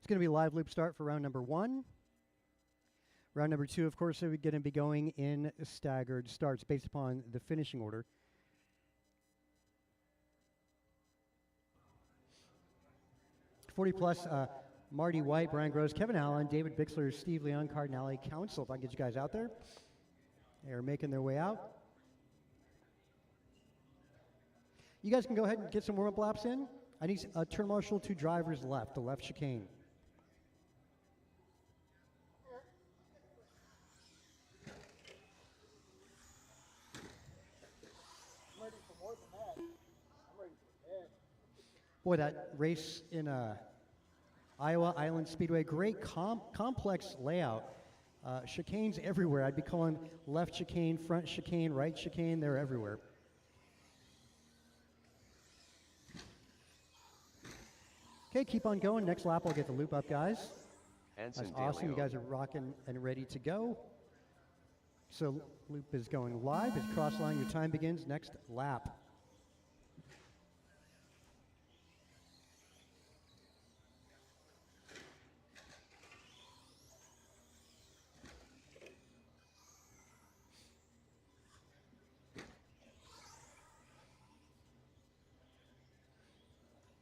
going to be a live loop start for round number 1. Round number 2, of course, we're going to be going in staggered starts based upon the finishing order. +40, Marty White, Brian Gross, Kevin Allen, David Bixler, Steve Leon, Cardinale, Council, if I can get you guys out there. They are making their way out. You guys can go ahead and get some warm-up laps in. I need a turn marshal, 2 drivers left, the left chicane. I'm ready for more than that. I'm ready for bed. Boy, that race in Iowa Island Speedway, great complex layout. Chicanes everywhere. I'd be calling left chicane, front chicane, right chicane. They're everywhere. Okay, keep on going. Next lap, I'll get the loop up, guys. That's awesome. You guys are rocking and ready to go. So loop is going live. It's cross line. Your time begins next lap.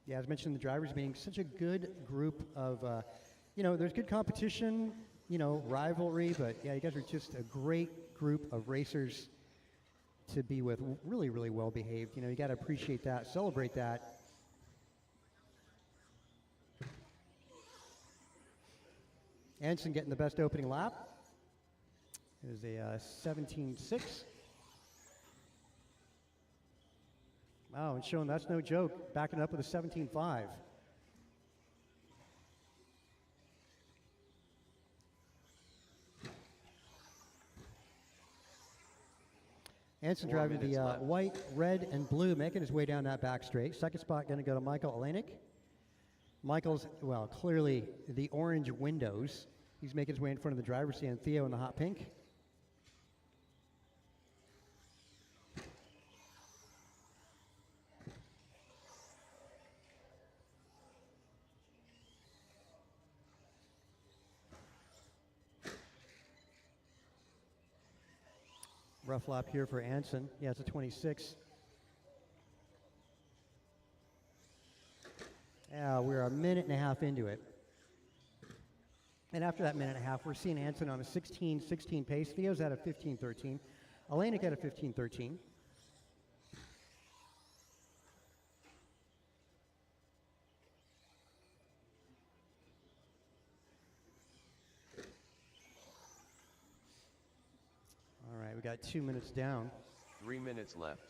Yeah, as mentioned, the drivers being such a good group of, there's good competition, rivalry, but yeah, you guys are just a great group of racers to be with, really, really well behaved. You got to appreciate that, celebrate that. Anson getting the best opening lap. It is a 17.6. Wow, and showing that's no joke, backing up with a 17.5. Anson driving the white, red, and blue, making his way down that back straight. Second spot going to go to Michael Olenek. Michael's, well, clearly the orange windows. He's making his way in front of the driver's seat, and Theo in the hot pink. Rough lap here for Anson. Yeah, it's a 26. Yeah, we're a minute and a half into it. And after that minute and a half, we're seeing Anson on a 16-16 pace. Theo's at a 15-13. Olenek at a 15-13. All right, we got 2 minutes down. 3 minutes left.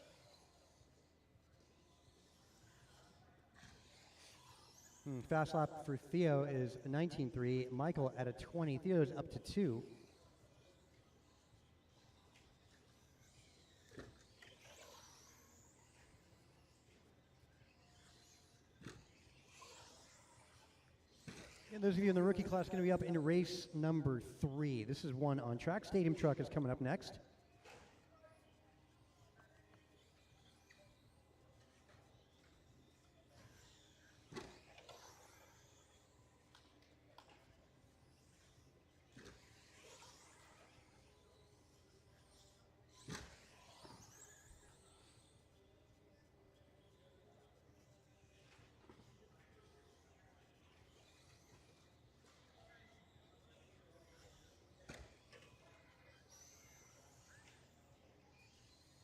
Fast lap for Theo is a 19.3. Michael at a 20. Theo's up to 2. And those of you in the rookie class going to be up into race number 3. This is one on track. Stadium Truck is coming up next.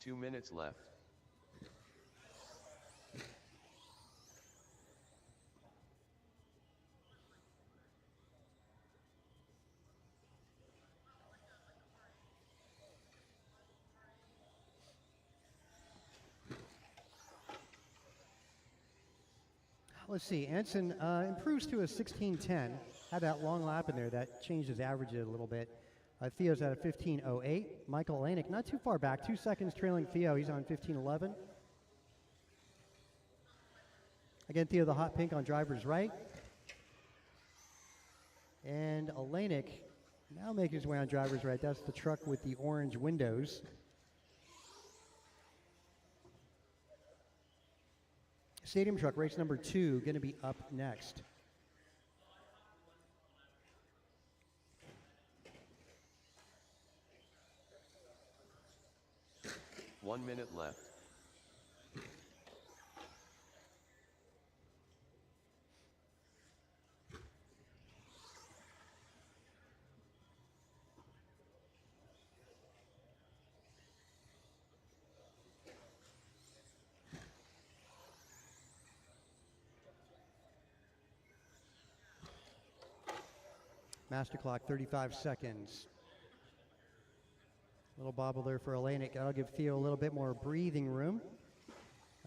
Two minutes left. Let's see, Anson improves to a 16.10. Had that long lap in there, that changed his average a little bit. Theo's at a 15.08. Michael Olenek not too far back, 2 seconds trailing Theo. He's on 15.11. Again, Theo the hot pink on driver's right. And Olenek now making his way on driver's right. That's the truck with the orange windows. Stadium Truck, race number 2, going to be up next. 1 minute left. Master clock, 35 seconds. Little bobble there for Olenek. That'll give Theo a little bit more breathing room.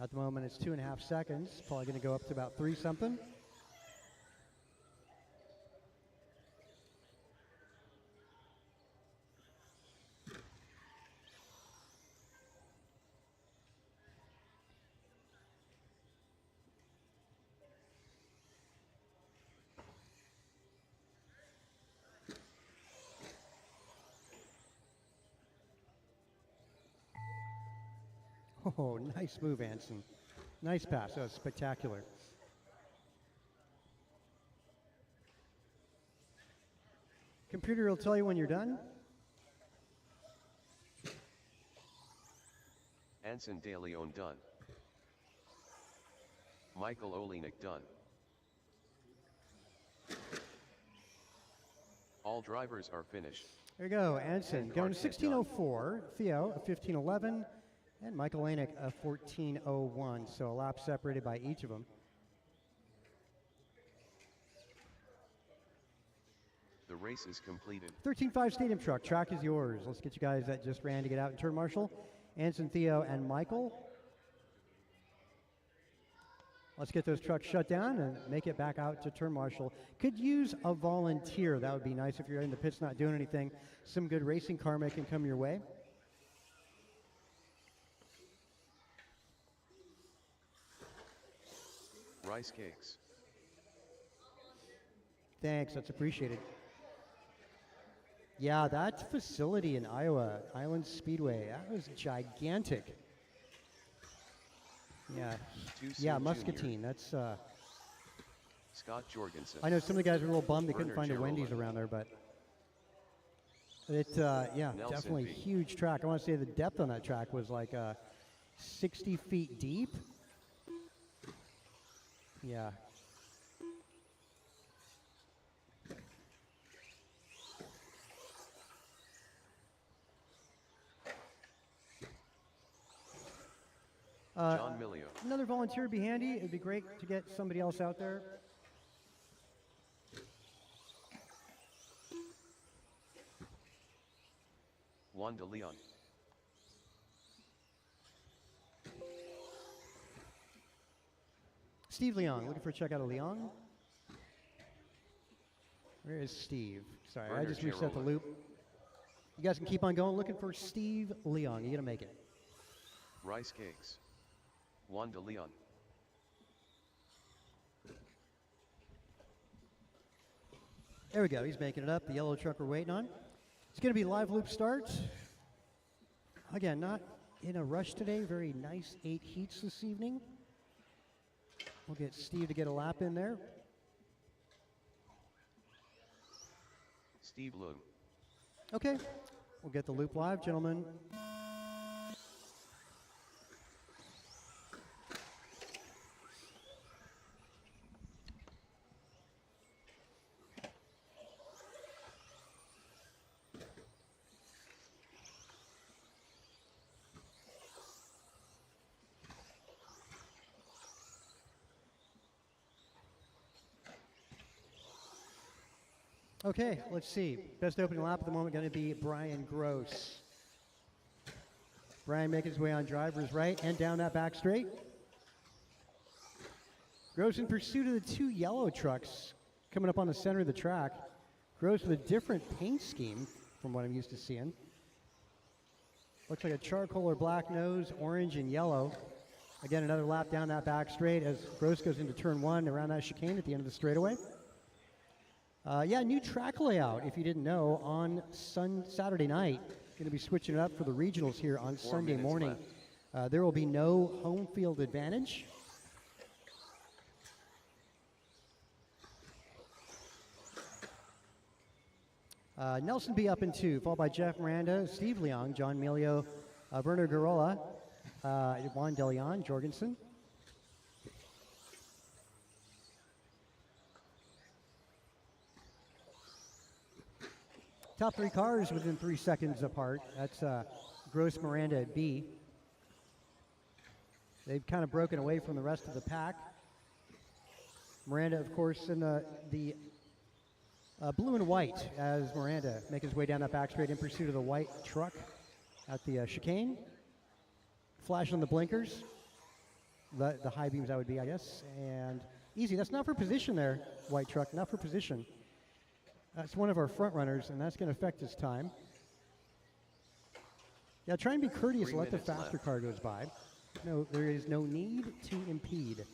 At the moment, it's 2.5 seconds. Probably going to go up to about 3 something. Oh, nice move, Anson. Nice pass. That was spectacular. Computer will tell you when you're done. Anson De Leon done. Michael Olenek done. All drivers are finished. There you go, Anson And going Clark done. 16:04. Theo a 15:11, and Michael Olenek a 14:01. So a lap separated by each of them. The race is completed. 13.5 Stadium Truck. Track is yours. Let's get you guys that just ran to get out in turn marshal. Anson, Theo, and Michael. Let's get those trucks shut down and make it back out to turn marshal. Could use a volunteer. That would be nice if you're in the pits not doing anything. Some good racing karma can come your way. Rice cakes. Thanks, that's appreciated. Yeah, that facility in Iowa, Island Speedway, that was gigantic. Yeah, Too yeah, soon, Muscatine. That's. Scott Jorgensen. I know some of the guys were a little bummed they couldn't Werner find a Girola. Wendy's around there, but it, yeah, Nelson definitely V. huge track. I want to say the depth on that track was like 60 feet deep. Yeah. John Milio. Another volunteer would be handy. It'd be great to get somebody else out there. Juan de Leon. Steve Leong, looking for a check out of Leong. Where is Steve? Sorry, I Werner just reset the Girola. loop. You guys can keep on going, looking for Steve Leong. You're gonna make it. Rice cakes. Juan de Leon. There we go. He's making it up. The yellow truck we're waiting on. It's going to be live loop start. Again, not in a rush today. Very nice 8 heats this evening. We'll get Steve to get a lap in there. Steve Loom. Okay. We'll get the loop live, gentlemen. Okay, let's see. Best opening lap at the moment going to be Brian Gross. Brian making his way on driver's right and down that back straight. Gross in pursuit of the 2 yellow trucks coming up on the center of the track. Gross with a different paint scheme from what I'm used to seeing. Looks like a charcoal or black nose, orange and yellow. Again, another lap down that back straight as Gross goes into turn 1 around that chicane at the end of the straightaway. Yeah, new track layout, if you didn't know, on Saturday night. Going to be switching it up for the regionals here on 4 Sunday minutes morning. left. There will be no home field advantage. Nelson B up in 2, followed by Jeff Miranda, Steve Leong, John Milio, Werner Garola, Juan De Leon, Jorgensen. Top three cars within 3 seconds apart. That's Gross, Miranda at B. They've kind of broken away from the rest of the pack. Miranda, of course, in the blue and white as Miranda making his way down that back straight in pursuit of the white truck at the chicane. Flash on the blinkers. The high beams, that would be, I guess. And easy. That's not for position there, white truck. Not for position. That's one of our front runners, and that's going to affect his time. Yeah, try and be courteous. 3 Let the minutes faster left. car goes by. No, there is no need to impede.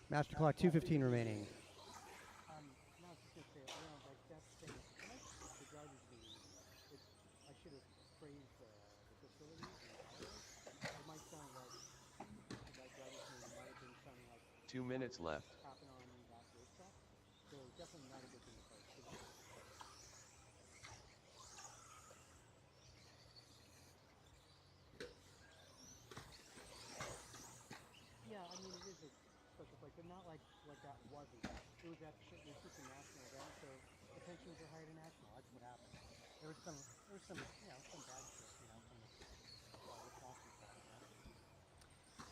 Master clock, 2:15 remaining. No, I was just gonna say, like that thing. When I took the driver's meeting, I should have praised the facility and the hours. It might sound like that driver's meeting might have been sounding like 2 minutes left. happened on that racetrack. So definitely not a good thing to post. Yeah, I mean it is a special place, but not like that wasn't. It was at it was just a national event, so the pensions are higher than national. That's what happened. There was some some bad shit, from the sponsor side.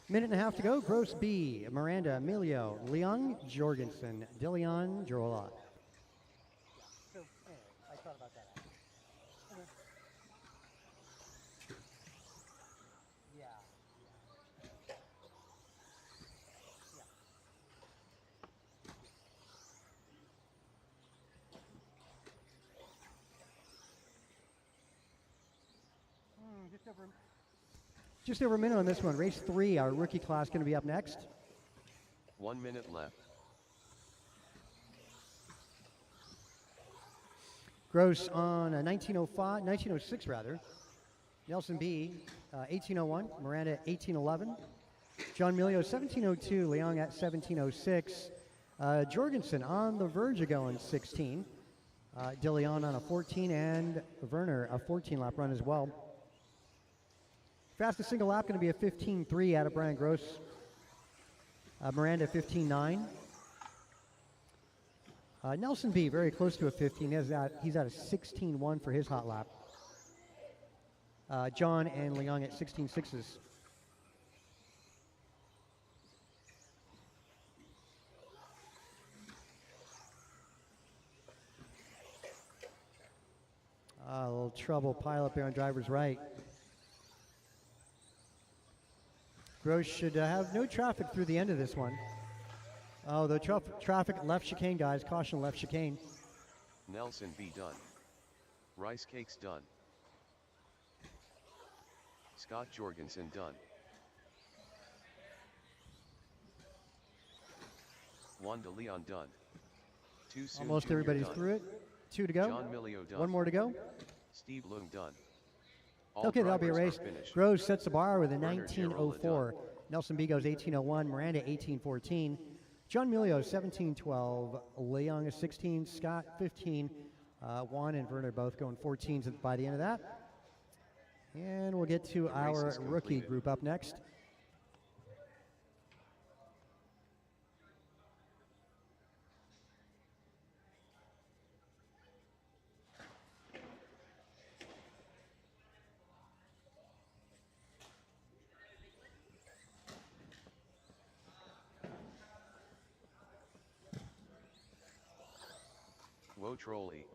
Minute and a half to go. Gross B, Miranda, Emilio, Leung, Jorgensen, DeLeon, Girola. So anyway, I thought about that. Okay. Yeah. Just over a minute on this one. Race 3, our rookie class, going to be up next. 1 minute left. Gross on 1906 rather. Nelson B, 1801. Miranda, 1811. John Milio, 1702. Leung at 1706. Jorgensen on the verge of going 16. DeLeon on a 14, and Werner a 14 lap run as well. Fastest single lap going to be a 15.3 out of Brian Gross. Miranda 15.9. Nelson B very close to a 15. He's at a 16.1 for his hot lap. John and Leung at 16.6s. A little trouble pile up there on driver's right. Gross should have no traffic through the end of this one. Oh, the traffic left chicane, guys. Caution, left chicane. Nelson B done. Rice cakes done. Scott Jorgensen done. Juan De Leon done. Too soon. Almost Junior everybody's done. through it. 2 to go. John Milio done. 1 more to go. Steve Leung done. All Okay, that'll be a drivers race. are finished. Gross sets the bar with a Werner Girola 19.04. done. Nelson B goes 18.01. Miranda 18.14. John Milio 17.12. Leung is 16. Scott 15. Juan and Werner both going 14s by the end of that. And we'll get to The race our is rookie completed. group up next. Woe trolley.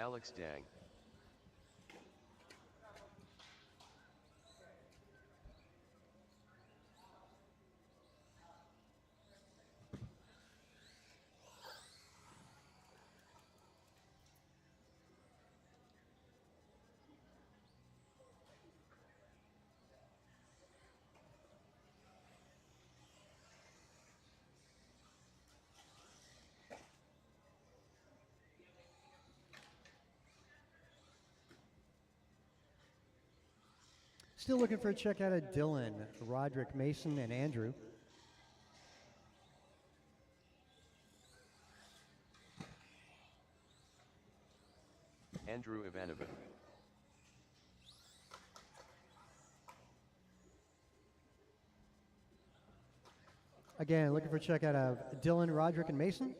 Alex Dang. Still looking for a check out of Dylan, Roderick, Mason, and Andrew. Andrew Ivanova. Again, looking for a check out of Dylan, Roderick, and Mason.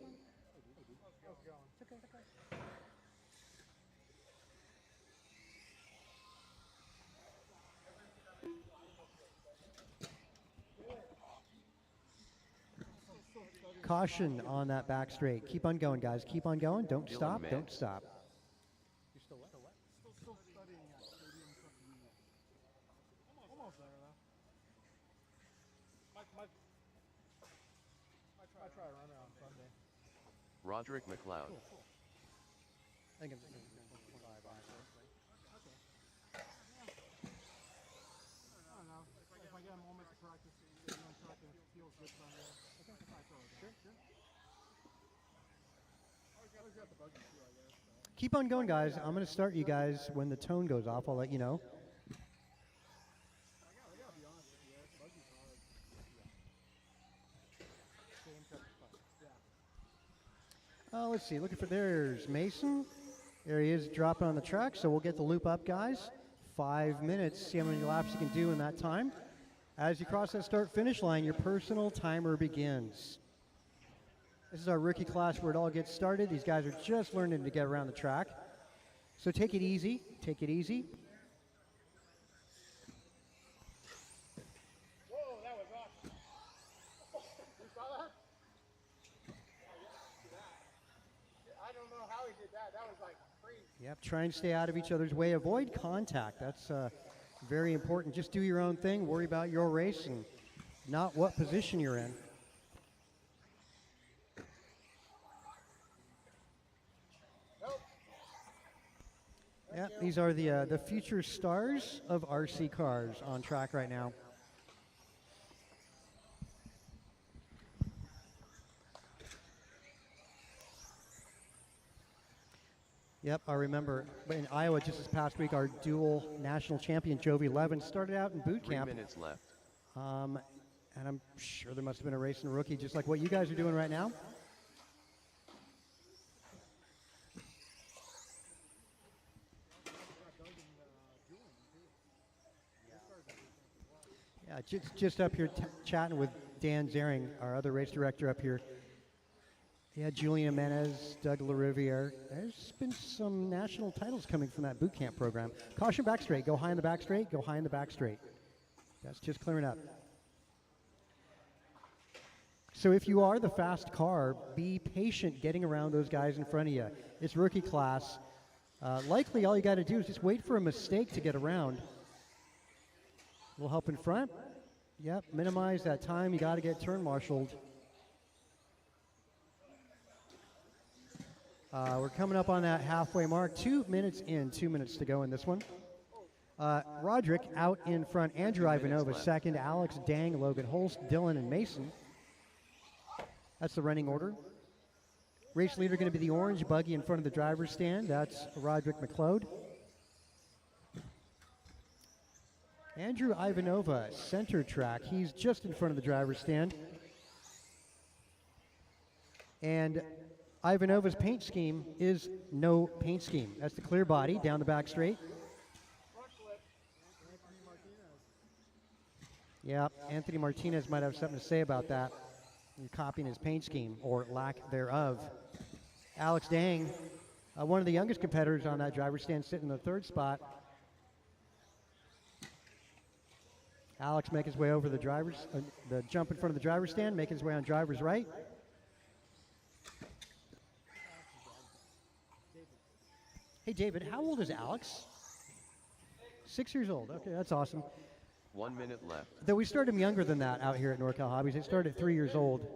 Caution on that back straight. Keep on going, guys. Keep on going. Don't Dylan stop. Mann. Don't stop. You're still what? Still studying at Stadium Trucking Unit. Almost there, though. Might try to run it on Sunday. Roderick McLeod. I think I'm just going to five, honestly. I don't know. If I get a moment to practice, trucking feels good Sunday. I throw it down. Sure. Always got the buggy too, I guess. So. Keep on going, guys. I'm going to start you guys when the tone goes off. I'll let you know. I gotta be honest with you, that buggy's hard. Game truck is fun. Yeah. Let's see. Looking for there's Mason. There he is dropping on the track. So we'll get the loop up, guys. 5 minutes. See how many laps you can do in that time. As you cross that start-finish line, your personal timer begins. This is our rookie class where it all gets started. These guys are just learning to get around the track. So take it easy. Take it easy. Whoa, that was awesome. You saw that? I don't know how he did that. That was like crazy. Yep, try and stay out of each other's way. Avoid contact. That's very important. Just do your own thing. Worry about your race and not what position you're in. Nope. Yeah, these are the future stars of RC cars on track right now. Yep, I remember in Iowa just this past week, our dual national champion, Jovi Levin, started out in boot 3 camp. minutes left. And I'm sure there must have been a racing rookie just like what you guys are doing right now. Yeah, just up here chatting with Dan Zering, our other race director up here. Yeah, Julian Menez, Doug LaRiviere. There's been some national titles coming from that boot camp program. Caution back straight. Go high in the back straight. Go high in the back straight. That's just clearing up. So if you are the fast car, be patient getting around those guys in front of you. It's rookie class. Likely all you got to do is just wait for a mistake to get around. A little help in front. Yep, minimize that time. You got to get turn marshaled. We're coming up on that halfway mark. 2 minutes in, 2 minutes to go in this one. Roderick out in front. Andrew 2 minutes Ivanova left. second. Alex Dang, Logan Holst, Dylan, and Mason. That's the running order. Race leader going to be the orange buggy in front of the driver's stand. That's Roderick McLeod. Andrew Ivanova, center track. He's just in front of the driver's stand. And Ivanova's paint scheme is no paint scheme. That's the clear body down the back straight. Yeah, Anthony Martinez might have something to say about that. You're copying his paint scheme, or lack thereof. Alex Dang, one of the youngest competitors on that driver's stand, sitting in the third spot. Alex making his way over the the jump in front of the driver's stand, making his way on driver's right. Hey, David, how old is Alex? 6 years old. Okay, that's awesome. 1 minute left. Though we started him younger than that out here at NorCal Hobbies. They started at 3 years old.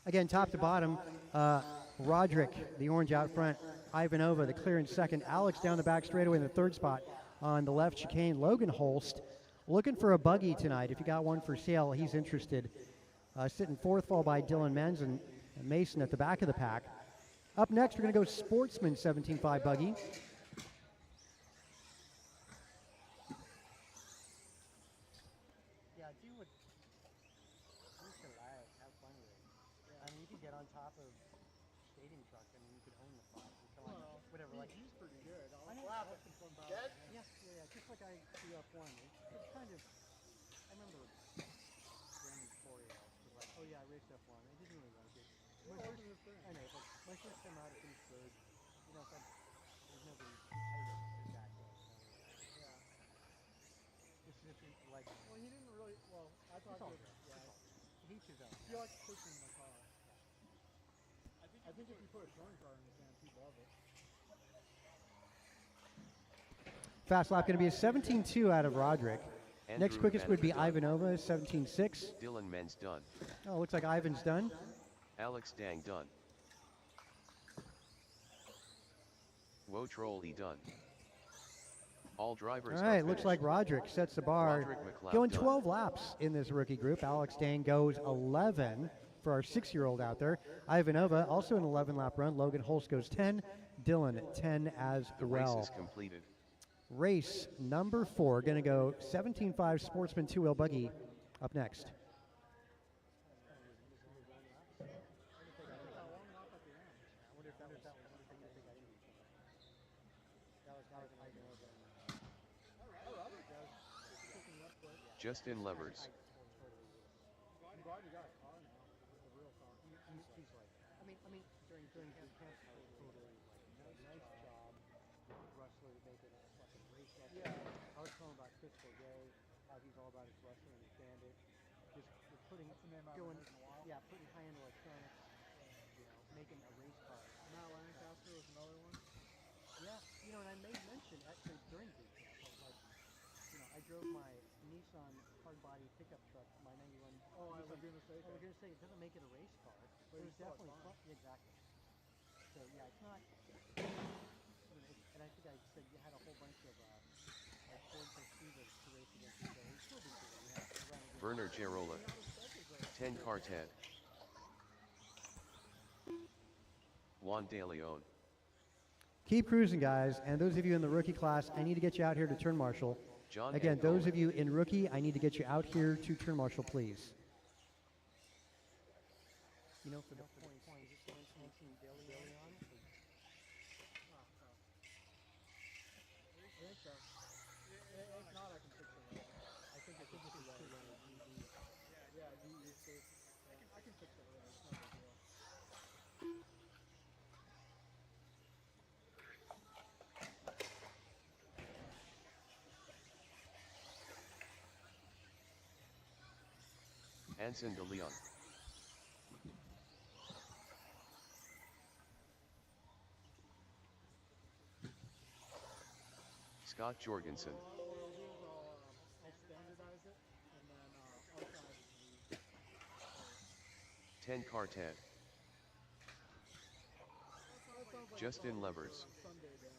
Again, top to bottom, Roderick, the orange out front, Ivanova, the clear in second, Alex down the back straightaway in the third spot on the left chicane, Logan Holst looking for a buggy tonight. If you got one for sale, he's interested. Sitting fourth, followed by Dylan Menz and Mason at the back of the pack. Up next, we're going to go Sportsman 17.5 buggy. Yeah, do what you should like. Have fun with it. Yeah. I mean, you could get on top of stadium truck. I mean, you could own the spot. Well, whatever. Like He's pretty good. I know. Dead? Yeah, yeah, yeah. Just like I do F1. It's kind of. I remember Brandon Florio was like, "Oh yeah, I raced F1." I didn't really like it. I know, but my first time out, it finished third. You know, there's nobody. I raced that day. Yeah. It's just like. Well, he didn't really. Well, I thought It's all that. good. Yeah. He should go. He likes pushing the car. I think if you put a touring car in his hands, he'd love it. Fast lap going to be a 17.2 out of Roderick. Next Andrew quickest would be Menz done. Ivanova, 17.6. Dylan Menz done. Oh, looks like Ivan's done. Alex Dang done. Wotrolli done. All drivers All are right, looks like finished. Roderick sets the bar. Roderick McLeod Going done. 12 laps in this rookie group. Alex Dang goes 11 for our 6-year-old out there. Ivanova also an 11-lap run. Logan Holst goes 10. Dylan 10 as The race well. is completed. Race number 4, going to go 17.5 Sportsman 2-wheel buggy up next. Justin Levers. I'm glad you got a car now. A real car. He's like, I mean, during boot camp, totally like, nice job, wrestler to make it a fucking race wrestler. Yeah. I was telling about Chris Bourget, how he's all about his wrestling, understand it. Just putting, That's the name I haven't going, heard in a while. yeah, putting high-end electronics, you know, making a race car. Matt Lancaster was another one. Yeah, you know, and I made mention actually during boot camp, I was like, you know, I drove my Nissan hard body pickup truck, my 91. Oh, I Nissan- Laguna Seca. I was gonna say it doesn't make it a race car, but But it's it's still definitely fun. fun. Exactly. So yeah, it's not. You know, and I think I said you had a whole bunch of like Ford Festivas to race against each other. It's still be cool. You have to run against. Werner Girola. 10 car Ted. Juan De Leon. Keep cruising, guys. And those of you in the rookie class, I need to get you out here to turn marshal. John Again, Angola. those of you in rookie, I need to get you out here to turn marshal, please. You know, for the points, just mention Billy on. I think so. If not, I can fix it. I think it's too low. Yeah, I can fix it. It's no big deal. Anson De Leon. Scott Jorgensen. What I'll do is I'll standardize it, and then archive the 10 car Ted. That sounds like Justin Levers. Sunday down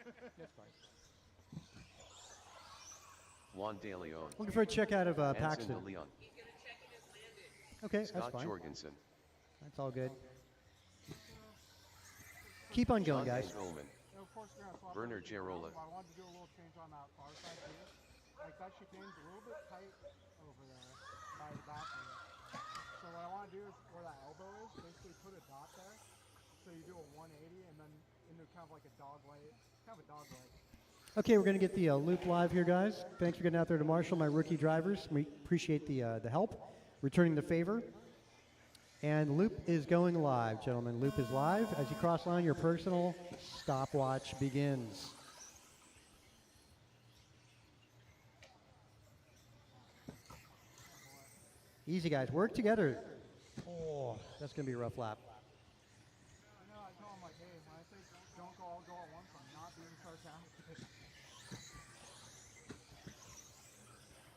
there. That's fine. Juan De Leon. Looking for a check out of Anson Paxton. De Leon. Okay, that's Scott fine. Jorgensen. That's all good. Keep on going, John guys. Engelman. And of course, we're gonna swap Werner everything around, Girola. but I wanted to do a little change on that far side too. Like that chicane's a little bit tight over there by the bathroom. So what I want to do is where that elbow is, basically put a dot there. So you do a 180 and then into kind of like a dog leg, kind of a dog leg. Okay, we're going to get the loop live here, guys. Thanks for getting out there to marshal my rookie drivers. We appreciate the help, returning the favor. And loop is going live, gentlemen. Loop is live. As you cross line, your personal stopwatch begins. Easy, guys. Work together. Oh, that's going to be a rough lap. sarcastic.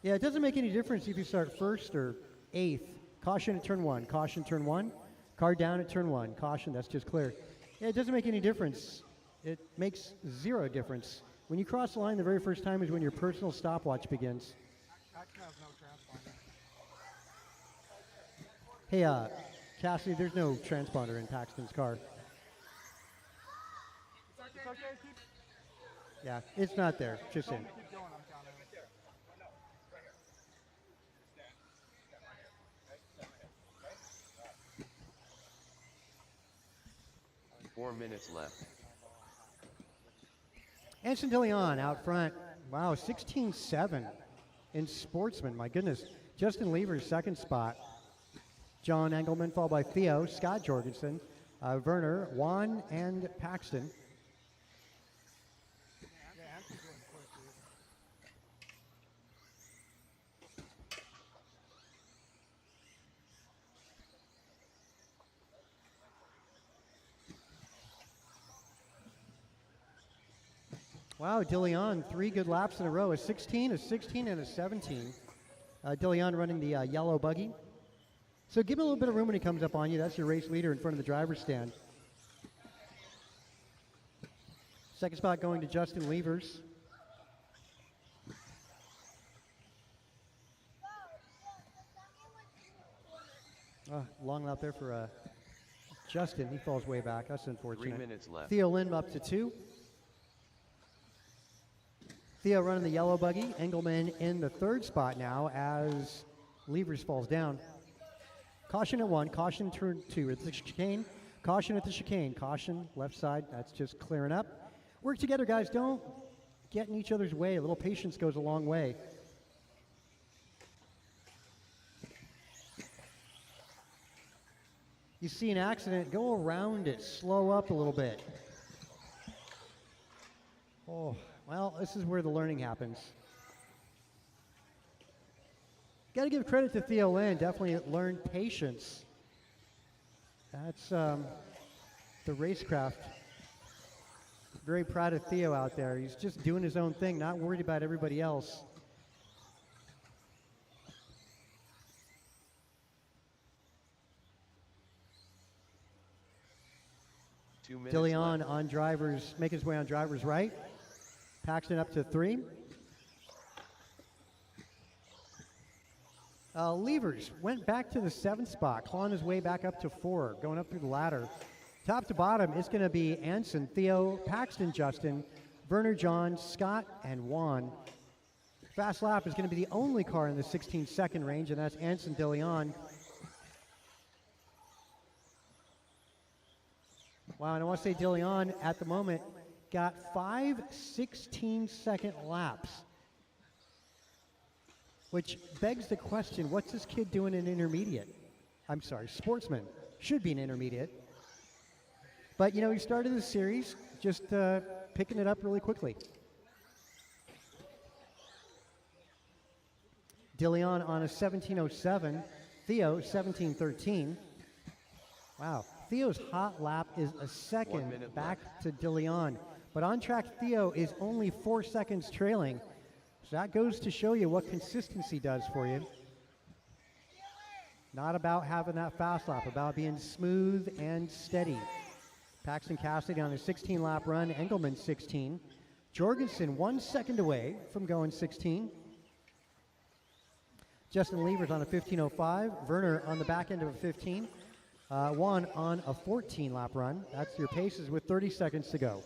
Yeah, it doesn't make any difference if you start first or eighth. Caution at turn one, caution turn one, car down at turn one, caution, that's just clear. Yeah, it doesn't make any difference. It makes zero difference. When you cross the line the very first time is when your personal stopwatch begins. Action has no transponder. Hey, Cassidy, there's no transponder in Paxton's car. It's okay, keep Yeah, it's not there, just in. keep going, I'm counting. 4 minutes left. Anson DeLeon out front. Wow, 16-7 in Sportsman. My goodness. Justin Lever's second spot. John Engelman followed by Theo, Scott Jorgensen, Werner, Juan, and Paxton. Yeah, Anson's doing quick, dude. Wow, DeLeon, 3 good laps in a row. A 16, a 16, and a 17. DeLeon running the yellow buggy. So give him a little bit of room when he comes up on you. That's your race leader in front of the driver's stand. Second spot going to Justin Levers. Long lap there for Justin. He falls way back. That's 3 unfortunate. minutes left. Theo Lynn up to 2. Theo running the yellow buggy. Engelman in the third spot now as Levers falls down. Caution at 1, caution turn 2 at the chicane, caution at the chicane, caution left side, that's just clearing up. Work together, guys, don't get in each other's way. A little patience goes a long way. You see an accident, go around it, slow up a little bit. Oh, well, this is where the learning happens. Got to give credit to Theo Lynn. Definitely learned patience. That's the racecraft. Very proud of Theo out there. He's just doing his own thing, not worried about everybody else. Two minutes DeLeon left. on drivers, making his way on drivers right. Paxton up to 3. Levers went back to the 7th spot, clawing his way back up to 4, going up through the ladder. Top to bottom, it's going to be Anson, Theo, Paxton, Justin, Werner, John, Scott, and Juan. Fast lap is going to be the only car in the 16-second range, and that's Anson DeLeon. Wow, and I want to say DeLeon at the moment got 5 16-second laps. Which begs the question, what's this kid doing in intermediate? I'm sorry, Sportsman. Should be an intermediate. But, you know, he started the series just picking it up really quickly. DeLeon on a 17:07. Theo, 17:13. Wow. Theo's hot lap is a 1 second minute back to DeLeon. But on track, Theo is only 4 seconds trailing. So that goes to show you what consistency does for you. Not about having that fast lap, about being smooth and steady. Paxton Cassidy on a 16-lap run, Engelman 16. Jorgensen 1 second away from going 16. Justin Levers on a 15:05. Werner on the back end of a 15. Juan on a 14-lap run. That's your paces with 30 seconds to go.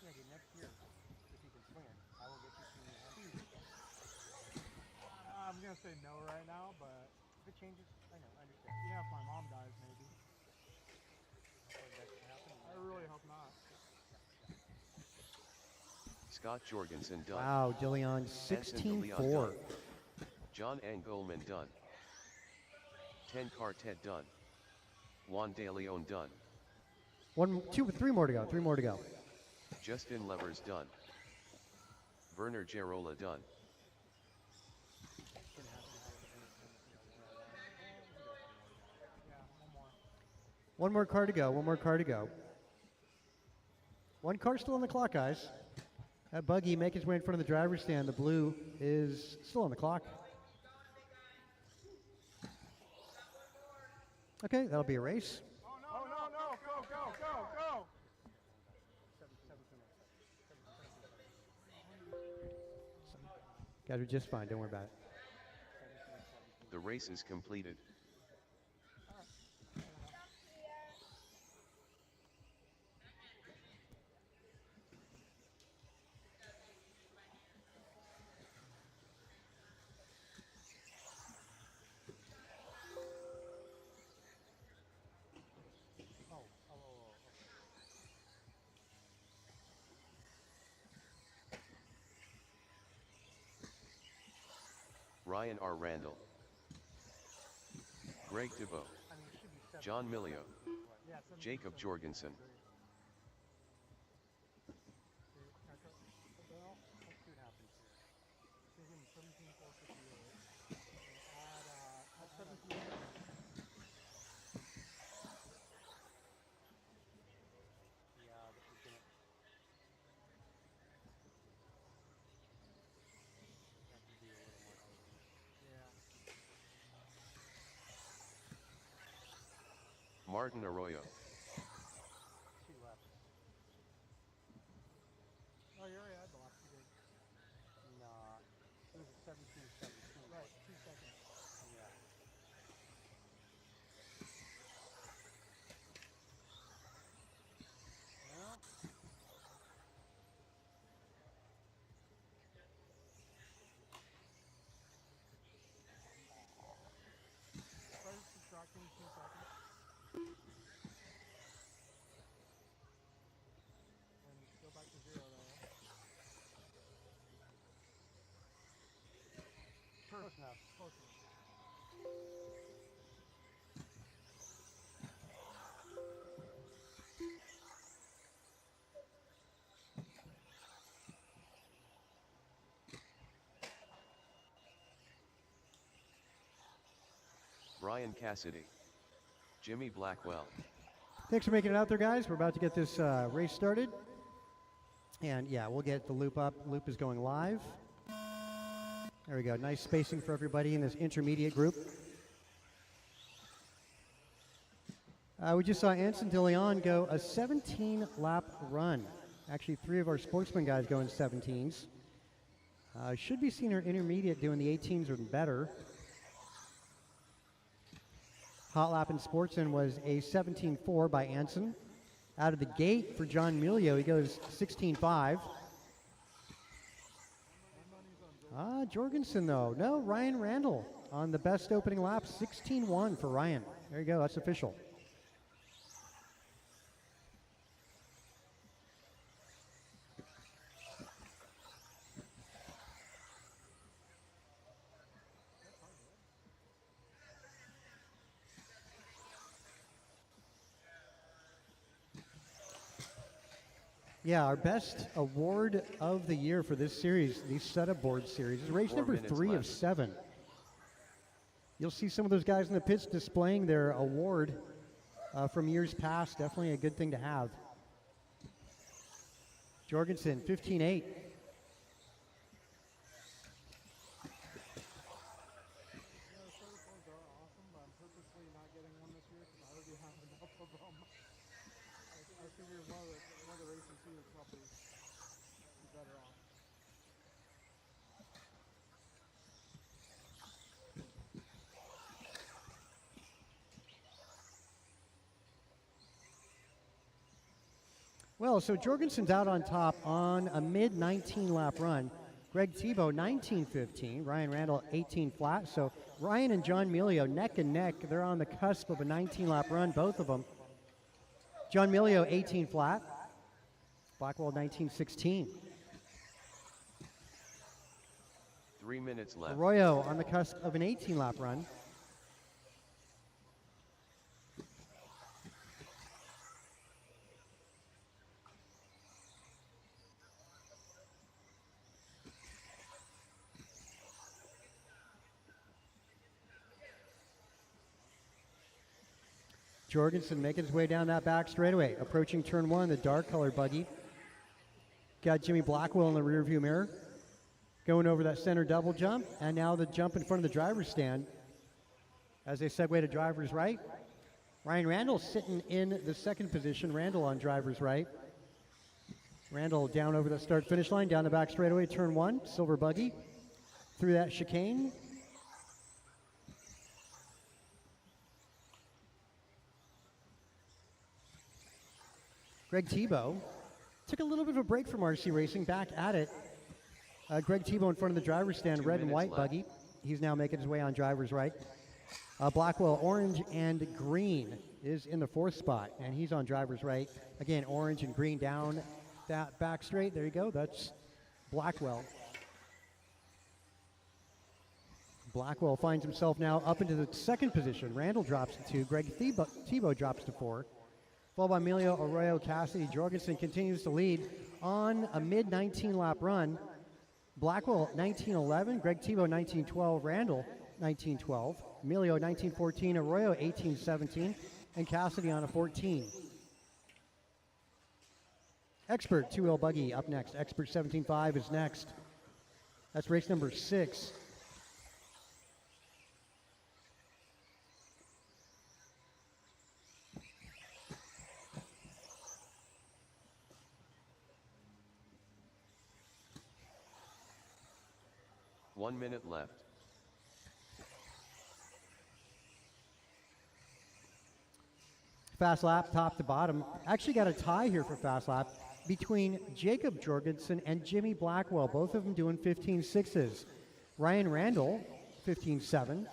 Yeah, dude, next year, if you can swing it, I will get you some. I'm gonna say no right now, but If it changes, I know, I understand. yeah, if my mom dies, maybe. Hopefully that can happen. I really hope not. Scott Jorgensen done. Wow, DeLeon Anson 16-4. DeLeon done. John Engelman done. 10 Quartet done. Juan De Leon done. Three more to go. 3 more to go. Justin Levers done. Werner Gerola done. One more car to go. One more car to go. One car still on the clock, guys. That buggy make its way in front of the driver's stand. The blue is still on the clock. Okay, that'll be a race. Oh no, go. Guys are just fine. Don't worry about it. The race is completed. Ryan R. Randall. Greg DeVoe. John Milio. Jacob Jorgensen. Well, let's see what happens here. So again, 17,458. Add 17. Yeah, this is gonna. That could be a little more elevated. Yeah. Martin Arroyo. 2 left. Oh, you already had the last 2 days. Nah. It was a 17-17. Right, 2 seconds. Yeah. Well. Try subtracting 2 seconds. And go back to 0 there. Close enough. Close enough. Brian Cassidy. Jimmy Blackwell. Thanks for making it out there, guys. We're about to get this race started. And yeah, we'll get the loop up. Loop is going live. There we go. Nice spacing for everybody in this intermediate group. We just saw Anson De Leon go a 17-lap run. Actually, 3 of our sportsman guys go in 17s. Should be seeing her intermediate doing the 18s or better. Hot lap in sportsman was a 17.4 by Anson. Out of the gate for John Milio, he goes 16.5. Jorgensen, though. No, Ryan Randall on the best opening lap, 16.1 for Ryan. There you go. That's official. Yeah, our best award of the year for this series, these setup board series, is race 4 number minutes 3 of left. 7. You'll see some of those guys in the pits displaying their award from years past. Definitely a good thing to have. Jorgensen, 15.8. Yeah, the service ones are awesome, but I'm purposely not getting one this year because I already have enough of them. I figured one of the racing team would probably be better off. Well, so Jorgensen's out on top on a mid-19 lap run. Greg Tebow, 19.15. Ryan Randall, 18 flat. So Ryan and John Milio neck and neck. They're on the cusp of a 19 lap run, both of them. John Milio, 18 flat. Blackwell, 19.16. 3 minutes left. Arroyo on the cusp of an 18 lap run. Jorgensen making his way down that back straightaway. Approaching turn one, the dark colored buggy. Got Jimmy Blackwell in the rear view mirror. Going over that center double jump. And now the jump in front of the driver's stand. As they segue to driver's right. Ryan Randall sitting in the second position. Randall on driver's right. Randall down over the start finish line, down the back straightaway, turn one, silver buggy. Through that chicane. Greg Tebow took a little bit of a break from RC Racing, back at it. Greg Tebow in front of the driver's stand, 2 red and white minutes left. buggy. He's now making his way on driver's right. Blackwell, orange and green is in the fourth spot, and he's on driver's right. Again, orange and green down that back straight. There you go. That's Blackwell. Blackwell finds himself now up into the second position. Randall drops to 2. Greg Tebow drops to 4. Followed by Emilio Arroyo Cassidy. Jorgensen continues to lead on a mid-19 lap run. Blackwell 19:11, Greg Tebow 19:12, Randall 19:12, Emilio 19:14, Arroyo 18:17, and Cassidy on a 14. Expert 2-wheel buggy up next. Expert 17.5 is next. That's race number 6. One minute left. Fast lap, top to bottom. Actually got a tie here for fast lap between Jacob Jorgensen and Jimmy Blackwell. Both of them doing 15.6s. Ryan Randall, 15.7.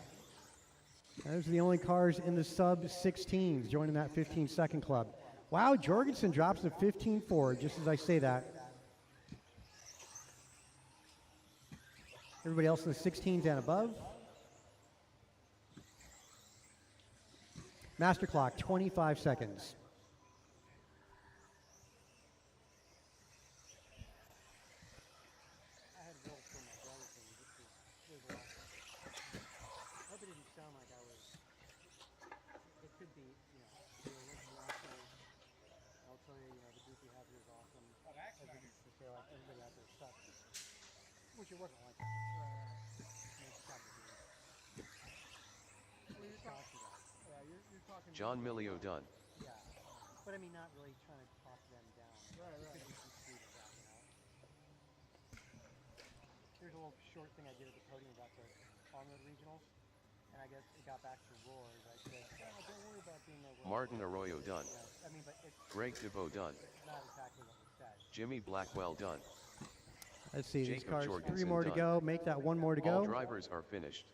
Those are the only cars in the sub-16s joining that 15-second club. Wow, Jorgensen drops to 15.4, just as I say that. Everybody else in the 16s and above. Master clock, 25 seconds. I had rolled from my brother thing. This was I hope it didn't sound like I was. It could be, the original actually. I'll tell you, the group we have here is awesome. As we used to say, like, everybody out there sucks. Which it wasn't like that. It's probably You're talking. John Milio done. yeah. But I mean, not really trying to talk them down. Right. Could be some sweet stuff, Here's a little short thing I did at the podium about the on-road regionals, and I guess it got back to roars. I said, don't worry about being a road. Martin Arroyo done. I mean, but it's Greg Tebow done. not exactly what was said. Jimmy Blackwell done. Let's see, these Jacob cars, Jorgensen 3 more to done. go. Make that 1 more to All go. drivers are finished.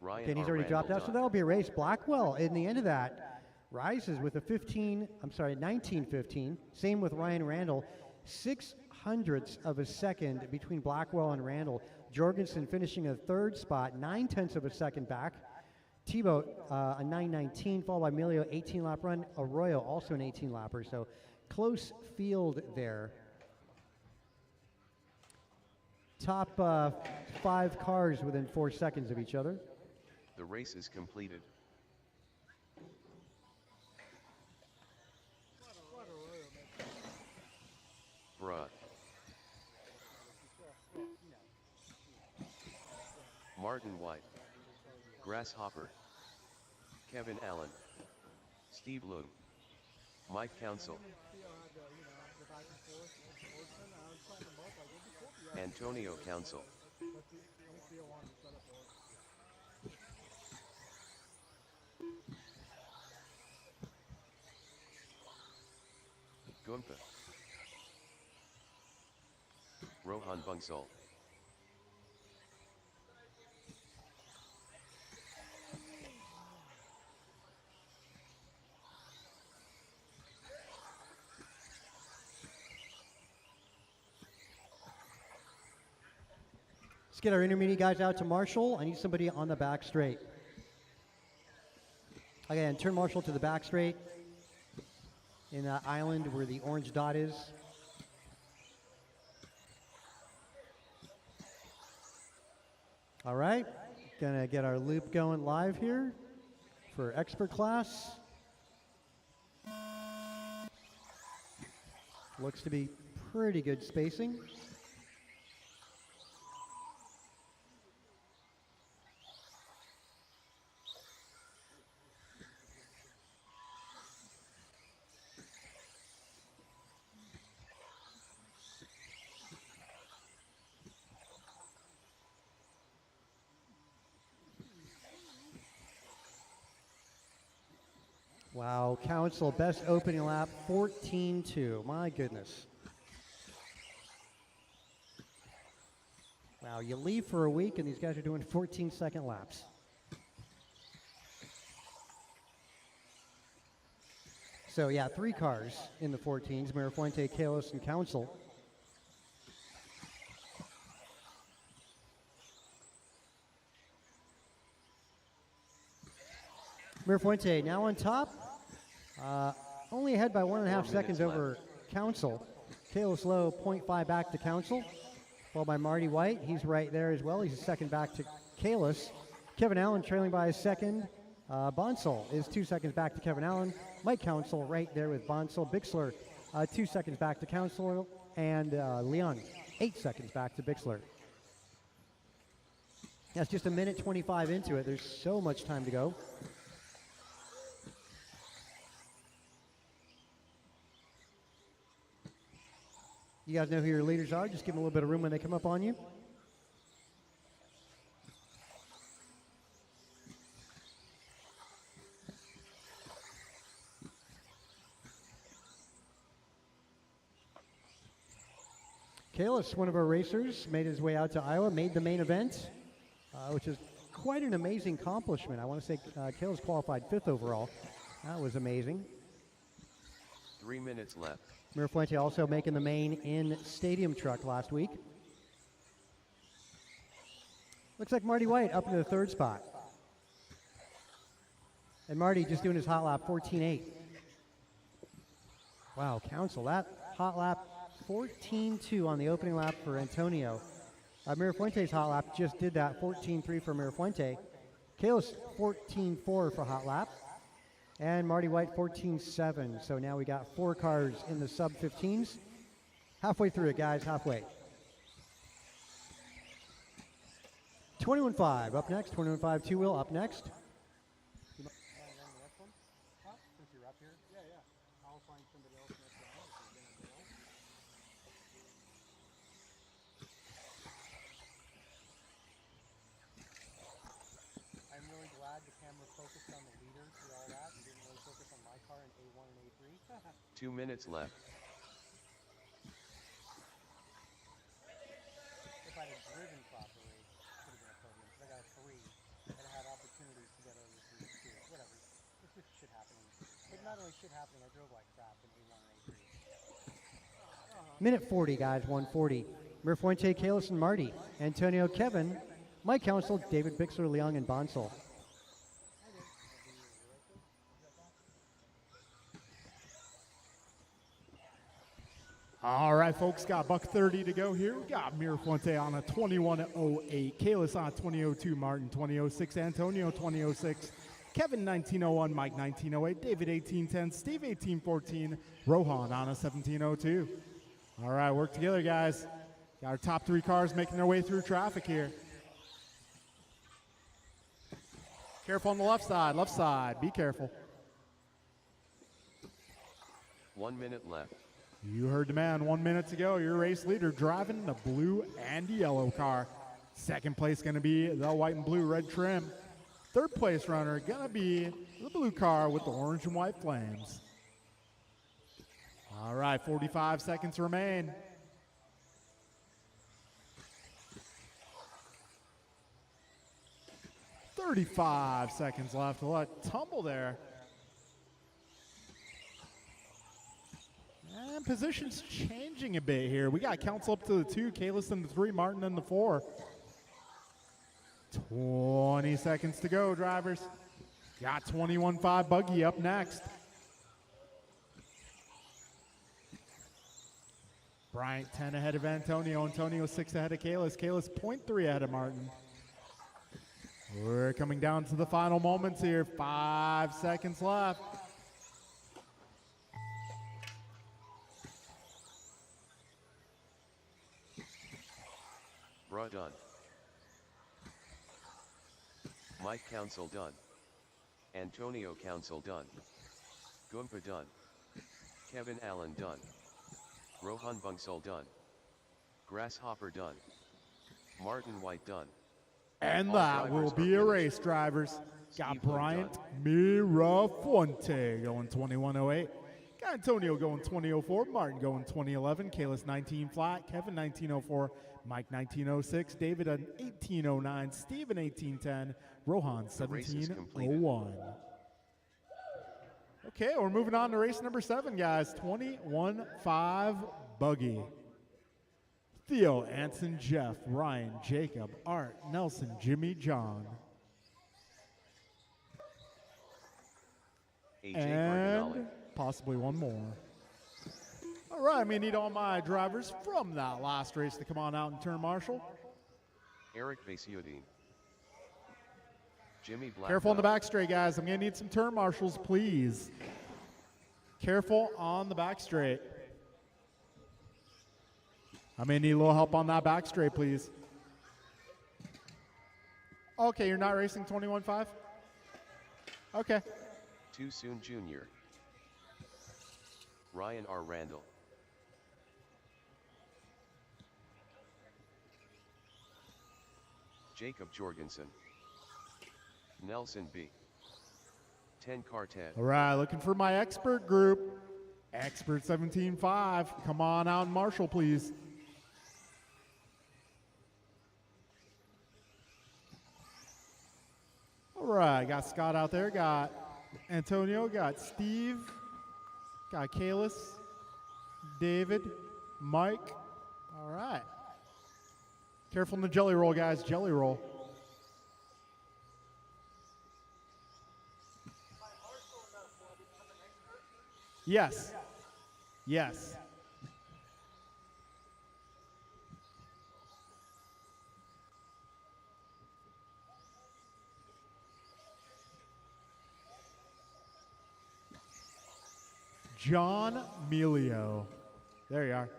Ryan Okay, and he's R. already dropped Randall out, so done. that'll be a race. Blackwell, in the end of that, rises with a 19:15. Same with Ryan Randall. 0.06 of a second between Blackwell and Randall. Jorgensen finishing a third spot, 0.9 of a second back. Tebow, a 9:19, followed by Emilio, 18-lap run. Arroyo, also an 18-lapper, so close field there. Top 5 cars within 4 seconds of each other. The race is completed. Bruh. Martin White. Grasshopper. Kevin Allen. Steve Loom. Mike Council. Antonio Council. Gumpa. Rohan Bungsal. Let's get our intermediate guys out to Marshall. I need somebody on the back straight. Again, turn Marshall to the back straight in that island where the orange dot is. All right, gonna get our loop going live here for expert class. Looks to be pretty good spacing. Wow, Council, best opening lap, 14.2. My goodness. Wow, you leave for a week and these guys are doing 14-second laps. So yeah, 3 cars in the 14s, Mirafuente, Kalis, and Council. Mirafuente now on top. Only ahead by 1.5 seconds over Council. Kalis Lowe, 0.5 back to Council. Followed by Marty White. He's right there as well. He's a second back to Kalis. Kevin Allen trailing by a second. Bonsall is 2 seconds back to Kevin Allen. Mike Council right there with Bonsall. Bixler 2 seconds back to Council. And Leon 8 seconds back to Bixler. That's just 1:25 into it. There's so much time to go. You guys know who your leaders are. Just give them a little bit of room when they come up on you. Kalis, one of our racers, made his way out to Iowa, made the main event, which is quite an amazing accomplishment. I want to say Kalis qualified 5th overall. That was amazing. 3 minutes left. Mirafuente also making the main in Stadium Truck last week. Looks like Marty White up into the 3rd spot. And Marty just doing his hot lap, 14.8. Wow, Council, that hot lap, 14.2 on the opening lap for Antonio. Mirafuente's hot lap just did that, 14.3 for Mirafuente. Kalis, 14.4 for hot lap. And Marty White, 14.7. So now we got 4 cars in the sub-15s. Halfway through it, guys, halfway. 21.5 up next. 21.5 two-wheel up next. Since you're up here? Yeah, yeah. I'll find somebody else next round if you're gonna bail. I'm really glad the camera focused on the leader through all that and didn't really focus on my car in A1 and A3. 2 minutes left. If I'd have driven properly, it could have been a podium. But I got a 3 and I had opportunities to get over 3 too. Whatever. It's just shit happening. But not only shit happening, I drove like crap in A1 and A3. Minute 40, guys, 140. Mirafuente, Kalis, and Marty. Antonio, Kevin, Mike Council, David Bixler, Leung, and Bonsall. All right, folks, got $1.30 to go here. We got Mirafuente on a 21.08, Kalis on a 20.02, Martin 20.06, Antonio 20.06, Kevin 19.01, Mike 19.08, David 18.10, Steve 18.14, Rohan on a 17.02. All right, work together, guys. Got our top 3 cars making their way through traffic here. Careful on the left side, be careful. 1 minute left. You heard the man, 1 minute to go. Your race leader driving the blue and yellow car. Second place going to be the white and blue red trim. Third place runner going to be the blue car with the orange and white flames. All right, 45 seconds remain. "35 seconds left. A lot of tumble there. And positions changing a bit here. We got Council up to the 2, Kalis in the 3, Martin in the 4. 20 seconds to go, drivers. Got 21.5 Buggy up next. Bryant 10 ahead of Antonio. Antonio 6 ahead of Kalis. Kalis 0.3 ahead of Martin. We're coming down to the final moments here. 5 seconds left. Bruh done. Mike Council done. Antonio Council done. Goompa done. Kevin Allen done. Rohan Bungsol done. Grasshopper done. Martin White done. And All that drivers will are be a finished. race, drivers. Got Steve Lou Bryant done. Mirafonte going 21.08. Got Antonio going 20.04. Martin going 20.11. Kalis 19 flat. Kevin 19.04. Mike 19.06. David an 18.09. Steven 18.10. Rohan The race is completed. 17.01. Okay, we're moving on to race number 7, guys. 21.5 buggy. Theo, Anson, Jeff, Ryan, Jacob, Art, Nelson, Jimmy, John. AJ And Cardinale. possibly one more. All right, I'm going to need all my drivers from that last race to come on out and turn marshal. Eric Vasiodine. Jimmy Black. Careful on the back straight, guys. I'm going to need some turn marshals, please. Careful on the back straight. I'm going to need a little help on that back straight, please. Okay, you're not racing 21.5? Okay. Too Soon Jr. Ryan R. Randall. Jacob Jorgensen. Nelson B. 10 Cartet. All right, looking for my expert group. Expert 17.5. Come on out and marshal, please. All right, got Scott out there. Got Antonio. Got Steve. Got Kalis. David. Mike. All right. Careful in the jelly roll, guys. Jelly roll. Yes. Yes. John Melio. There you are.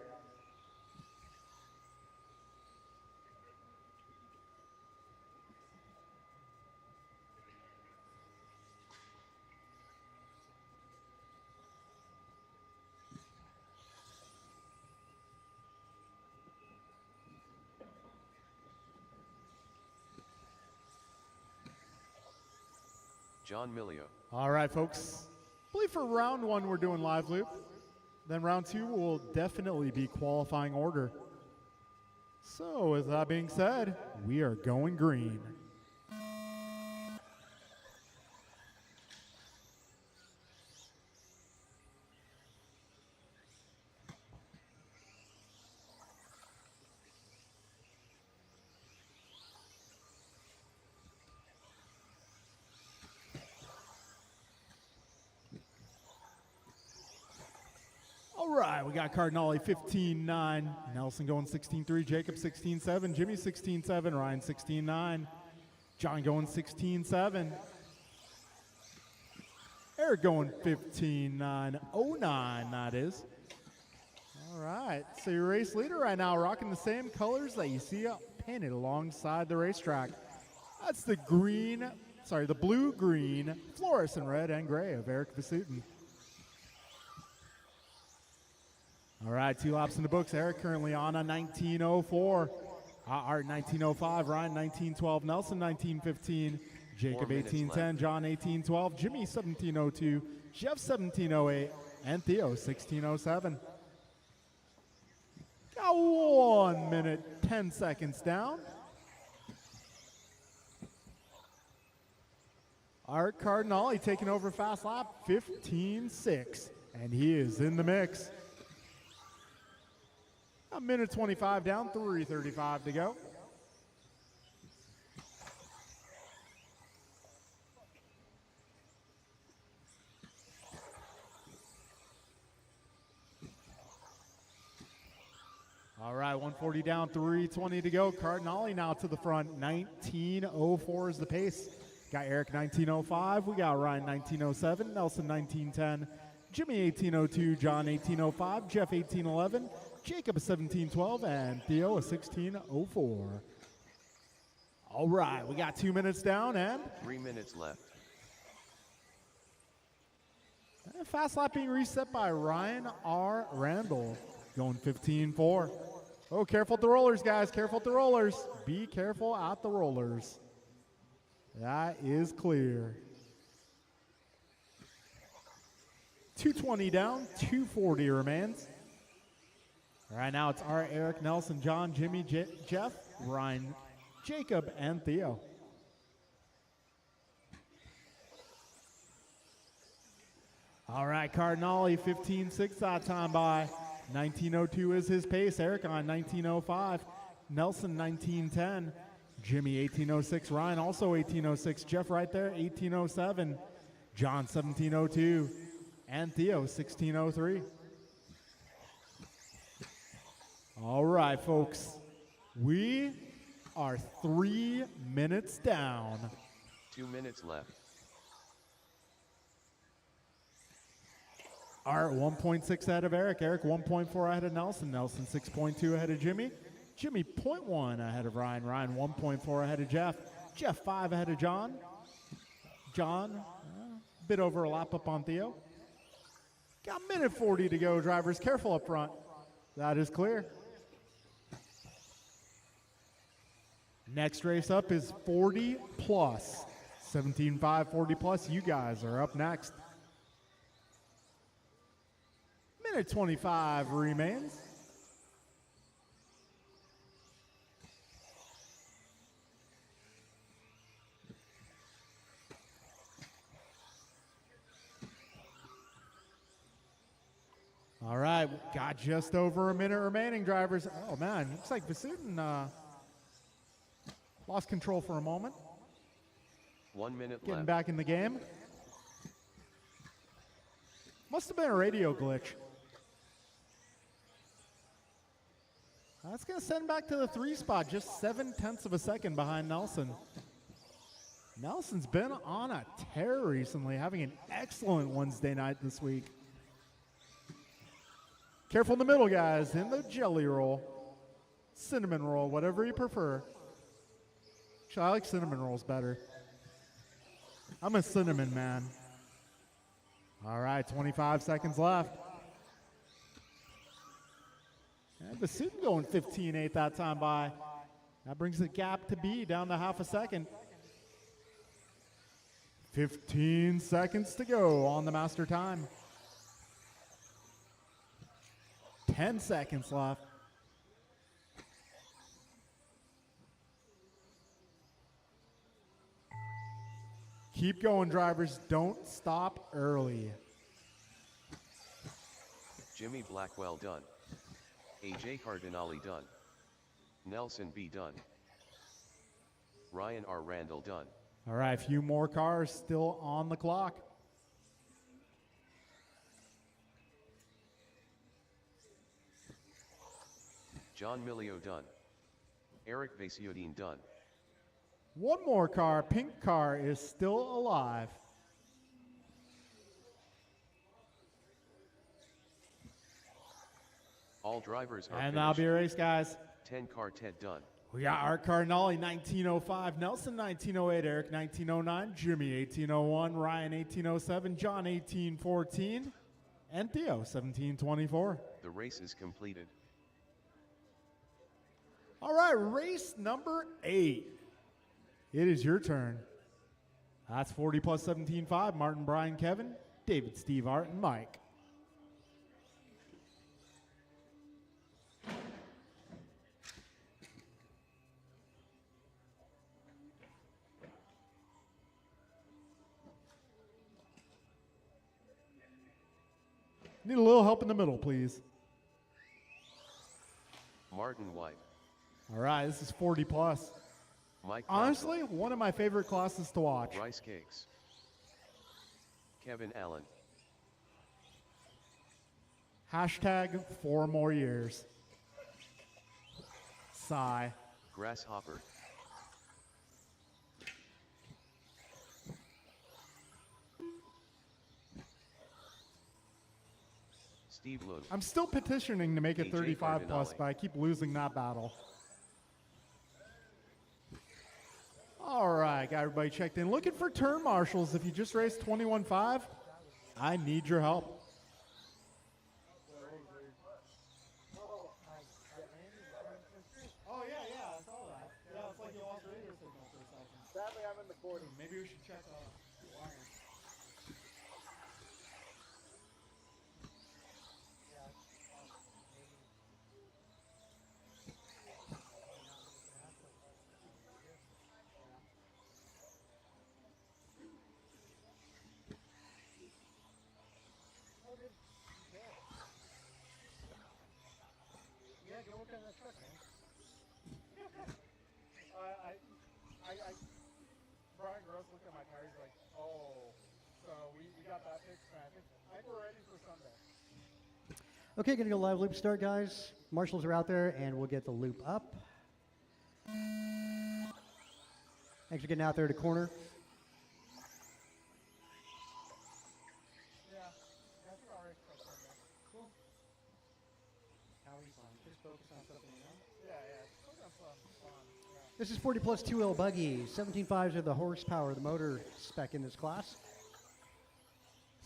John Milio. All right, folks. I believe for round 1 we're doing live loop. Then round 2 will definitely be qualifying order. So with that being said, we are going green. All right, we got Cardinale 15.9, Nelson going 16.3, Jacob 16.7, Jimmy 16.7, Ryan 16.9, John going 16.7, Eric going 15.909, that is. All right, so your race leader right now rocking the same colors that you see up painted alongside the racetrack. That's the blue, green, fluorescent red, and gray of Eric Vasutin. All right, 2 laps in the books. Eric currently on a 19.04. Art 19.05. Ryan 19.12. Nelson 19.15. Jacob 4 minutes 18.10. left. John 18.12. Jimmy 17.02. Jeff 17.08. And Theo 16.07. Got 1 minute, 10 seconds down. Art Cardinale taking over fast lap 15.6. And he is in the mix. A minute 25 down, 3:35 to go. All right, 140 down, 3:20 to go. Cardinale now to the front. 19.04 is the pace. Got Eric 19.05. We got Ryan 19.07. Nelson 19.10. Jimmy 1802, John 1805, Jeff 1811, Jacob 1712, and Theo 1604. All right, we got 2 minutes down and 3 minutes left. fast lap being reset by Ryan R. Randall, going 15-4. Oh, careful at the rollers, guys. Careful at the rollers. Be careful at the rollers. That is clear. 220 down, 240 remains. Right now it's Art, Eric, Nelson, John, Jimmy, Jeff, Ryan, Jacob, and Theo. All right, Cardinale, 15.6 that time by. 1902 is his pace. Eric on 1905. Nelson, 1910. Jimmy, 1806. Ryan, also 1806. Jeff right there, 1807. John, 1702. And Theo, 1603. All right, folks. We are 3 minutes down. 2 minutes left. Art 1.6 ahead of Eric. Eric 1.4 ahead of Nelson. Nelson 6.2 ahead of Jimmy. Jimmy 0.1 ahead of Ryan. Ryan 1.4 ahead of Jeff. Jeff 5 ahead of John. John a bit over a lap up on Theo. Got a minute 40 to go, drivers. Careful up front. That is clear. Next race up is 40 plus. 17.5, 40 plus. You guys are up next. Minute 25 remains. All right, got just over a minute remaining, drivers. Oh man, looks like Vasudin lost control for a moment. 1 minute Getting left. back in the game. Must have been a radio glitch. That's going to send him back to the 3 spot, just 0.7 of a second behind Nelson. Nelson's been on a tear recently, having an excellent Wednesday night this week. Careful in the middle, guys, in the jelly roll, cinnamon roll, whatever you prefer. Actually, I like cinnamon rolls better. I'm a cinnamon man. All right, 25 seconds left. And Vasudin going 15.8 that time by. That brings the gap to B down to half a second. 15 seconds to go on the master time. 10 seconds left. Keep going, drivers. Don't stop early. Jimmy Blackwell done. AJ Cardinale done. Nelson B done. Ryan R. Randall done. All right, a few more cars still on the clock. John Milio done. Eric Vasiodine done. One more car, pink car, is still alive. All drivers are And that'll be finished. a race, guys. 10 car Ted done. We got Art Cardinale, 1905, Nelson, 1908, Eric, 1909, Jimmy, 1801, Ryan, 1807, John, 1814, and Theo, 1724. The race is completed. All right, race number 8. It is your turn. That's 40 plus 17.5. Martin, Brian, Kevin, David, Steve, Art, and Mike. Need a little help in the middle, please. Martin White. All right, this is 40 plus. Mike Honestly, one of my favorite classes to watch. Bronco. Rice Cakes. Kevin Allen. Hashtag 4 more years. Sigh. Grasshopper. Steve Lund. I'm still petitioning to make it AJ 35 plus, Cardinale. but I keep losing that battle. All right, got everybody checked in. Looking for turn marshals. If you just raced 21.5, I need your help. Oh, yeah, I saw that. Yeah, it's like you lost radio signal for a second. Sadly, I'm in the corner. Maybe we should check the wire. Yeah, go work on that truck, man. Brian Gross looked at my tires like, oh, so we got that fixed, man. I think we're ready for Sunday. Okay, gonna go live loop start, guys. Marshals are out there, and we'll get the loop up. Thanks for getting out there to corner. Yeah, I think I'll race for Sunday. Cool. How are you fun? Just focus on something, you know? Yeah. Still got some fun. Yeah. This is 40 plus 2L buggy. 17.5s are the horsepower, the motor spec in this class.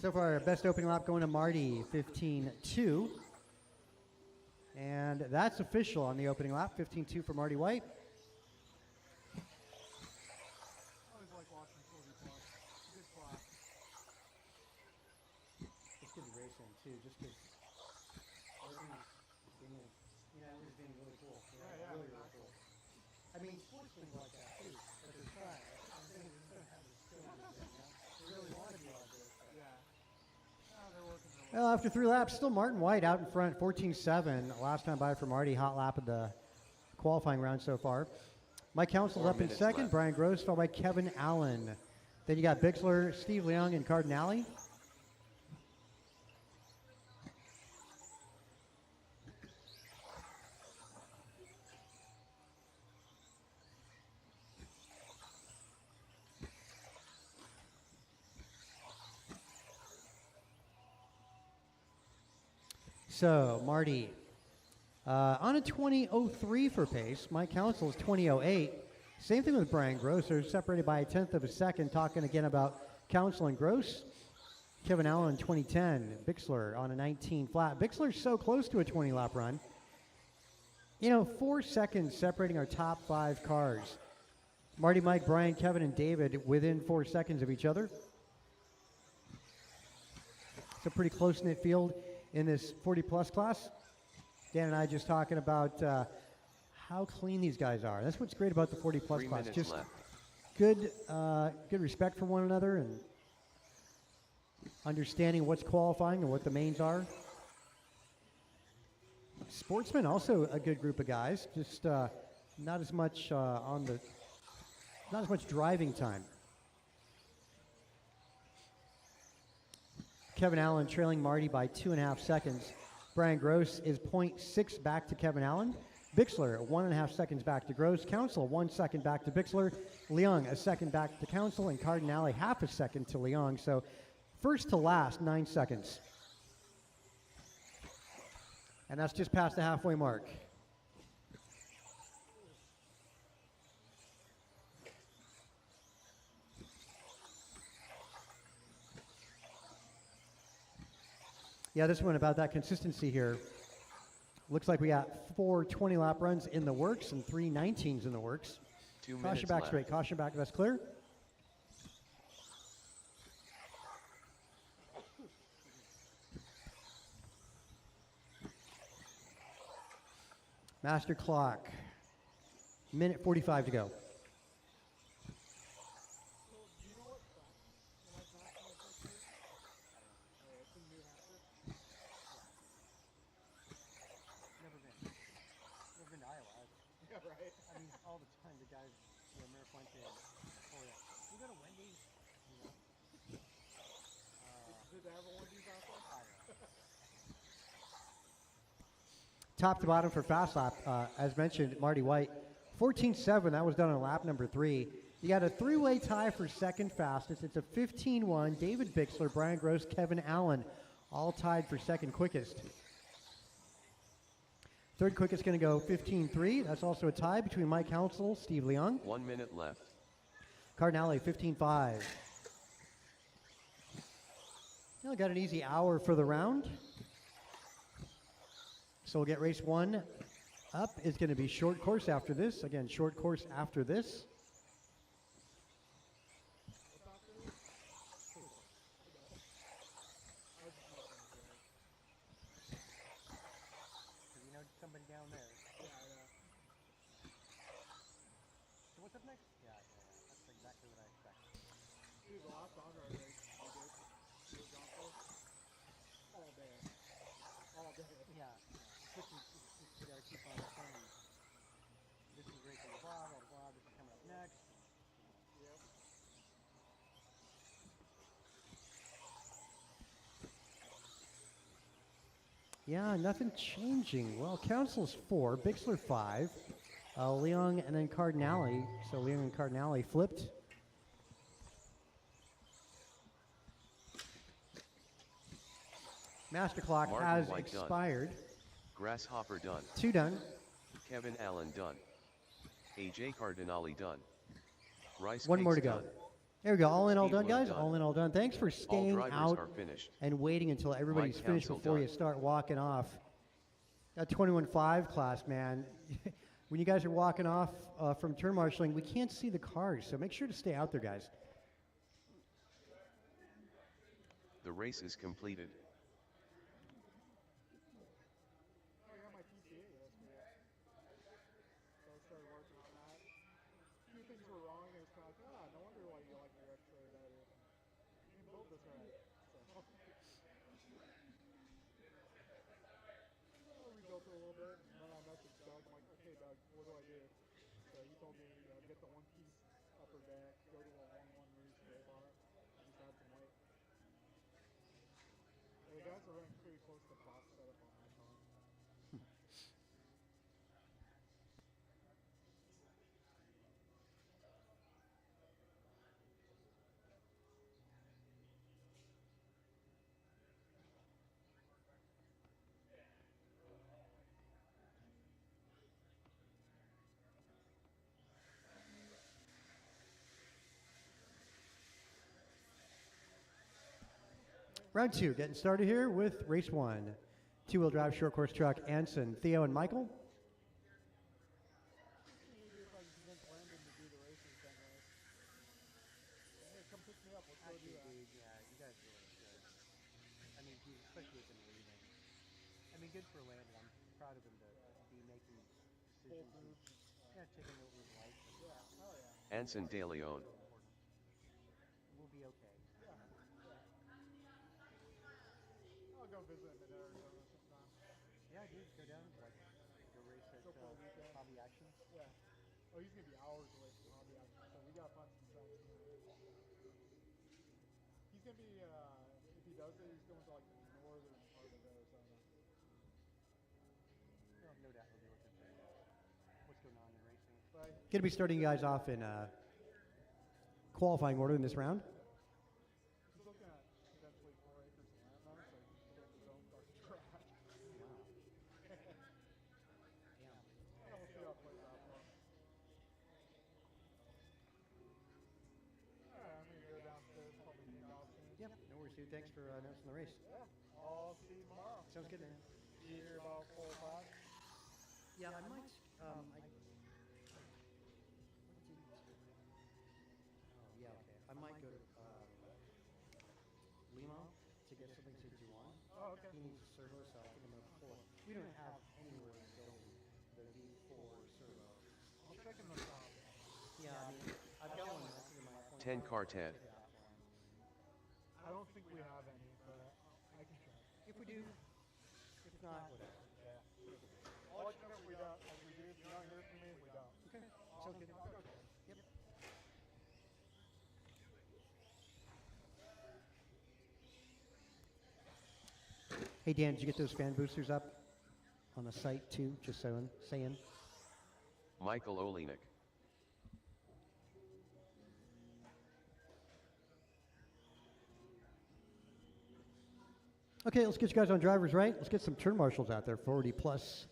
So far, our best opening lap going to Marty, 15.2. And that's official on the opening lap, 15.2 for Marty White. I always like watching 40 plus. Good class. It's good to race in, too, just because being really cool. Yeah, really cool. I mean, sports things like that, too, but they're trying. They really want to be like this. Yeah. They're working really Well, after 3 laps, still Martin White out in front, 14.7. Last time by for Marty, hot lap of the qualifying round so far. Mike Council's 4 up in minutes second. left. Brian Gross followed by Kevin Allen. Then you got Bixler, Steve Leung, and Cardinale. So, Marty, on a 20.03 for pace. Mike Council's 20.08. Same thing with Brian Gross. They're separated by a tenth of a second. Talking again about Council and Gross. Kevin Allen, 2010. Bixler on a 19 flat. Bixler's so close to a 20 lap run. 4 seconds separating our top 5 cars. Marty, Mike, Brian, Kevin, and David within 4 seconds of each other. It's a pretty close-knit field in this 40-plus class. Dan and I just talking about how clean these guys are. That's what's great about the 40-plus 3 class. minutes Just left. good respect for one another and understanding what's qualifying and what the mains are. Sportsmen, also a good group of guys. Just not as much not as much driving time. Kevin Allen trailing Marty by 2.5 seconds. Brian Gross is 0.6 back to Kevin Allen. Bixler, 1.5 seconds back to Gross. Council, 1 second back to Bixler. Leung, a second back to Council. And Cardinale, half a second to Leung. So first to last, 9 seconds. And that's just past the halfway mark. Yeah, this one about that consistency here. Looks like we got 4 20-lap runs in the works and 3 19s in the works. 2 Caution minutes back left. straight, caution back, that's clear. Master clock. Minute 45 to go. Never been to Iowa. Yeah, right. I mean, all the time the guys, Mayor Fuente and Victoria, we go to Wendy's. Did they have a Wendy's out there? Top to bottom for fast lap, as mentioned, Marty White. 14.7, that was done on lap number 3. You got a 3-way tie for second fastest. It's a 15-1. David Bixler, Brian Gross, Kevin Allen. all tied for second quickest. Third quickest going to go 15.3. That's also a tie between Mike Hounsel, Steve Leong. 1 minute left. Cardinale 15.5. Well, got an easy hour for the round. So we'll get race 1 up. It's going to be short course after this. Again, short course after this. So you know somebody down there. So what's up next? Yeah. That's exactly what I expected. Dude, the last round I raced, we did. We were gone for all day. All day. Yeah. This is, you gotta keep on saying, this is racing blah, blah, blah, this is coming up next. Yep. Yeah, nothing changing. Well, Council's 4, Bixler 5, Leong and then Cardinale. So Leong and Cardinale flipped. Master clock Martin has White done. expired. Grasshopper done. 2 done. Kevin Allen done. AJ Cardinale done. Rice One more to Cakes go. done. There we go. All in, all done, Speedway guys. done. All in, all done. Thanks for All staying drivers out are finished. and waiting until everybody's Mike finished Council before you done. start walking off. That 21.5 class, man. When you guys are walking off from turn marshaling, we can't see the cars, so make sure to stay out there, guys. The race is completed. I got my PCA yesterday. So I started working on that. A few things were wrong, and it's kind of like, no wonder why you like your X-ray better. You didn't build this right. So. We built it a little bit, and then I messaged Doug. I'm like, okay, Doug, what do I do? So he told me, get the one-piece upper deck, go to a 1-1 rear spray bar, and just add some weight. And the guys are running pretty close to box setup on my car. Round 2, getting started here with race 1. Two-wheel drive short course truck, Anson, Theo, and Michael. Maybe if I can convince Landon to do the racing thing, right? Hey, come pick me up. Let's go do Actually, that. dude, yeah, you guys really should. I mean, geez, especially with him leaving. I mean, good for Landon. I'm proud of him to be making Full decisions. moves. Yeah, taking over his life. And Yeah, hell yeah. Anson De Leon. we'll be okay. Yeah, yeah. I'll go visit him in Arizona sometime. Yeah, dude, go down, like, go race at Go for a weekend. Hobby Action. Yeah. Oh, he's gonna be hours away from hobby action, so we gotta find some tracks. He's gonna be, if he does it, he's going to like the northern part of Arizona. No doubt we'll be looking for what's going on in racing. But Going to be starting you guys off in qualifying order in this round. he's looking at potentially 4 acres of land now, so he can put in his own fucking track. Damn. And we'll see how it plays out for him. Alright, I'm gonna go downstairs, probably hang out soon. Yep, no worries, dude. Thanks for announcing the race. Yeah, I'll see you tomorrow. Sounds good, man. You here about 4 or 5? Yeah, I might. Yeah, okay. I might go to Lima to get something to Juwan. Oh, okay. He needs a servo, so I think I'm gonna pull it. We don't have anywhere to go the V4 servo. I'll check in the shop. Yeah, I mean, I've got one. That's in my appointment. 10 car Ted. I don't think we have any, but I can check. If we do, if not, whatever. Yeah. I'll let you know if we don't. If we do, if you don't hear from me, we don't. Okay, sounds good. I'll go check. Yep. Hey Dan, did you get those fan boosters up on the site too? Just saying. Michael Olenek. Okay, let's get you guys on driver's right. Let's get some turn marshals out there, 40 plus.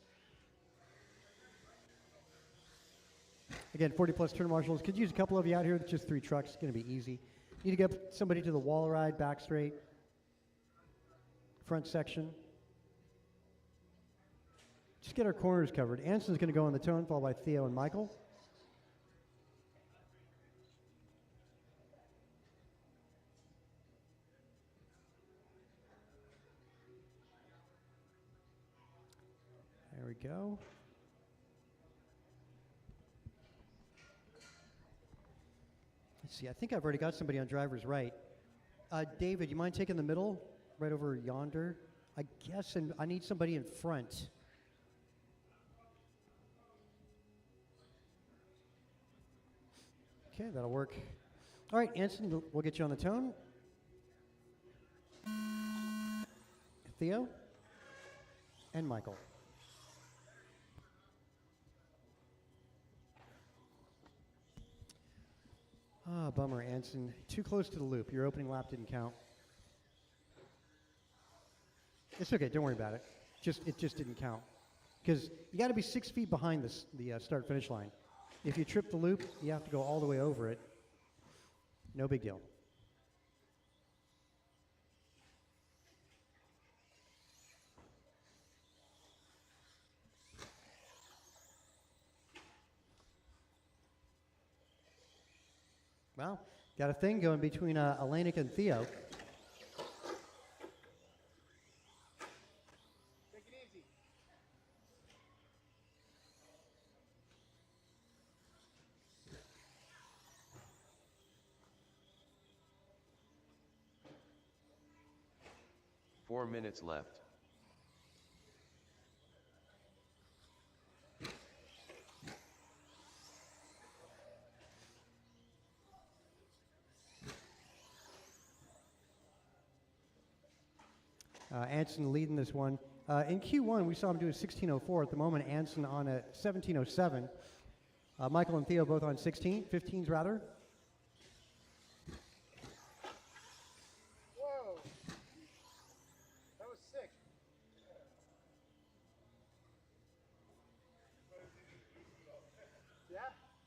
Again, 40 plus turn marshals. Could use a couple of you out here. Just 3 trucks. It's going to be easy. Need to get somebody to the wall ride, back straight, front section. Just get our corners covered. Anson's going to go on the tone, followed by Theo and Michael. There we go. Let's see, I think I've already got somebody on driver's right. David, you mind taking the middle, right over yonder? I guess, and I need somebody in front. Okay, that'll work. All right, Anson, we'll get you on the tone. Theo and Michael. Ah, bummer, Anson. Too close to the loop. Your opening lap didn't count. It's okay. Don't worry about it. It just didn't count. Because you got to be 6 feet behind the start-finish line. If you trip the loop, you have to go all the way over it. No big deal. Well, got a thing going between Alanik and Theo. Take it easy. Four minutes left. Anson leading this one. In Q1, we saw him do a 16:04. At the moment, Anson on a 17:07. Michael and Theo both on 15s rather. Whoa. That was sick. Yeah,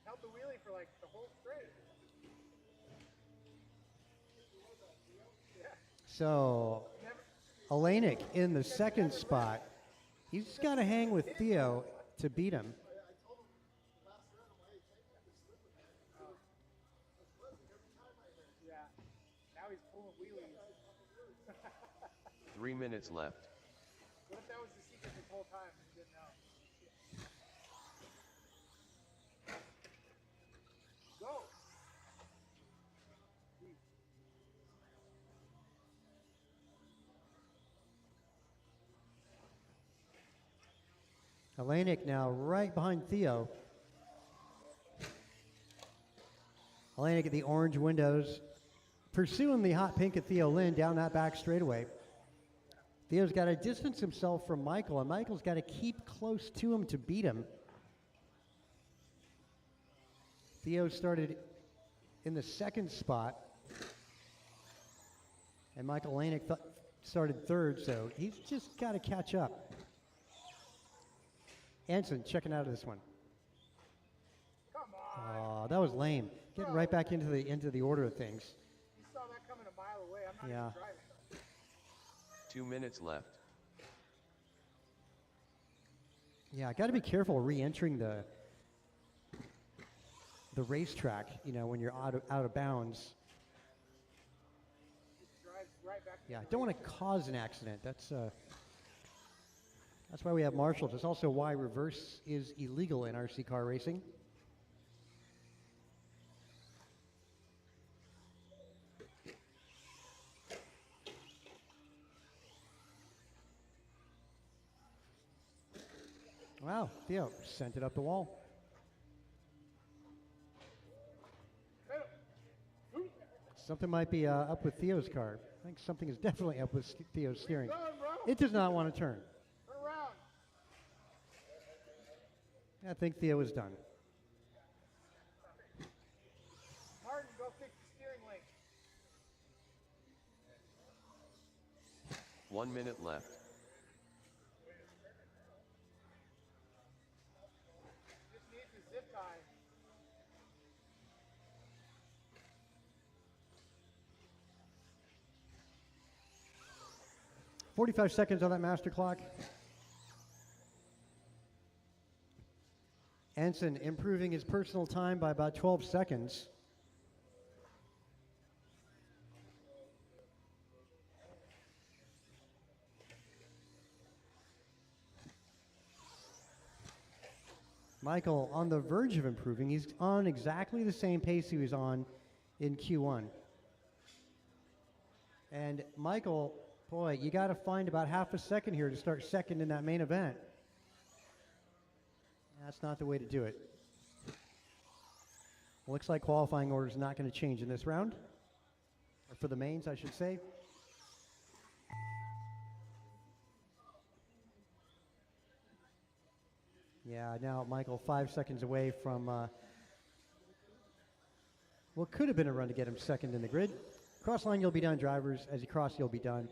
held the wheelie for like the whole straight. Yeah. So, Alanik in the second spot. He's got to hang with Theo to beat him. Yeah. Now he's pulling wheelies. 3 minutes left. What if that was the secret this whole time and you didn't know? Go! Alanik now right behind Theo. Alanik at the orange windows, pursuing the hot pink at Theo Lynn down that back straightaway. Theo's got to distance himself from Michael, and Michael's got to keep close to him to beat him. Theo started in the second spot, and Michael Alanik started third, so he's just got to catch up. Anson checking out of this one. Come on! Oh, that was lame. Getting right back into the order of things. You saw that coming a mile away. I'm not Yeah. even driving. 2 minutes left. Yeah, I got to be careful re-entering the racetrack. You know, when you're out of bounds. It drives right back. Yeah, don't want to cause an accident. That's why we have marshals. It's also why reverse is illegal in RC car racing. Wow, Theo sent it up the wall. Something might be up with Theo's car. I think something is definitely up with Theo's steering. Done, bro. It does not want to turn. Turn around. I think Theo is done. Martin, go fix the steering link. 1 minute left. Just need to zip tie. 45 seconds on that master clock. Anson improving his personal time by about 12 seconds. Michael on the verge of improving. He's on exactly the same pace he was on in Q1. And Michael, boy, you got to find about half a second here to start second in that main event. That's not the way to do it. Looks like qualifying order is not going to change in this round. Or for the mains, I should say. Yeah, now Michael 5 seconds away from what could have been a run to get him second in the grid. Cross line, you'll be done, drivers. As you cross, you'll be done.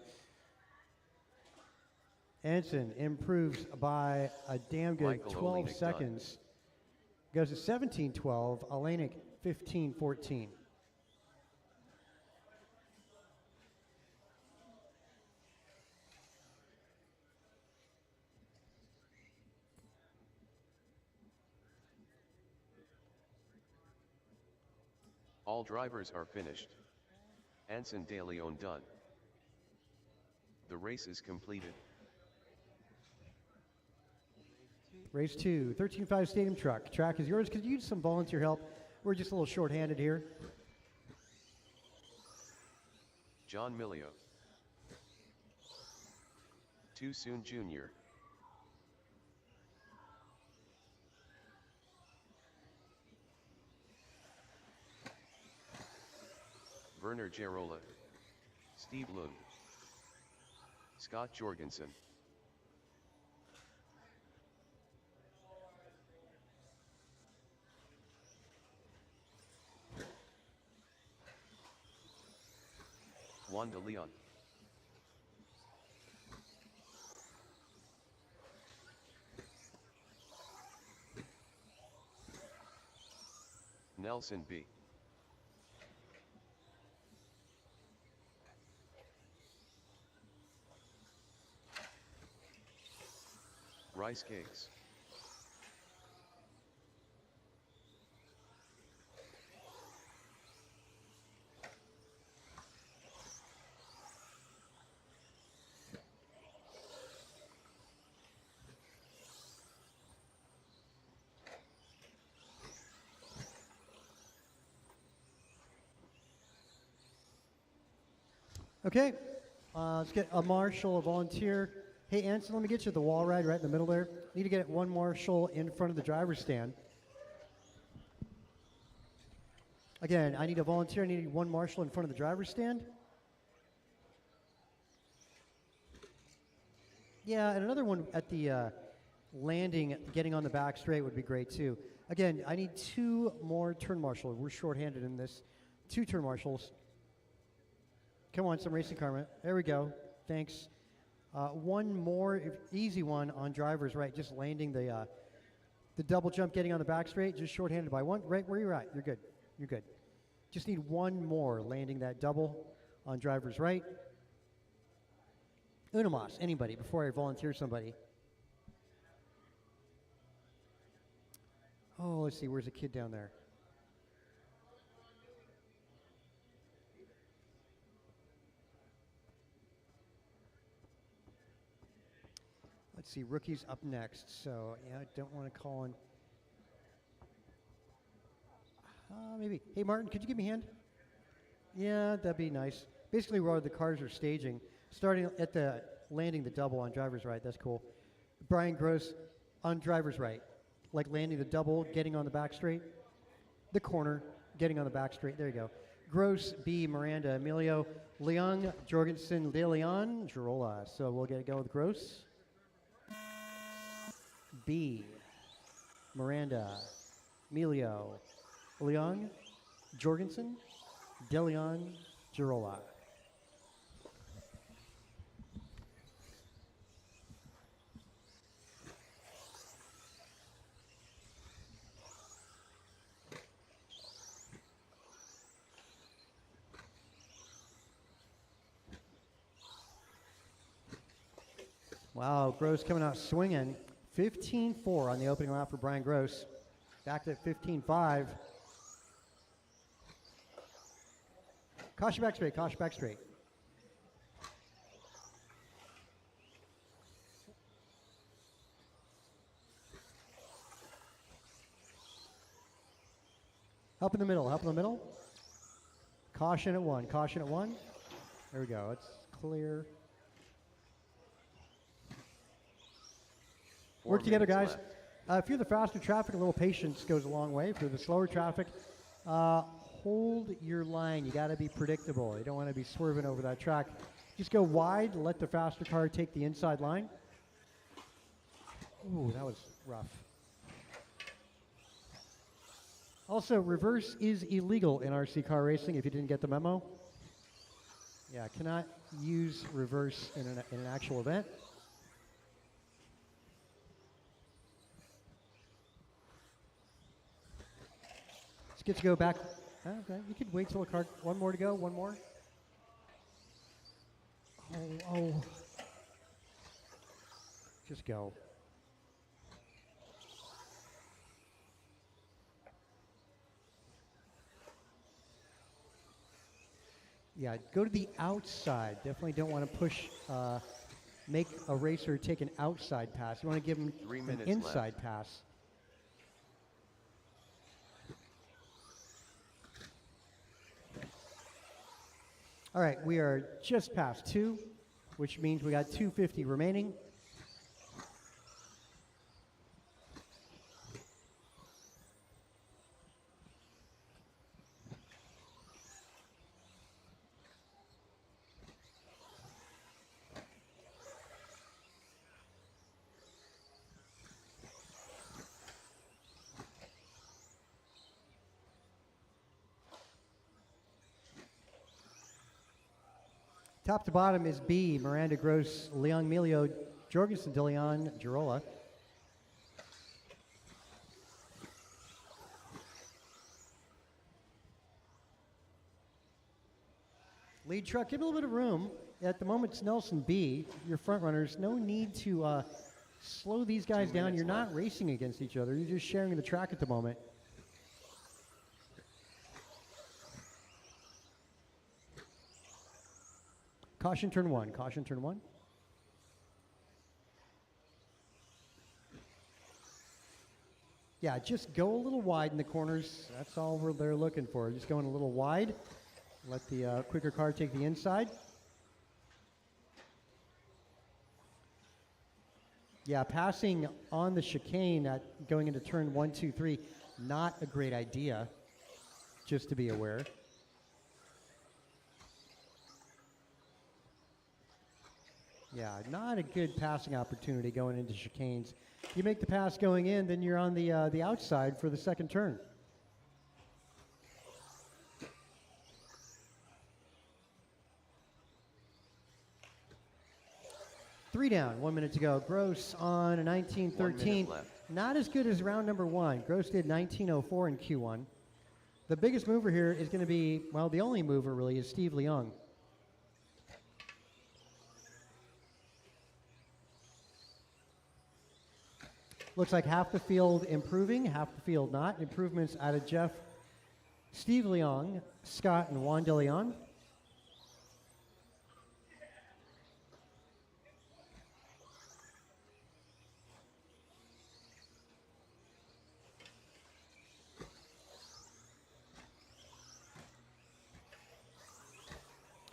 Anson improves by a damn good Michael 12 Olenek seconds. Goes to 17:12. Olenek 15:14. All drivers are finished. Anson De Leon done. The race is completed. Race 2, 13.5 Stadium Truck. Track is yours. Could you use some volunteer help? We're just a little short-handed here. John Milio. Too Soon Jr. Werner Gerola. Steve Lund. Scott Jorgensen. Juan de Leon. Nelson B. Rice Cakes. Okay, let's get a marshal, a volunteer. Hey, Anson, let me get you the wall ride right in the middle there. Need to get one marshal in front of the driver's stand. Again, I need a volunteer. I need one marshal in front of the driver's stand. Yeah, and another one at the landing, getting on the back straight would be great too. Again, I need two more turn marshals. We're short-handed in this. Two turn marshals. Come on, some racing karma. There we go. Thanks. One more easy one on driver's right, just landing the double jump, getting on the back straight, just short-handed by one. Right where you're at, you're good. You're good. Just need one more landing that double on driver's right. Unamas, anybody, before I volunteer somebody. Oh, let's see, where's the kid down there? Let's see, rookie's up next, so yeah, I don't want to call in. Maybe. Hey, Martin, could you give me a hand? Yeah, that'd be nice. Basically, where the cars are staging, starting at the landing the double on driver's right. That's cool. Brian Gross on driver's right, like landing the double, getting on the back straight. The corner, getting on the back straight. There you go. Gross, B, Miranda, Emilio, Leung, Jorgensen, De Leon, Girola. So we'll get it going with Gross. B, Miranda, Emilio, Leung, Jorgensen, De Leon, Girola. Wow, Gross coming out swinging. 15-4 on the opening round for Brian Gross. Back to 15-5. Caution back straight, caution back straight. Help in the middle, help in the middle. Caution at one, caution at one. There we go, it's clear. 4 Work together, minutes guys. left. If you're the faster traffic, a little patience goes a long way. If you're the slower traffic, hold your line. You got to be predictable. You don't want to be swerving over that track. Just go wide, let the faster car take the inside line. Ooh, that was rough. Also, reverse is illegal in RC car racing if you didn't get the memo. Yeah, cannot use reverse in an actual event. Let's get to go back. Okay, you could wait till a car. One more to go. One more. Oh. Just go. Yeah, go to the outside. Definitely don't want to push, make a racer take an outside pass. You want to give him 3 an minutes inside left. pass. All right, we are just past 2, which means we got 250 remaining. Top to bottom is B, Miranda Gross, Leon Melio, Jorgensen de Leon, Girola. Lead truck, give a little bit of room. At the moment, it's Nelson B, your front runners. No need to slow these guys 2 down. minutes You're not left. racing against each other. You're just sharing the track at the moment. Caution turn 1, caution turn 1. Yeah, just go a little wide in the corners. That's all they're looking for. Just going a little wide. Let the quicker car take the inside. Yeah, passing on the chicane at going into turn 1, 2, 3, not a great idea, just to be aware. Yeah, not a good passing opportunity going into chicanes. You make the pass going in, then you're on the outside for the second turn. Three down, 1 minute to go. Gross on a 19:13. 1 minute left. Not as good as round number 1. Gross did 19:04 in Q1. The biggest mover here is going to be, well, the only mover really is Steve Leung. Looks like half the field improving, half the field not. Improvements out of Jeff, Steve Leong, Scott, and Juan De Leon.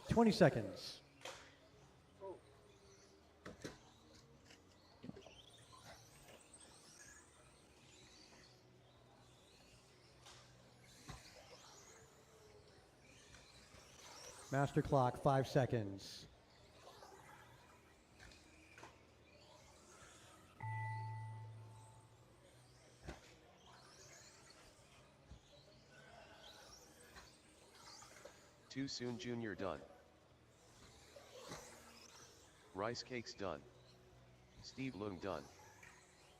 Twenty seconds. Master clock, 5 seconds. Too soon Junior done. Rice Cakes done. Steve Leung done.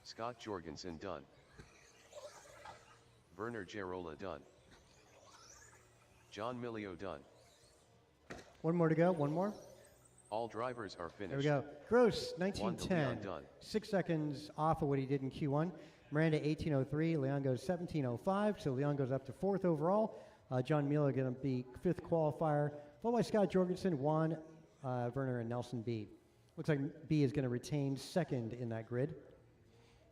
Scott Jorgensen done. Werner Girola done. John Milio done. One more to go, one more. All drivers are There finished. we go. Gross, One to Leon 1910. Dunn. 6 seconds off of what he did in Q1. Miranda, 1803. Leon goes 1705. So Leon goes up to 4th overall. John Miller going to be 5th qualifier. Followed by Scott Jorgensen, Juan, Werner, and Nelson B. Looks like B is going to retain 2nd in that grid.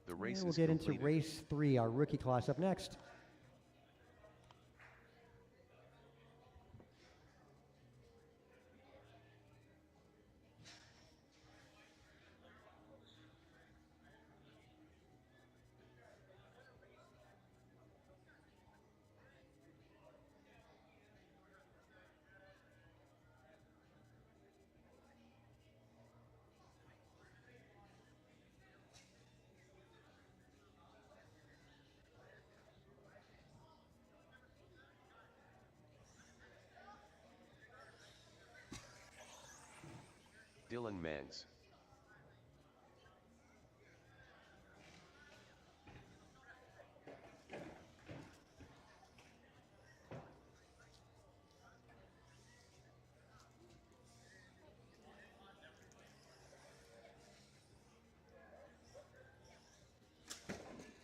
The race And we'll is get completed. into race 3, our rookie class up next. Dylan Mans.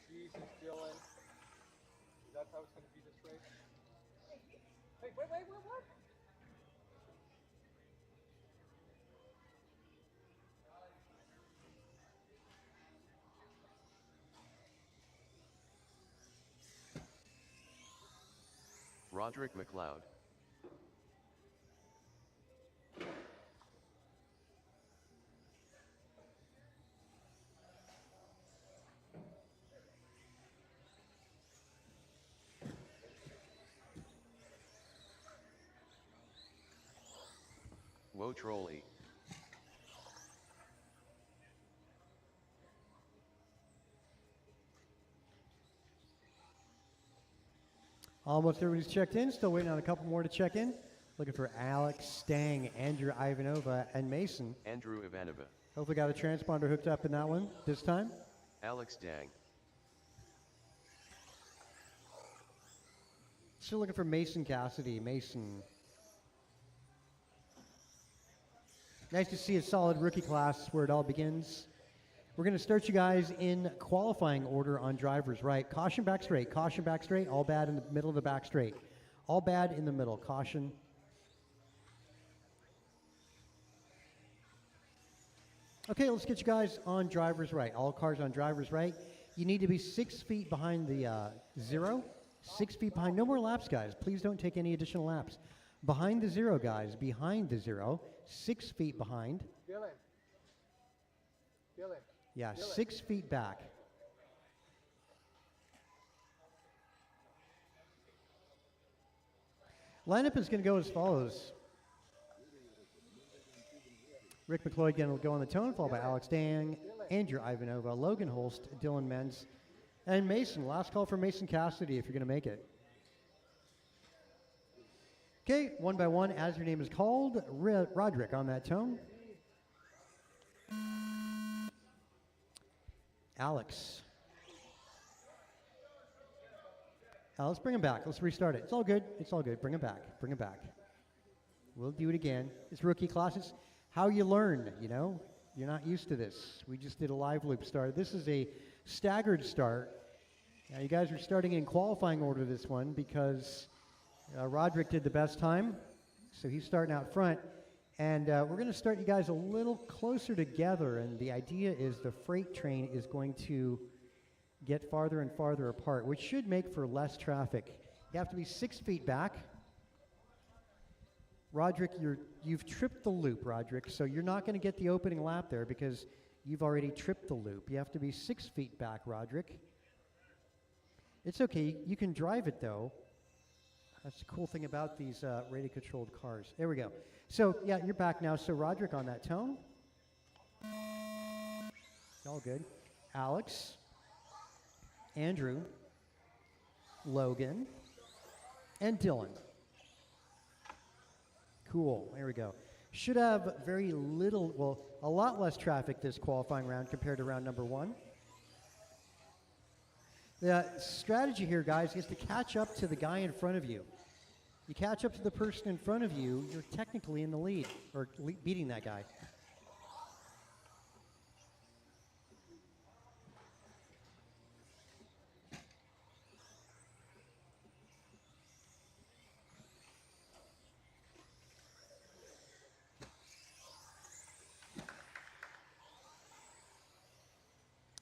Jesus, Dylan. That's how it's going to be this race? Hey, wait, what? Roderick McLeod. Wo Trolley. Almost everybody's checked in. Still waiting on a couple more to check in. Looking for Alex, Stang, Andrew Ivanova, and Mason. Andrew Ivanova. Hopefully got a transponder hooked up in that one this time. Alex Dang. Still looking for Mason Cassidy. Mason. Nice to see a solid rookie class where it all begins. We're going to start you guys in qualifying order on drivers, right? Caution back straight, all bad in the middle of the back straight. All bad in the middle, caution. Okay, let's get you guys on drivers right. All cars on drivers right. You need to be 6 feet behind the 0. 6 feet behind. No more laps, guys. Please don't take any additional laps. Behind the 0, guys. Behind the 0. 6 feet behind. Dylan. Yeah, 6 feet back. Lineup is going to go as follows. Rick McLeod again will go on the tone, followed by Alex Dang, Andrew Ivanova, Logan Holst, Dylan Menz, and Mason. Last call for Mason Cassidy if you're going to make it. Okay, one by one, as your name is called, Roderick on that tone. Alex. Let's bring him back. Let's restart it. It's all good. It's all good. Bring him back. Bring him back. We'll do it again. It's rookie class. It's how you learn, you know. You're not used to this. We just did a live loop start. This is a staggered start. Now, you guys are starting in qualifying order this one because Roderick did the best time. So he's starting out front. And we're going to start you guys a little closer together. And the idea is the freight train is going to get farther and farther apart, which should make for less traffic. You have to be 6 feet back. Roderick, you've tripped the loop, Roderick, so you're not going to get the opening lap there because you've already tripped the loop. You have to be 6 feet back, Roderick. It's okay. You can drive it, though. That's the cool thing about these radio-controlled cars. There we go. So, yeah, you're back now. So, Roderick on that tone. All good. Alex. Andrew. Logan. And Dylan. Cool. There we go. Should have very little, well, a lot less traffic this qualifying round compared to round number 1. The strategy here, guys, is to catch up to the guy in front of you. You catch up to the person in front of you, you're technically in the lead, or beating that guy.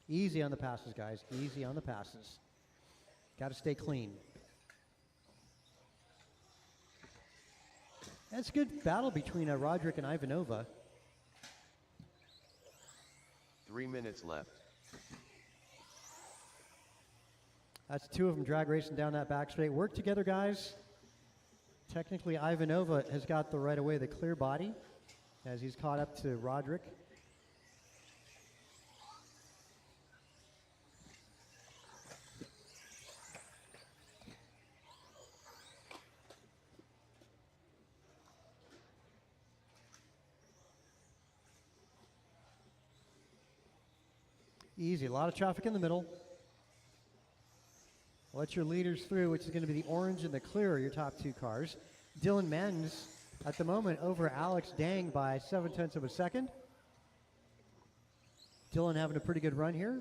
Easy on the passes, guys. Easy on the passes. Got to stay clean. That's a good battle between Roderick and Ivanova. 3 minutes left. That's two of them drag racing down that back straight. Work together, guys. Technically, Ivanova has got the right away, the clear body, as he's caught up to Roderick. Easy, a lot of traffic in the middle. Let your leaders through, which is going to be the orange and the clear, your top two cars. Dylan Menz at the moment over Alex Dang by 0.7 of a second. Dylan having a pretty good run here.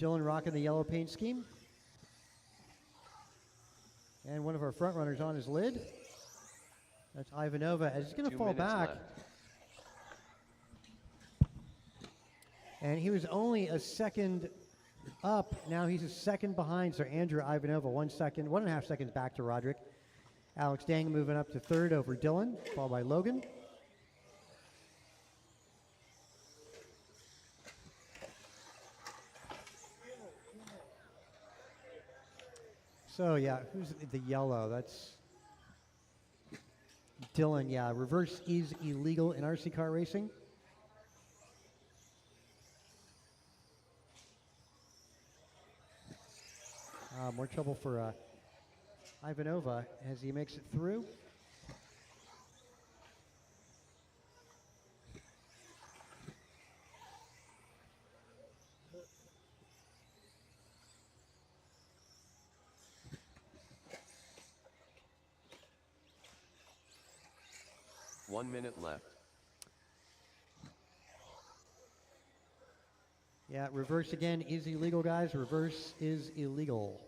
Dylan rocking the yellow paint scheme. And one of our front runners on his lid. That's Ivanova, as he's going to 2 fall minutes back. left. And he was only a second up. Now he's a second behind. So Andrew Ivanova, 1 second, 1.5 seconds back to Roderick. Alex Dang moving up to third over Dylan, followed by Logan. So yeah, who's the yellow? That's Dylan. Yeah, reverse is illegal in RC car racing. More trouble for Ivanova as he makes it through. One minute left. Yeah, reverse again is illegal, guys. Reverse is illegal.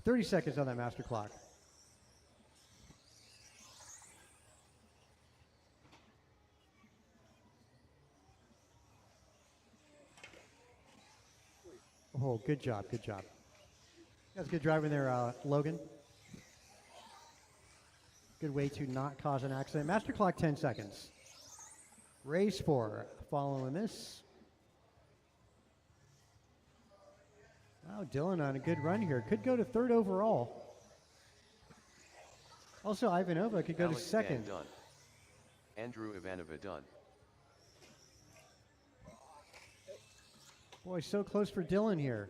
.30 seconds on that master clock. Oh, good job, good job. That's good driving there, Logan. Good way to not cause an accident. Master clock, 10 seconds. Race 4, following this. Wow, Dylan on a good run here. Could go to third overall. Also, Ivanova could go Alex to second. Dang done. Andrew Ivanova done. Boy, so close for Dylan here.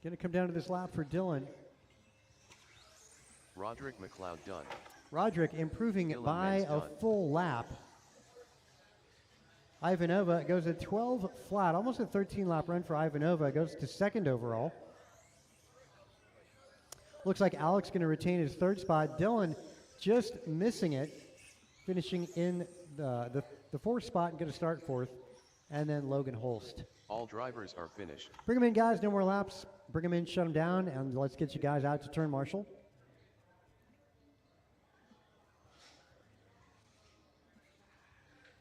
Gonna come down to this lap for Dylan. Roderick McLeod done. Roderick improving Dylan by Menz a done. full lap. Ivanova goes at 12 flat, almost a 13 lap run for Ivanova. Goes to second overall. Looks like Alex going to retain his third spot. Dylan just missing it, finishing in the fourth spot and going to start fourth. And then Logan Holst. All drivers are finished. Bring them in, guys. No more laps. Bring them in, shut them down, and let's get you guys out to turn marshal.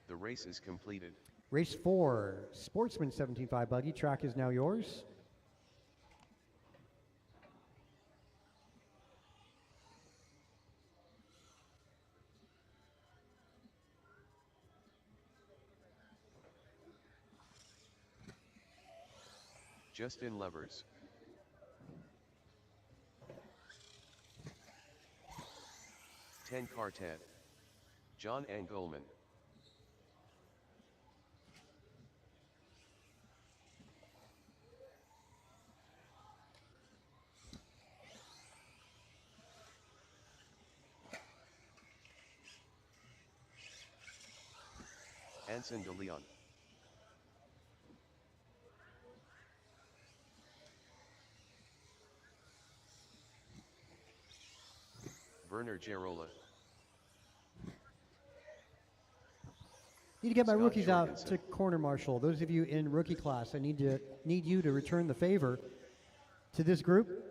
The race is completed. Race 4, Sportsman 17.5 buggy. Track is now yours. Justin Levers. Ten car 10. John Engelman. Anson de Leon. Werner Gerola. Need to get my Scott rookies out Jorgensen. to corner marshal. Those of you in rookie class, I need you to return the favor to this group.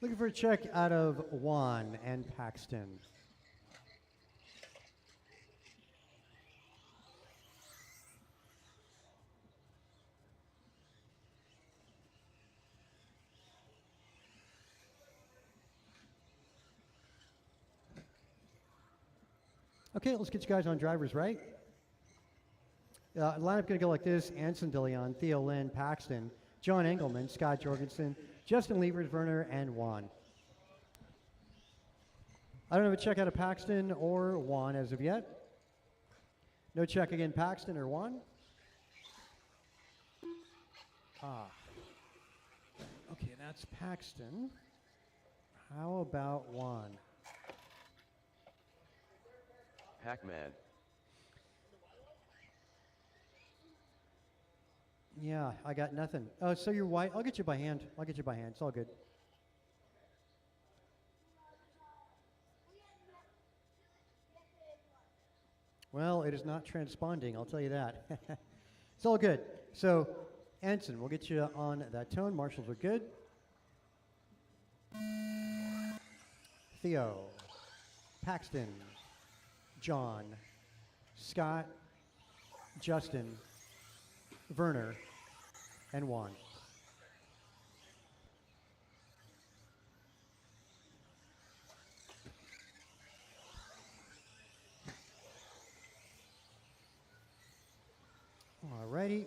Looking for a check out of Juan and Paxton. Okay, let's get you guys on drivers, right? Lineup going to go like this: Anson de Leon, Theo Lynn, Paxton, John Engelman, Scott Jorgensen, Justin Lievers, Werner, and Juan. I don't have a check out of Paxton or Juan as of yet. No check again, Paxton or Juan. Okay, that's Paxton. How about Juan? Pac-Man. Yeah, I got nothing. Oh, so you're white. I'll get you by hand. I'll get you by hand. It's all good. Well, it is not transponding, I'll tell you that. It's all good. So, Anson, we'll get you on that tone. Marshals are good. Theo, Paxton, John, Scott, Justin, Werner, and Juan. Alrighty.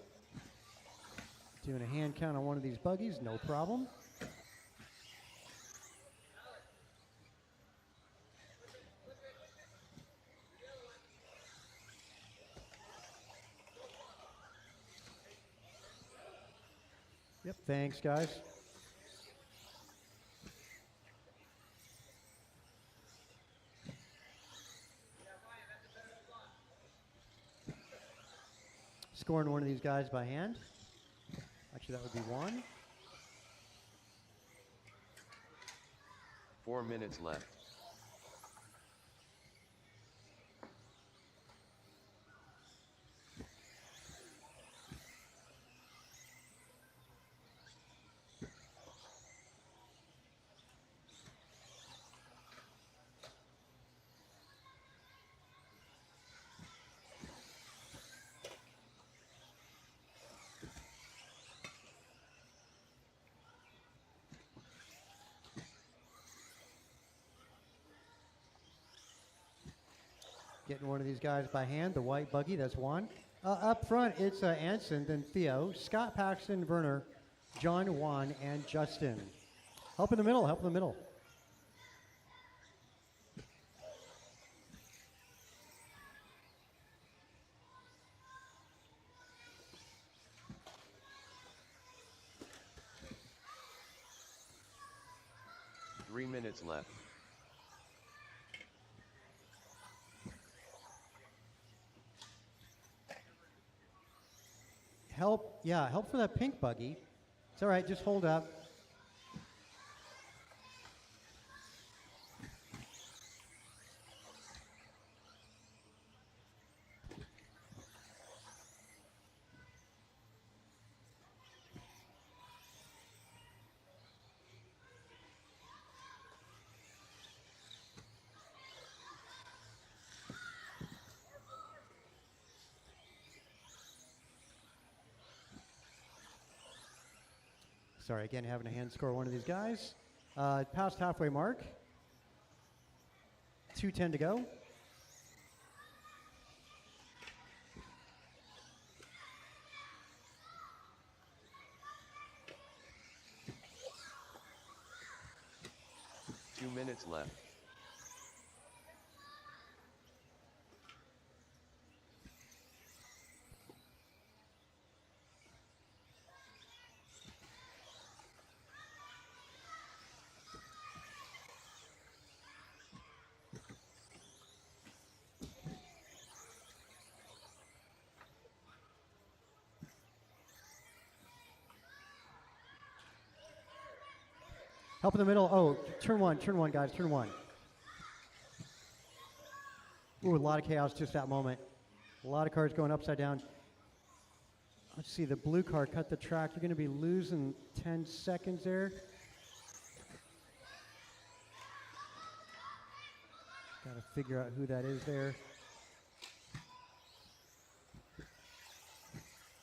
Doing a hand count on one of these buggies, no problem. Yep, thanks, guys. Scoring one of these guys by hand. Actually, that would be one. 4 minutes left. Getting one of these guys by hand, the white buggy, that's one. Up front, it's Anson, then Theo, Scott, Paxton, Werner, John, Juan, and Justin. Help in the middle, help in the middle. Three minutes left. Help, yeah, help for that pink buggy. It's all right, just hold up. Sorry, again, having a hand score one of these guys. Past halfway mark. 2:10 to go. Two minutes left. Help in the middle. Oh, turn one, guys, turn one. Ooh, a lot of chaos just that moment. A lot of cars going upside down. Let's see, the blue car cut the track. You're going to be losing 10 seconds there. Got to figure out who that is there.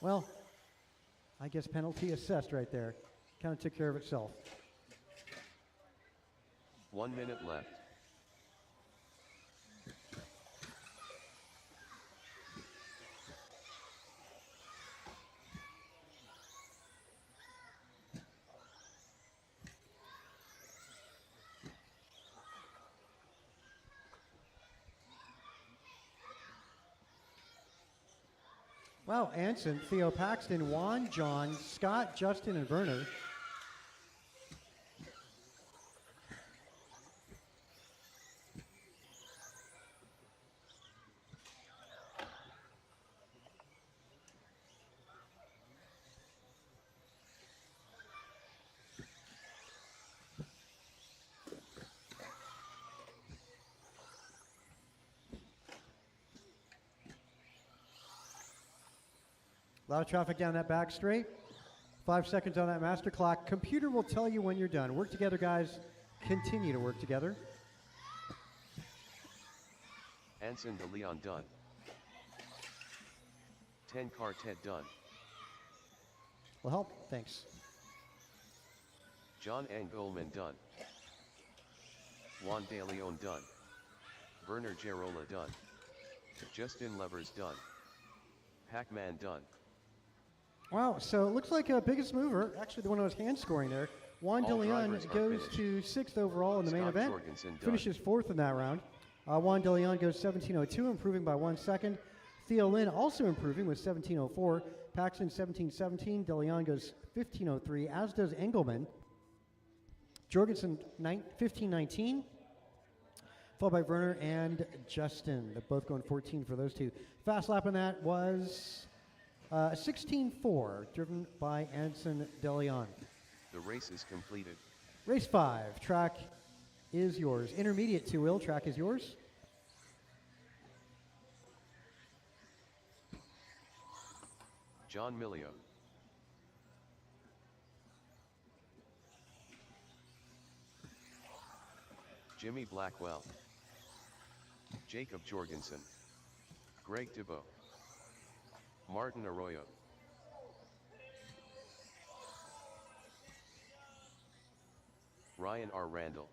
Well, I guess penalty assessed right there. Kind of took care of itself. 1 minute left. Wow, Anson, Theo Paxton, Juan, John, Scott, Justin, and Werner. A lot of traffic down that back straight. 5 seconds on that master clock. Computer will tell you when you're done. Work together, guys. Continue to work together. Anson de Leon done. 10 Quartet done. Will help. Thanks. John Engelman done. Juan de Leon done. Werner Gerola done. Justin Levers done. Pac-Man done. Wow, so it looks like a biggest mover, actually the one who was hand scoring there. Juan de All Leon drivers are goes finished. to 6th overall in the main Scott event. Jorgensen done. Finishes 4th in that round. Juan de Leon goes 17:02, improving by 1 second. Theo Lynn also improving with 17:04. Paxton 17:17. De Leon goes 15:03, as does Engelman. Jorgensen 15:19. Followed by Werner and Justin. They're both going 14 for those two. Fast lap on that was 16:04, driven by Anson de Leon. The race is completed. Race 5, track is yours. Intermediate two-wheel, track is yours. John Milio. Jimmy Blackwell. Jacob Jorgensen. Greg Thibault. Martin Arroyo. Ryan R. Randall.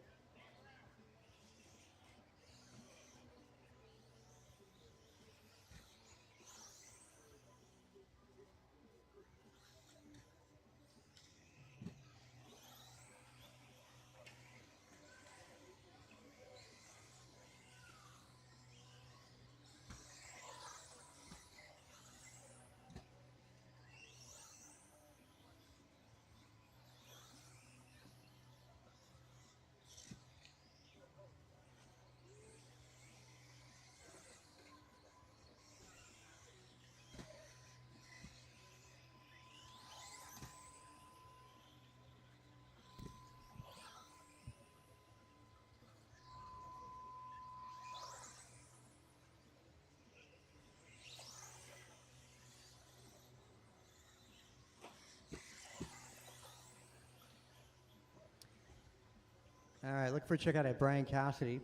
All right, look for a check out at Brian Cassidy.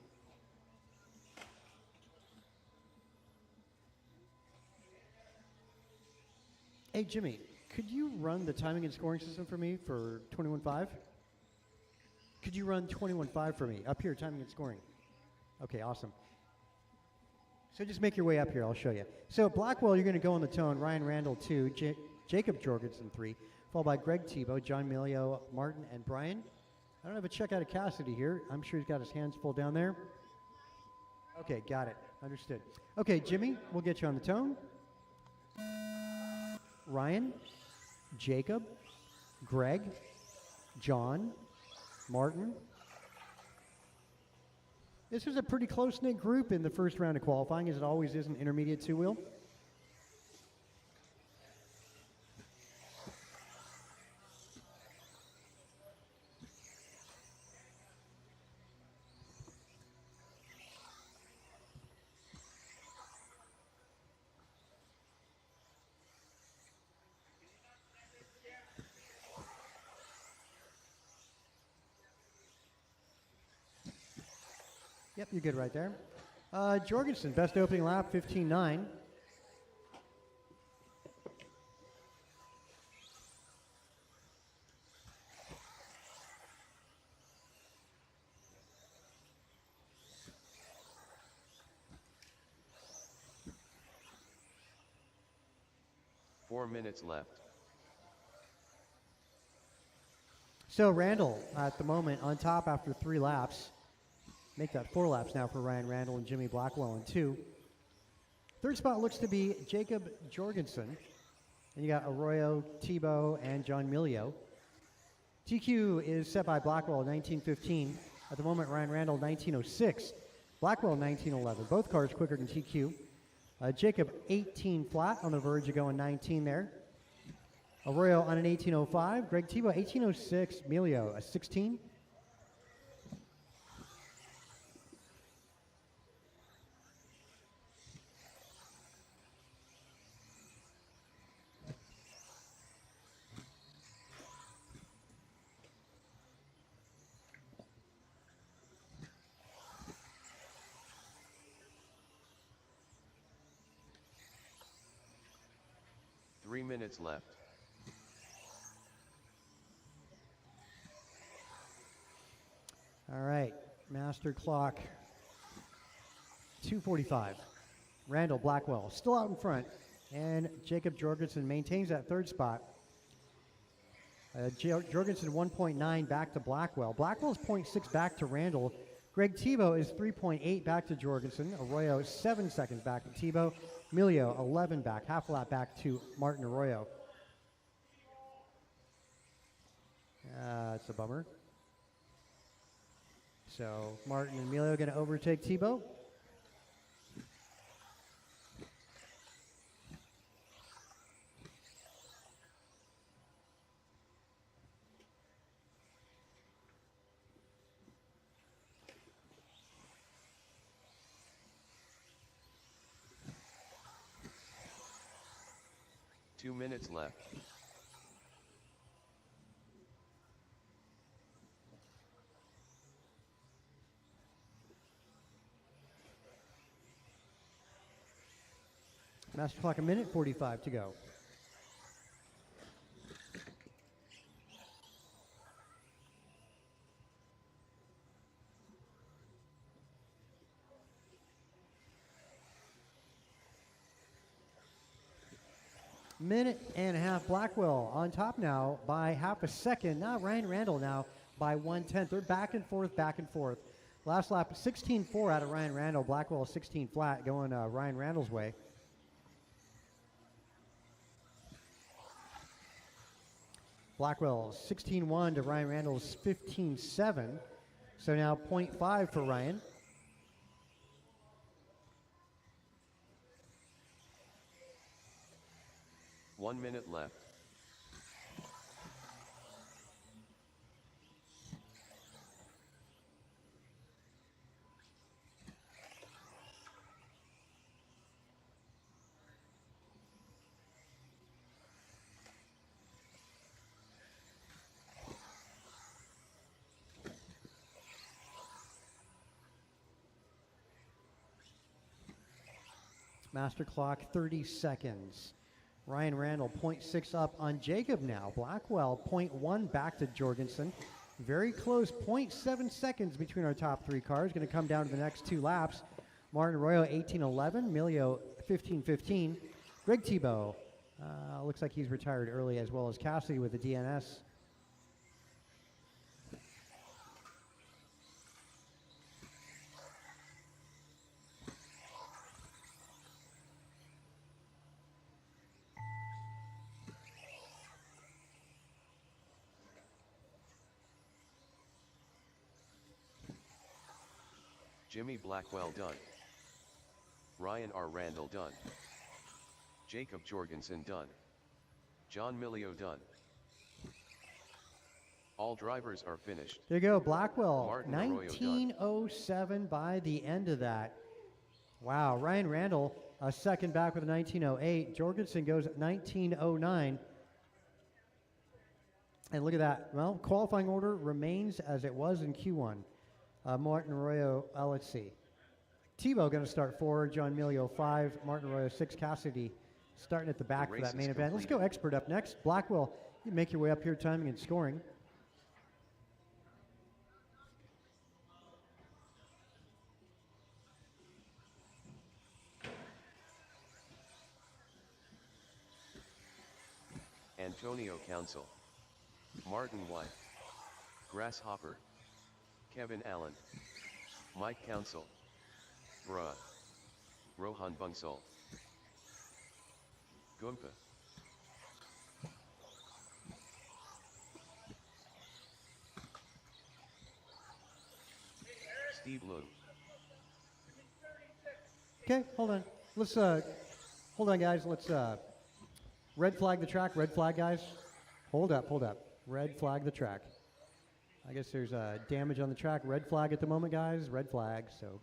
Hey, Jimmy, could you run the timing and scoring system for me for 21.5? Could you run 21.5 for me? Up here, timing and scoring. Okay, awesome. So just make your way up here. I'll show you. So Blackwell, you're going to go on the tone. Ryan Randall, 2. Jacob Jorgensen, 3. Followed by Greg Tebow, John Milio, Martin, and Brian. I don't have a check out of Cassidy here. I'm sure he's got his hands full down there. Okay, got it. Understood. Okay, Jimmy, we'll get you on the tone. Ryan, Jacob, Greg, John, Martin. This was a pretty close-knit group in the first round of qualifying, as it always is in intermediate two-wheel. Yep, you're good right there. Jorgensen, best opening lap, 15.9. Four minutes left. So Randall, at the moment, on top after 3 laps. Make that 4 laps now for Ryan Randall and Jimmy Blackwell in 2. Third spot looks to be Jacob Jorgensen. And you got Arroyo, Tebow, and John Milio. TQ is set by Blackwell 1915. At the moment, Ryan Randall 1906. Blackwell 1911. Both cars quicker than TQ. Jacob 18 flat on the verge of going 19 there. Arroyo on an 1805. Greg Tebow 1806. Milio a 16. Three minutes left. All right, master clock, 2:45. Randall Blackwell still out in front, and Jacob Jorgensen maintains that third spot. Jorgensen 1.9 back to Blackwell. Blackwell's 0.6 back to Randall. Greg Tebow is 3.8 back to Jorgensen. Arroyo 7 seconds back to Tebow. Milio 11 back, half a lap back to Martin Arroyo. That's a bummer. So Martin and Milio going to overtake Tebow. Two minutes left. Master clock, 1:45 to go. Minute and a half. Blackwell on top now by half a second. Now Ryan Randall now by 1/10. They're back and forth, back and forth. Last lap, 16.4 out of Ryan Randall. Blackwell 16 flat going Ryan Randall's way. Blackwell 16.1 to Ryan Randall's 15.7. So now 0.5 for Ryan. 1 minute left. Master clock, 30 seconds. Ryan Randall 0.6 up on Jacob now. Blackwell 0.1 back to Jorgensen. Very close, 0.7 seconds between our top 3 cars. Going to come down to the next 2 laps. Martin Arroyo 18:11, Emilio 15:15. Greg Tebow looks like he's retired early, as well as Cassidy with the DNS. Jimmy Blackwell done. Ryan R. Randall done. Jacob Jorgensen done. John Milio done. All drivers are finished. There you go, Blackwell, Martin Arroyo done. 19:07 by the end of that. Wow, Ryan Randall, a second back with a 19:08. Jorgensen goes at 19:09. And look at that. Well, qualifying order remains as it was in Q1. Martin Arroyo, let's see. Tebow going to start 4, John Milio 5, Martin Arroyo 6, Cassidy starting at the back for race that main is event. Let's go completed. expert up next. Blackwell, you make your way up here, timing and scoring. Antonio Council. Martin White. Grasshopper. Kevin Allen. Mike Council. Bruh. Rohan Bunsal. Gumpa. Steve Lowe. Okay, hold on. Let's hold on, guys. Let's red flag the track. Red flag, guys. Hold up, hold up. Red flag the track. I guess there's damage on the track. Red flag at the moment, guys. Red flag. So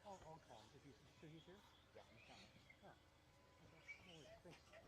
I'll call him. If he's, so he's here? Yeah, he's coming. Oh, okay. No worries. Thanks.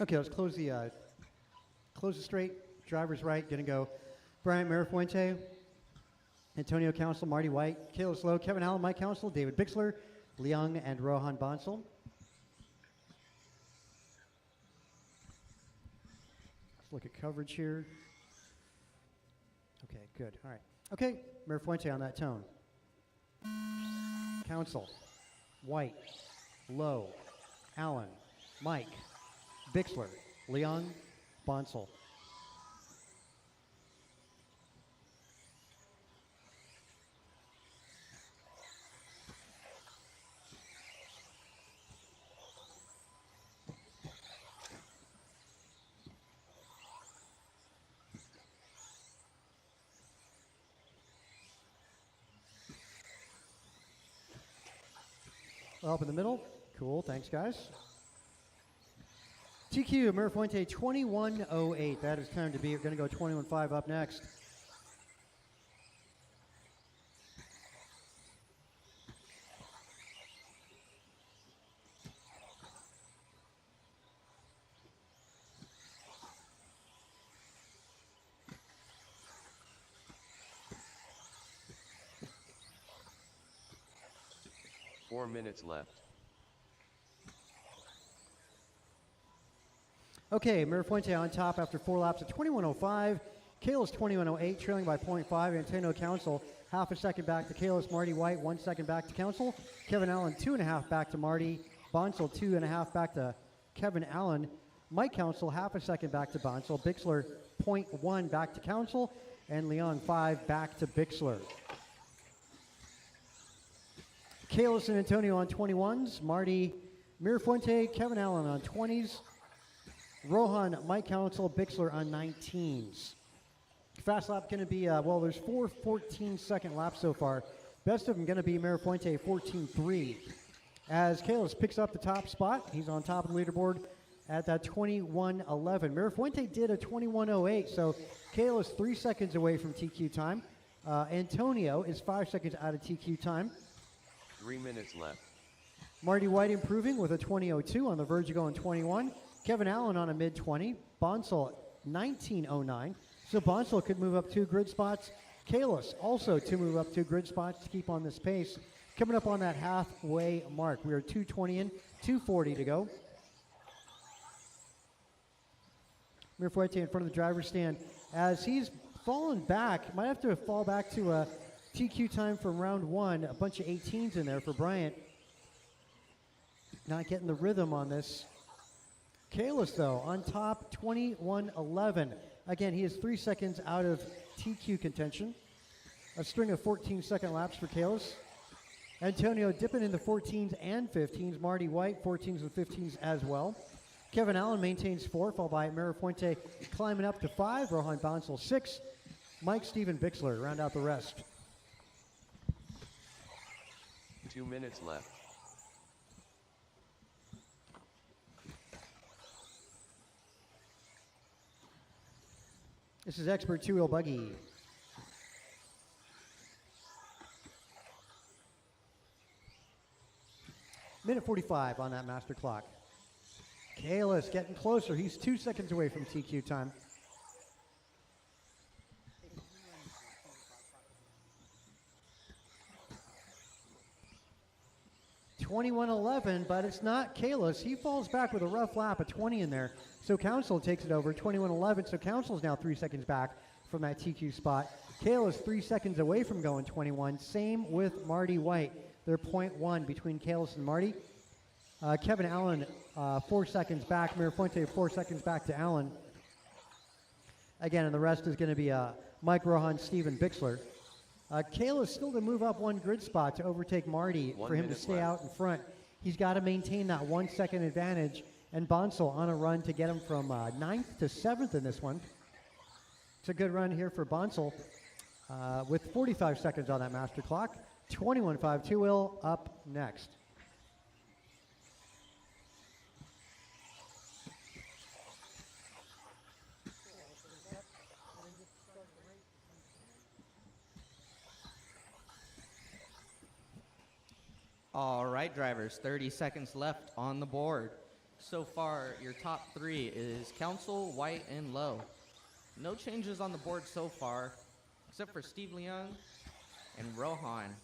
okay, let's close the straight. Driver's right. Going to go Bryant Mirafuente, Antonio Council, Marty White, Caleb Slow, Kevin Allen, Mike Council, David Bixler, Leung, and Rohan Bonsal. Let's look at coverage here. Okay, good. All right. Okay, Mirafuente on that tone. Council, White, Low, Allen, Mike, Bixler, Leung, Bonsal. Up in the middle. Cool. Thanks, guys. TQ, Mirafuente, 21:08. That is time to be. We're going to go 21:5 up next. 4 minutes left. Okay, Mirafuente on top after 4 laps at 21.05. Kalis 21.08, trailing by 0.5. Antonio Council half a second back to Kalis. Marty White 1 second back to Council. Kevin Allen 2.5 back to Marty. Bonsall 2.5 back to Kevin Allen. Mike Council half a second back to Bonsall. Bixler 0.1 back to Council. And Leon 5 back to Bixler. Kalis and Antonio on 21s. Marty, Mirafuente, Kevin Allen on 20s. Rohan, Mike Council, Bixler on 19s. Fast lap going to be, well, there's 4 14-second laps so far. Best of them going to be Mirafuente 14.3. As Kalis picks up the top spot, he's on top of the leaderboard at that 21.11. Mirafuente did a 21.08, so Kalis 3 seconds away from TQ time. Antonio is 5 seconds out of TQ time. 3 minutes left. Marty White improving with a 20.02 on the verge of going 21. Kevin Allen on a mid-20. Bonsall 19.09. So Bonsall could move up 2 grid spots. Kalis also to move up 2 grid spots to keep on this pace. Coming up on that halfway mark. We are 2:20 in, 2:40 to go. Mirafuente in front of the driver's stand as he's fallen back. Might have to fall back to a TQ time from round 1. A bunch of 18s in there for Bryant. Not getting the rhythm on this. Kalis, though, on top, 21.11. Again, he is 3 seconds out of TQ contention. A string of 14-second laps for Kalis. Antonio dipping in the 14s and 15s. Marty White, 14s and 15s as well. Kevin Allen maintains 4, followed by Mirafuente climbing up to 5. Rohan Bonsall 6. Mike, Steven Bixler round out the rest. 2 minutes left. This is Expert 2-wheel buggy. Minute 45 on that master clock. Kalis getting closer. He's 2 seconds away from TQ time. $21.11, but it's not Kalis. He falls back with a rough lap, a 20 in there. So Council takes it over, 21.11. So Council's now 3 seconds back from that TQ spot. Kalis 3 seconds away from going 21. Same with Marty White. They're 0.1 between Kalis and Marty. Kevin Allen 4 seconds back. Mirafuente 4 seconds back to Allen. Again, and the rest is going to be Mike Rohan, Steven Bixler. Kalis still to move up 1 grid spot to overtake Marty. 1 for him to minute stay left. out in front. He's got to maintain that 1 second advantage. And Bonsall on a run to get him from 9th to 7th in this one. It's a good run here for Bonsall with 45 seconds on that master clock. 21.5 two-wheel up next. All right, drivers, 30 seconds left on the board. So far, your top 3 is Council, White, and Lowe. No changes on the board so far, except for Steve Leung and Rohan.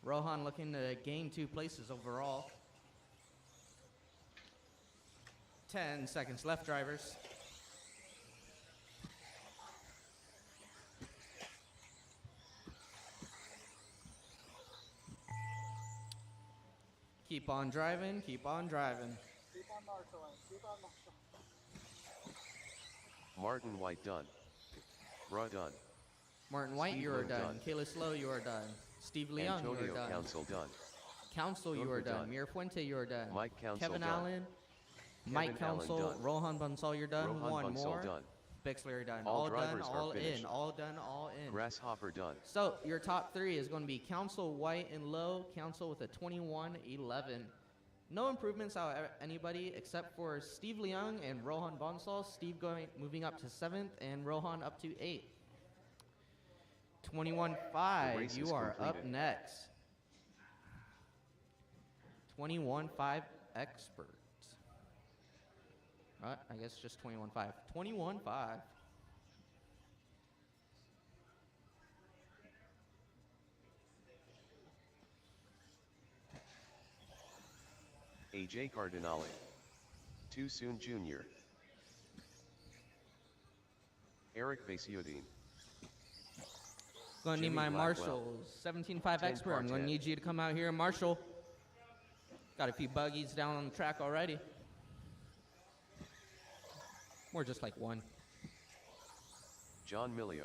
Rohan looking to gain 2 places overall. 10 seconds left, drivers. Keep on driving, keep on driving. Keep on marshalling. Keep on marshalling. Martin White done. Bruh done. Martin White, Steve you are Leung done. done. Kalis Lowe, you are done. Steve Leung, you Antonio are done. Council done. Council, you Hoover are done. done. Mirafuente, you are done. Mike Council Kevin done. Allen, Mike Allen Council, done. Rohan Bonsall, you're done. Rohan One Bonsall more. done. Bixler, you're done. All All done, drivers are all in. finished. All done, all in. Grasshopper done. So your top 3 is going to be Council, White, and Lowe. Council with a 21.11. No improvements out of anybody except for Steve Leung and Rohan Bonsall. Steve moving up to 7th and Rohan up to 8th. The 21.5, race you is are up completed. next. 21.5 expert. I guess just 21.5. 21.5. AJ Cardinale. Too Soon Jr. Eric Vasiodine. Gonna need Jimmy my Blackwell. marshals. 17.5 10 expert. I'm gonna Quartet. need you to come out here and marshal. Got a few buggies down on the track already. More just like one. John Milio.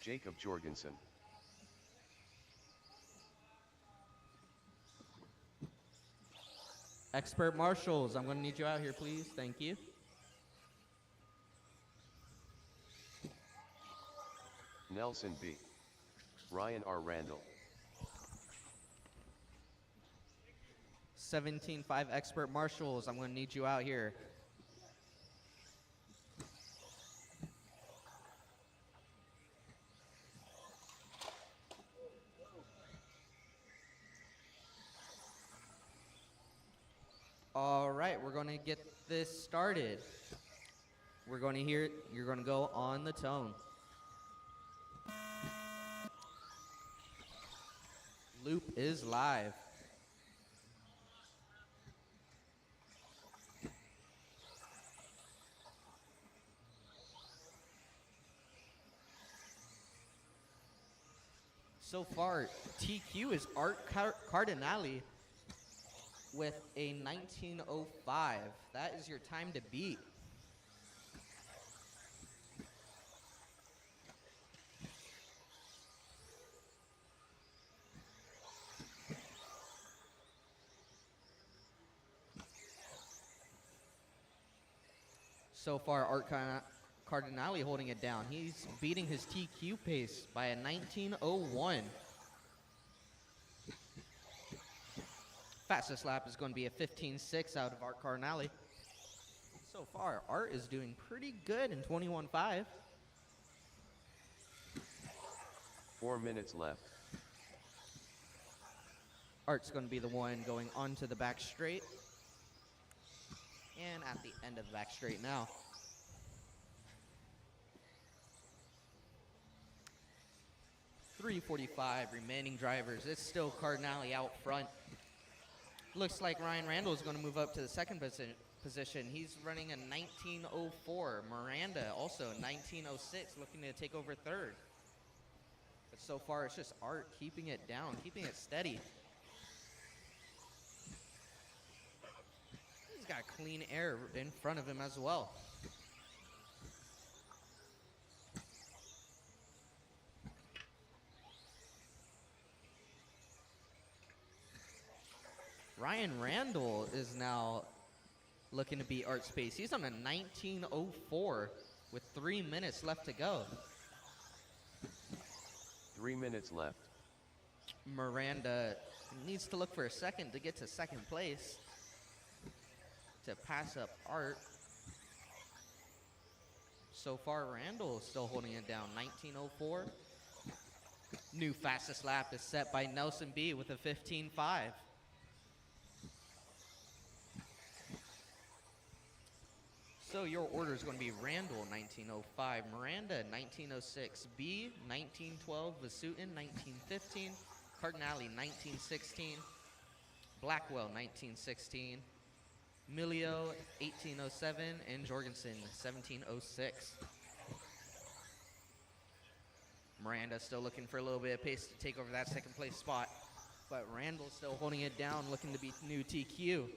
Jacob Jorgensen. Expert marshals, I'm gonna need you out here, please. Thank you. Nelson B. Ryan R. Randall. 17.5 expert marshals, I'm gonna need you out here. All right, we're gonna get this started. We're gonna hear, you're gonna go on the tone. Loop is live. So far, TQ is Art Cardinale with a 19:05. That is your time to beat. So far, Art Cardinale holding it down. He's beating his TQ pace by a 19:01. Fastest lap is going to be a 15.6 out of Art Cardinale. So far, Art is doing pretty good in 21.5. 4 minutes left. Art's going to be the one going onto the back straight. And at the end of the back straight now. .345 remaining drivers. It's still Cardinale out front. Looks like Ryan Randall is going to move up to the second position. He's running a 19:04. Miranda also 19:06, looking to take over third. But so far, it's just Art keeping it down, keeping it steady. He's got clean air in front of him as well. Ryan Randall is now looking to beat Art's pace. He's on a 19:04 with 3 minutes left to go. 3 minutes left. Miranda needs to look for a second to get to second place to pass up Art. So far, Randall is still holding it down, 19:04. New fastest lap is set by Nelson B with a 15.5. So your order is going to be Randall 19:05, Miranda 19:06, B 19:12, Vasutin 19:15, Cardinale 19:16, Blackwell 19:16, Milio 18:07, and Jorgensen 17:06. Miranda still looking for a little bit of pace to take over that second place spot, but Randall still holding it down, looking to beat new TQ.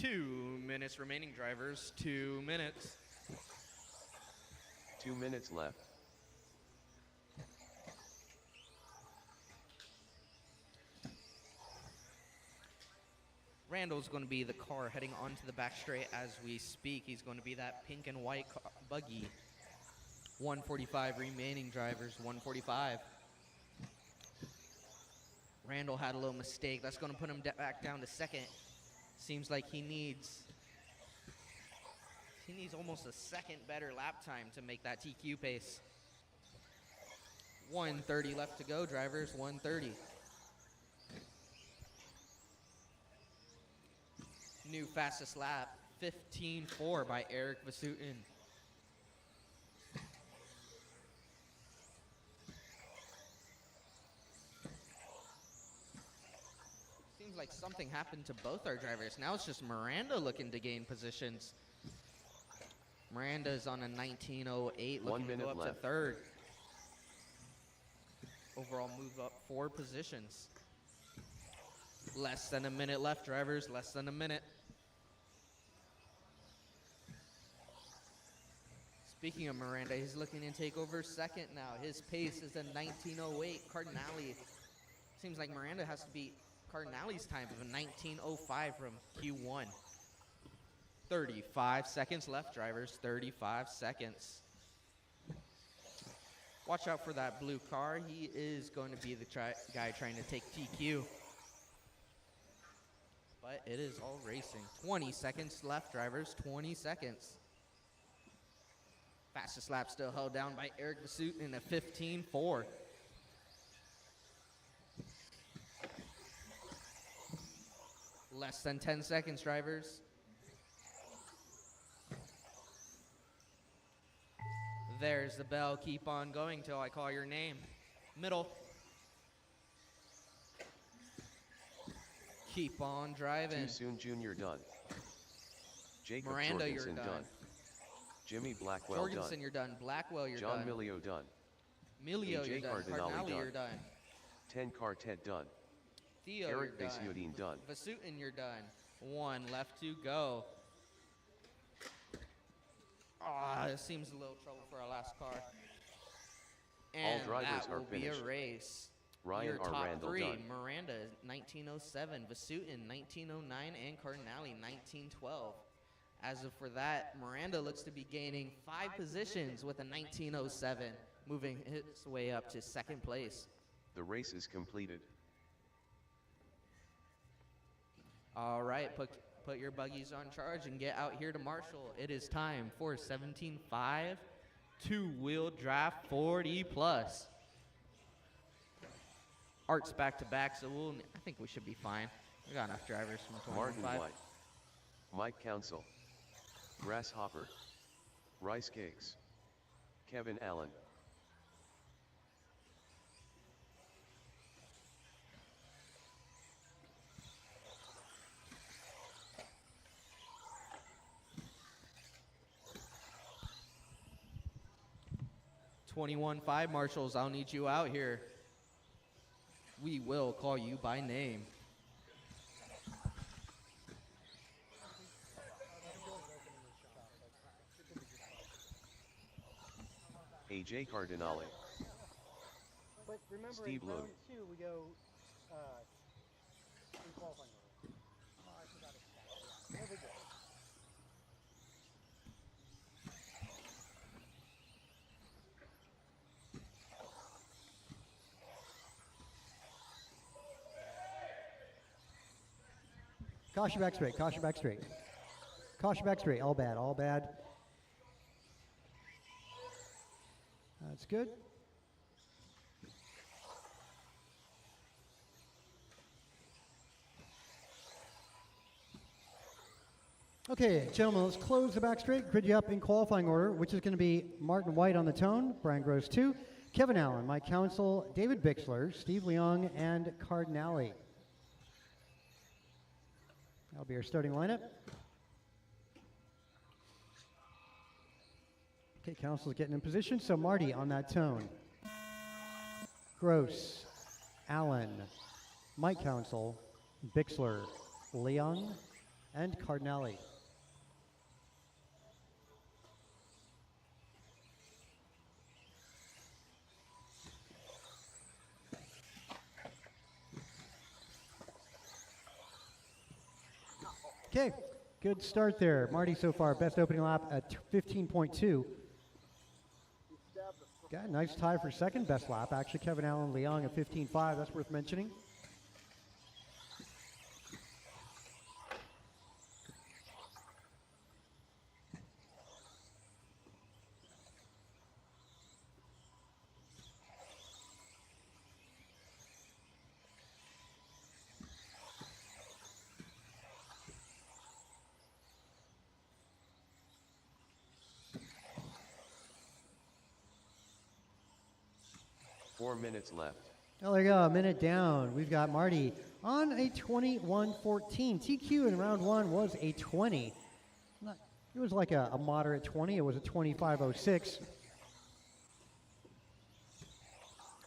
2 minutes remaining, drivers. 2 minutes. 2 minutes left. Randall's going to be the car heading onto the back straight as we speak. He's going to be that pink and white buggy. 145 remaining drivers, 145. Randall had a little mistake. That's going to put him back down to second. Seems like he needs almost a second better lap time to make that TQ pace. 1:30 left to go, drivers, 1:30. New fastest lap, 15.4 by Eric Vasutin. like something happened to both our drivers. Now it's just Miranda looking to gain positions. Miranda is on a 19:08, 1 looking to go minute up left. to third. Overall move up 4 positions. Less than a minute left, drivers, less than a minute. Speaking of Miranda, he's looking to take over second now. His pace is a 19:08. Cardinale, seems like Miranda has to beat Cardinale's time of a 19:05 from Q1. 35 seconds left, drivers, 35 seconds. Watch out for that blue car. He is going to be the guy trying to take TQ. But it is all racing. 20 seconds left, drivers, 20 seconds. Fastest lap still held down by Eric Vasut in a 15:4. Less than 10 seconds, drivers. There's the bell. Keep on going till I call your name. Middle. Keep on driving. Too soon, Junior done. Jacob Miranda, you're Jorgensen done. Jimmy Blackwell Jorgensen, done. you're done. Blackwell, you're John done. Milio done. Milio, AJ you're done. Cardinale Cardinale, done. you're done. 10 Quartet done. Theo, Eric you're done. Vasutin done. Vasutin, you're done. 1 left to go. Ah, this seems a little trouble for our last car. And drivers that are will be finished. a race. Ryan Your R. top Randall 3, done. Miranda, 19:07, Vasutin, 19:09, and Cardinale, 19:12. As of for that, Miranda looks to be gaining 5 positions with a 19:07, moving his way up to second place. The race is completed. All right, put your buggies on charge and get out here to Marshall. It is time for 17.5 two-wheel draft 40 plus. Art's back to back, so I think we should be fine. We got enough drivers from Martin 25. White. Mike Council. Grasshopper. Rice Cakes. Kevin Allen. $21.5 Marshals, I'll need you out here. We will call you by name. AJ Cardinale. But remember, Steve in Lowe. round 2, we go in qualifying order. Oh, I forgot it. There we go. Caution back straight, caution back straight. Caution back straight, all bad, all bad. That's good. Okay, gentlemen, let's close the back straight, grid you up in qualifying order, which is going to be Martin White on the tone, Brian Gross 2, Kevin Allen, Mike Council, David Bixler, Steve Leong, and Cardinale. That'll be our starting lineup. Okay, Council's getting in position, so Marty on that tone. Gross, Allen, Mike Council, Bixler, Leong, and Cardinale. Okay, good start there. Marty so far, best opening lap at 15.2. Got a nice tie for second best lap. Actually, Kevin Allen Leong at 15.5. That's worth mentioning. Four minutes left. Oh, there you go, a minute down. We've got Marty on a 21-14. TQ in round one was a 20. It was like a moderate 20. It was a 25.06.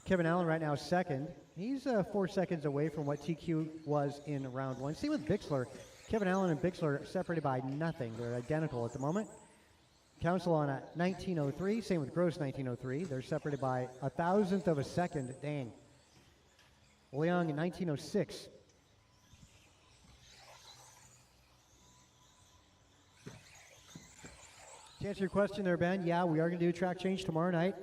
Kevin Allen right now second. He's 4 seconds away from what TQ was in round one. See with Bixler, Kevin Allen and Bixler are separated by nothing. They're identical at the moment. Council on a 19.03, same with Gross 19.03. They're separated by a thousandth of a second. Dang. Leong in 19.06. To answer your question there, Ben, yeah, we are going to do a track change tomorrow night.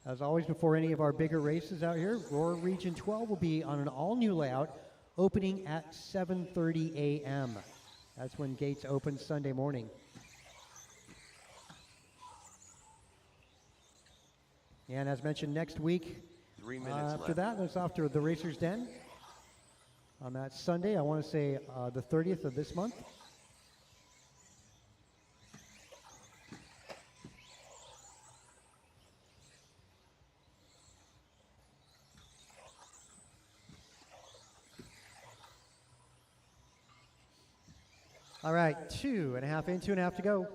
As always, before any of our bigger races out here, Roar Region 12 will be on an all-new layout, opening at 7:30 a.m. That's when gates open Sunday morning. And as mentioned, next week, 3 minutes after left. that, that's after the Racers Den. On that Sunday, I want to say the 30th of this month. All right, 2.5 in, 2.5 to go.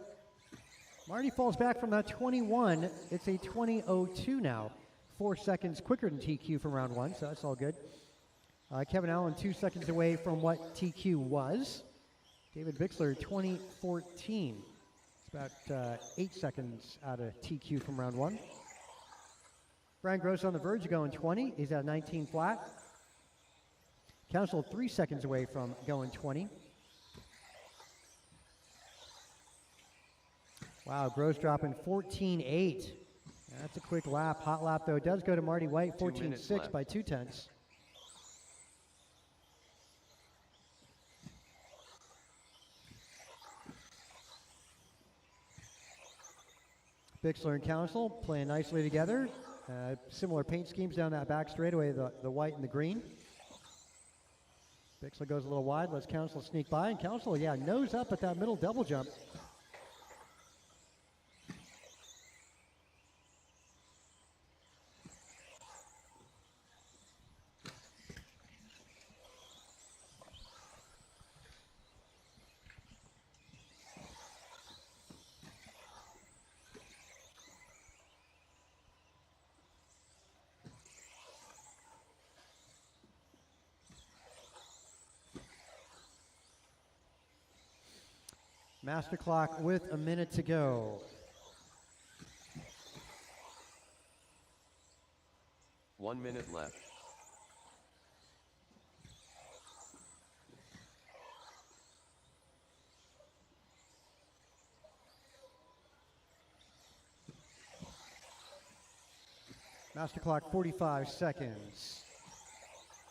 Marty falls back from that 21. It's a 20.02 now. 4 seconds quicker than TQ from round one, so that's all good. Kevin Allen 2 seconds away from what TQ was. David Bixler 20.14. It's about 8 seconds out of TQ from round one. Brian Gross on the verge of going 20. He's at 19 flat. Council 3 seconds away from going 20. Wow, Gross dropping 14.8. That's a quick lap. Hot lap, though. It does go to Marty White, 2 minutes 14.6 left. by 0.2. Bixler and Council playing nicely together. Similar paint schemes down that back straightaway, the white and the green. Bixler goes a little wide, lets Council sneak by, and Council, yeah, nose up at that middle double jump. Master clock with a minute to go. One minute left. Master clock 45 seconds.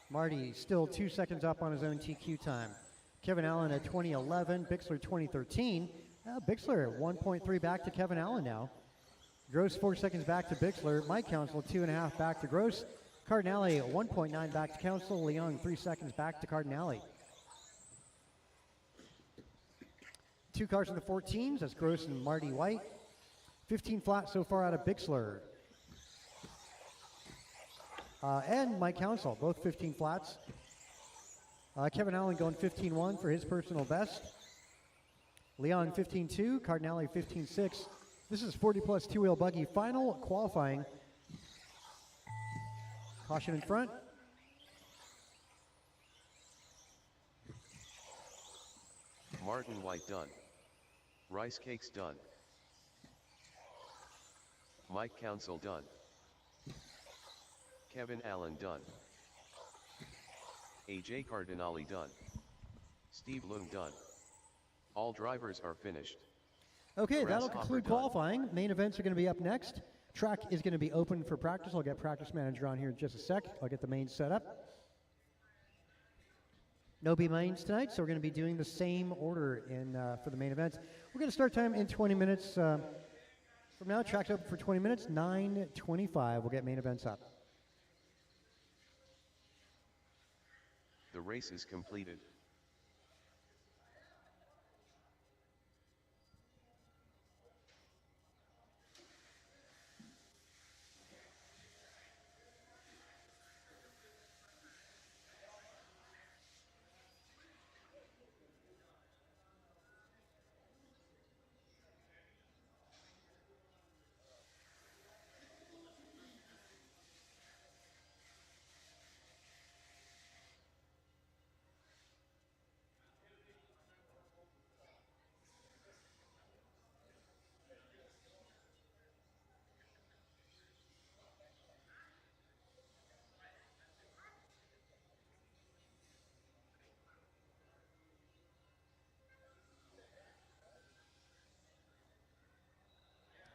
Marty still 2 seconds up on his own TQ time. Kevin Allen at 2011, Bixler 2013. Bixler 1.3 back to Kevin Allen now. Gross 4 seconds back to Bixler. Mike Council 2.5 back to Gross. Cardinale 1.9 back to Council. Leung 3 seconds back to Cardinale. 2 cars in the 14s. That's Gross and Marty White. 15 flat so far out of Bixler. And Mike Council, both 15 flats. Kevin Allen going 15.1 for his personal best. Leon 15.2, Cardinale 15.6. This is 40 plus two-wheel buggy final qualifying. Caution in front. Martin White done. Rice cakes done. Mike Council done. Kevin Allen done. AJ Cardinale done. Steve Loom done. All drivers are finished. Okay, that'll Grasshopper conclude done. qualifying. Main events are going to be up next. Track is going to be open for practice. I'll get practice manager on here in just a sec. I'll get the main set up. No B mains tonight, so we're going to be doing the same order for the main events. We're going to start time in 20 minutes. From now, track's open for 20 minutes. 9:25. We'll get main events up. The race is completed.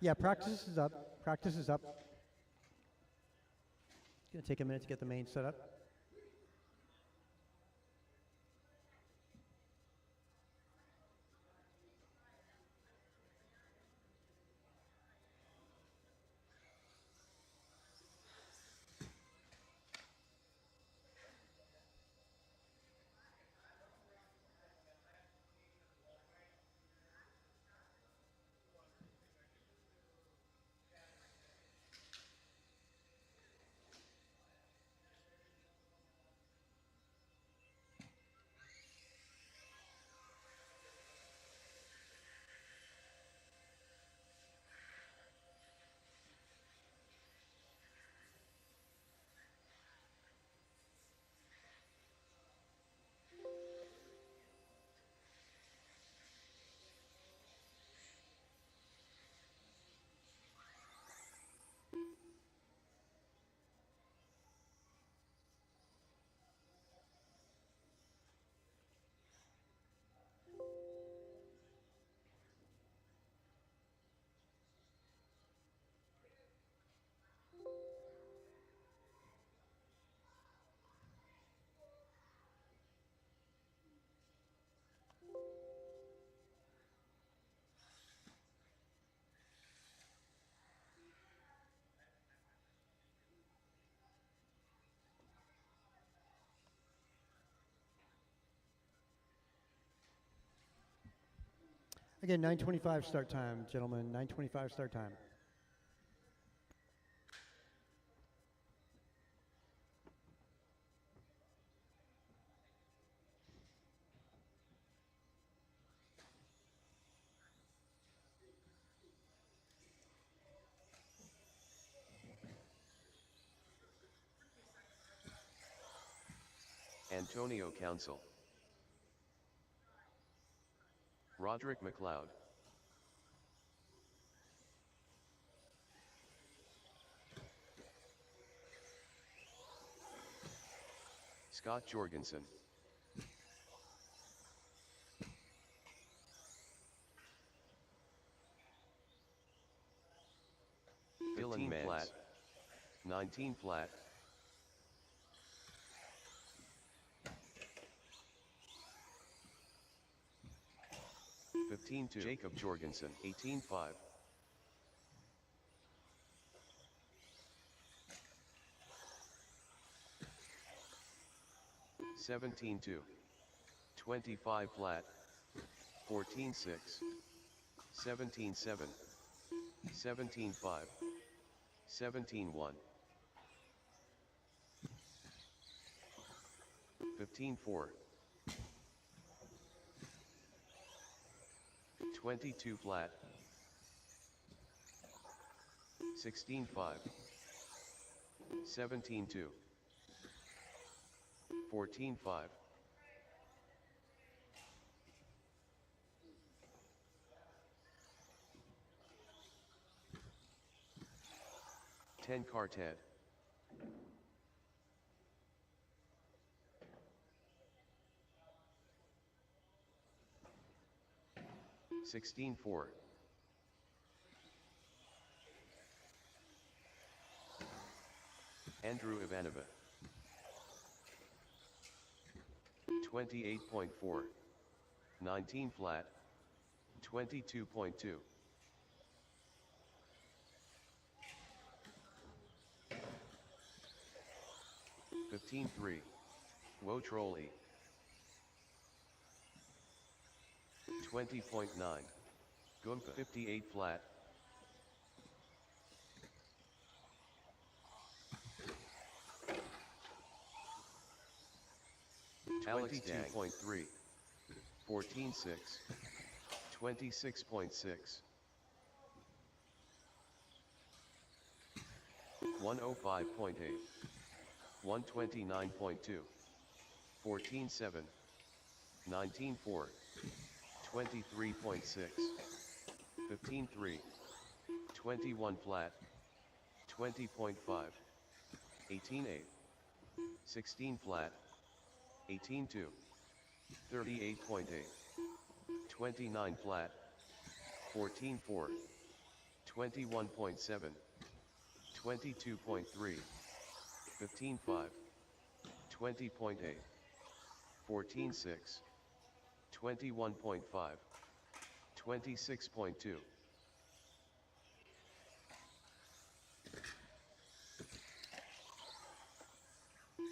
Yeah, practice is up. Practice is up. It's going to take a minute to get the main set up. Again, 9:25 start time, gentlemen. 9:25 start time. Antonio Council. Roderick McLeod. Scott Jorgensen. Dylan Mans. Flat. 19 flat. (15-2). Jacob Jorgensen. 18-5. (17-2). 25 flat. 14-6. 17-7. 17-5. 17-1. 15-4. 22 flat. 16-5. 17-2. 14-5. 10 quartet. 16-4. 'Andrew Ivanova. 28.4. 19 flat. 22.2. 15-3. Wotrolli. 20.9. Gumpa. 58 flat. Alex 22.3. 14-6. 26.6. 105.8. 129.2. 14-7. 19-4. 23.6. 15-3. 21 flat. 20.5. 18-8. 16 flat. 18-2. 38.8. 29 flat. 14-4. 21.7, 22.3, 15.5, 20.8, 14.6, 21.5, 26.2,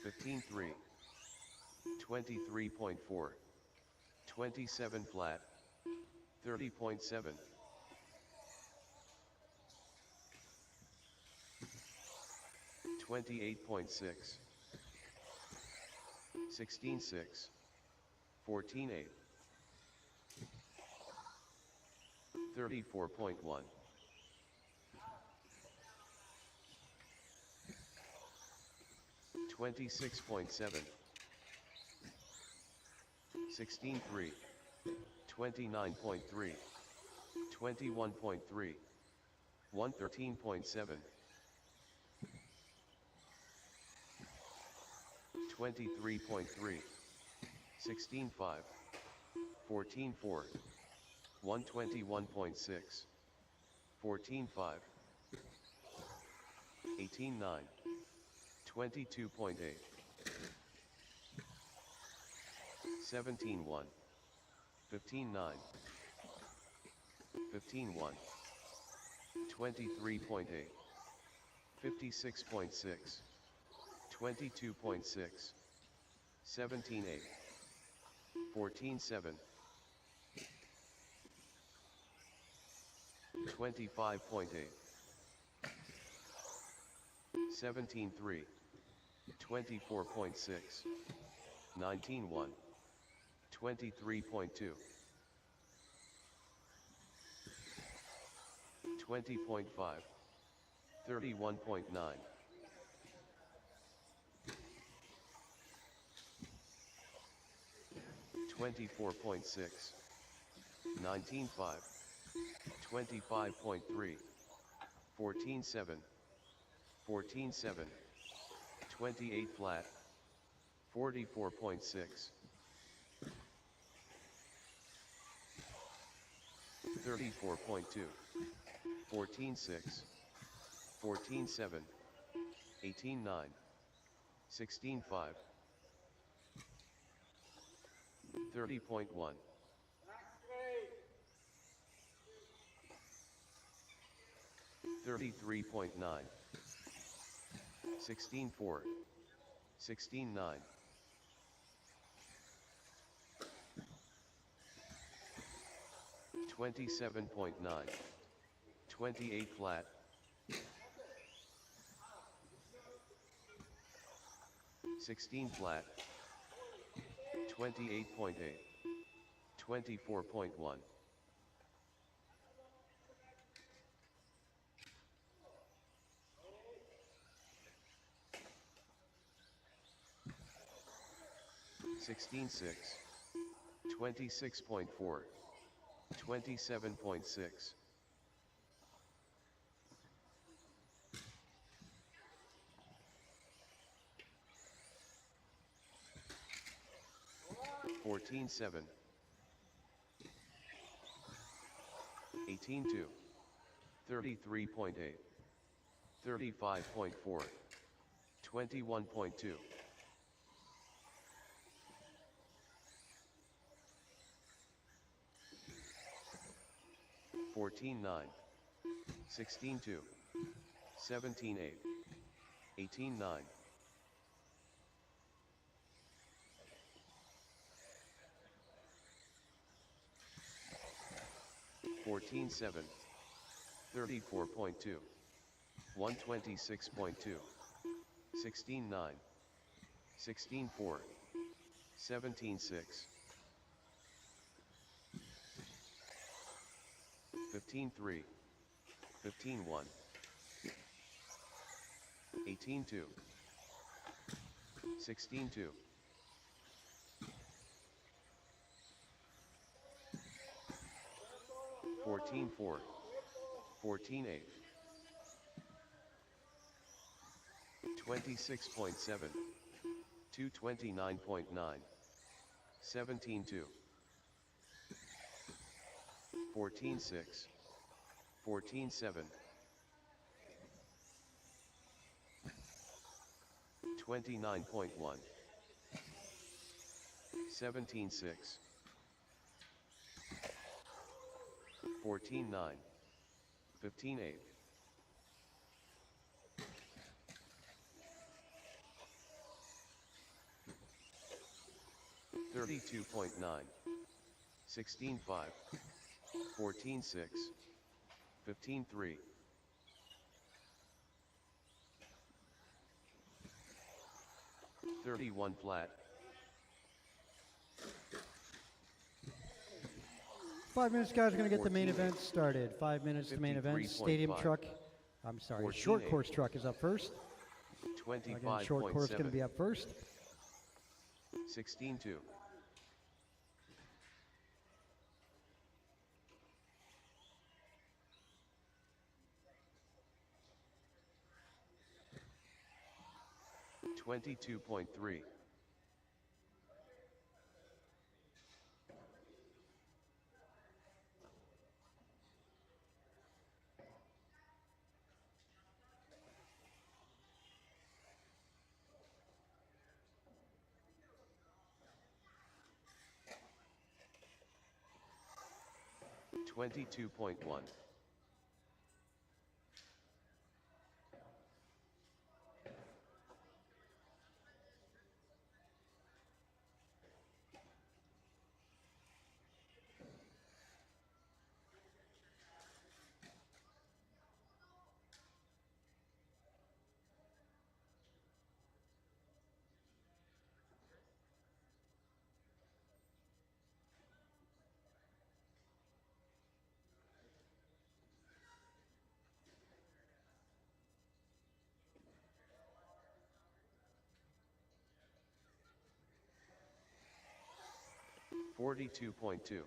15.3, 23.4, 27 flat, 30.7, 28.6, 16.6, 14.8, 34.1, 26.7, 16.3, 29.3, 21.3, 113.7, 23.3, 16.5, 14.4, 121.6, 14.5, 18.9, 22.8, 17.1, 15.9, 15.1, 23.8, 56.6, 22.6, 17.8, 14.7, 25.8, 17.3, 24.6, 19.1, 23.2, 20.5, 31.9, 24.6, 19.5, 25.3, 14.7, 14.7, 28 flat, 44.6, 34.2, 14.6, 14.7, 18.9, 16.5, 30.1, 33.9, 16.4, 16.9, 27.9, 28 flat, 16 flat, 28.8, 24.1, 16.6, 26.4, 27.6, 14.7, 18.2, 33.8, 35.4, 21.2, 14.9, 16.2, 17.8, 18.9, 14.7, 34.2, 126.2, 16.9, 16.4, 17.6, 15.3, 15.1, 18.2, 16.2, 14.4, 14.8, 26.7, 229.9, 17.2, 14.6, 14-7. 29.1. 17-6. 14-9. 15-8. 32.9. 16-5. 14-6. 15-3. 31 flat. 5 minutes, guys. We're going to get the main event started. 5 minutes to main event. Stadium 53.5. truck. I'm sorry. 14-8. Short course truck is up first. Again, short course going to be 25.7. up first. 16-2. 22.3. 22.1. 42.2.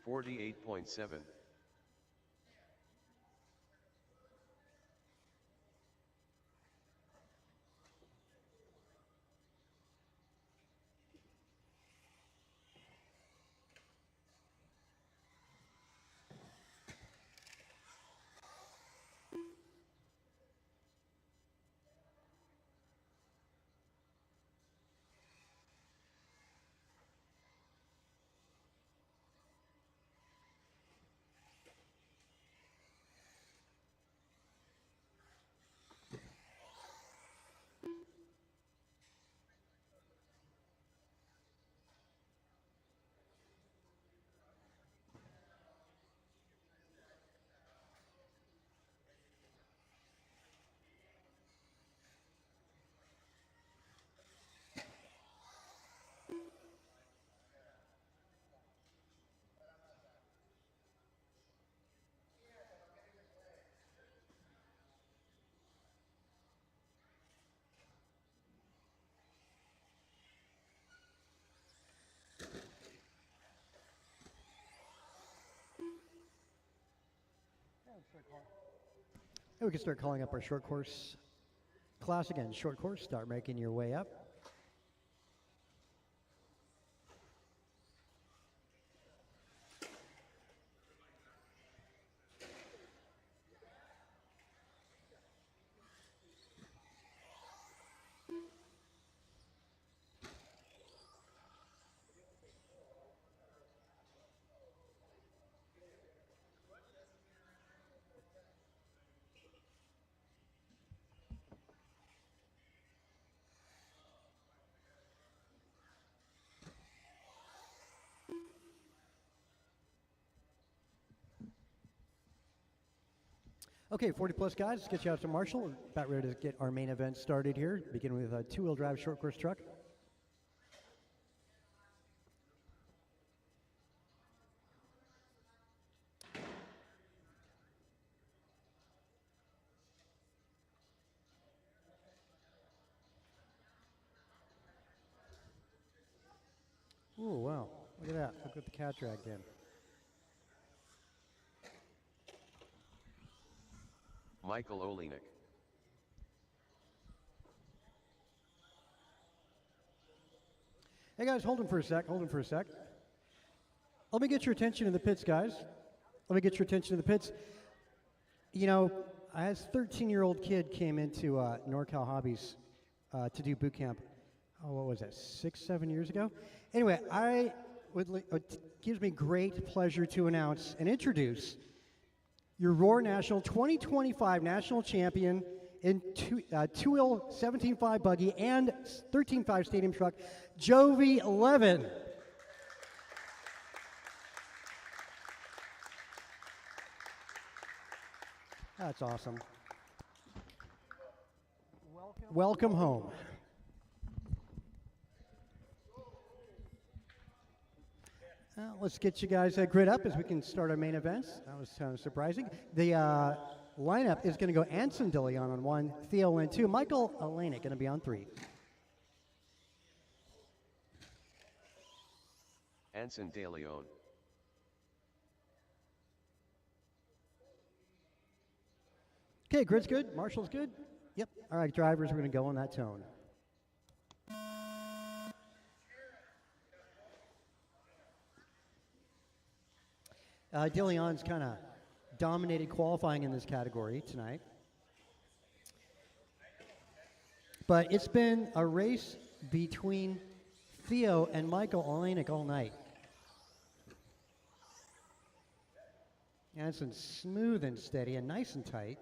48.7. And we can start calling up our short course class again. Short course, start making your way up. Okay, 40 plus guys, let's get you out to Marshall. We're about ready to get our main event started here, beginning with a two-wheel drive short course truck. Oh, wow. Look at that. Look what the cat dragged in. Michael Olenek. Hey guys, hold him for a sec. Hold him for a sec. Let me get your attention in the pits, guys. Let me get your attention in the pits. You know, I as a 13-year-old kid came into NorCal Hobbies to do boot camp. Oh, what was that? 6, 7 years ago. Anyway, it gives me great pleasure to announce and introduce your Roar National 2025 national champion in two-wheel 17.5 buggy and 13.5 stadium truck, Jovi Levin. That's awesome. Welcome home. Let's get you guys grid up as we can start our main events. That was kind of surprising. The lineup is going to go Anson De Leon on 1, Theo in 2, Michael Olenek going to be on 3. Anson De Leon. Okay, grid's good. Marshall's good. Yep. All right, drivers, we're going to go on that tone. De Leon's kind of dominated qualifying in this category tonight. But it's been a race between Theo and Michael Olenek all night. Anson's smooth and steady and nice and tight.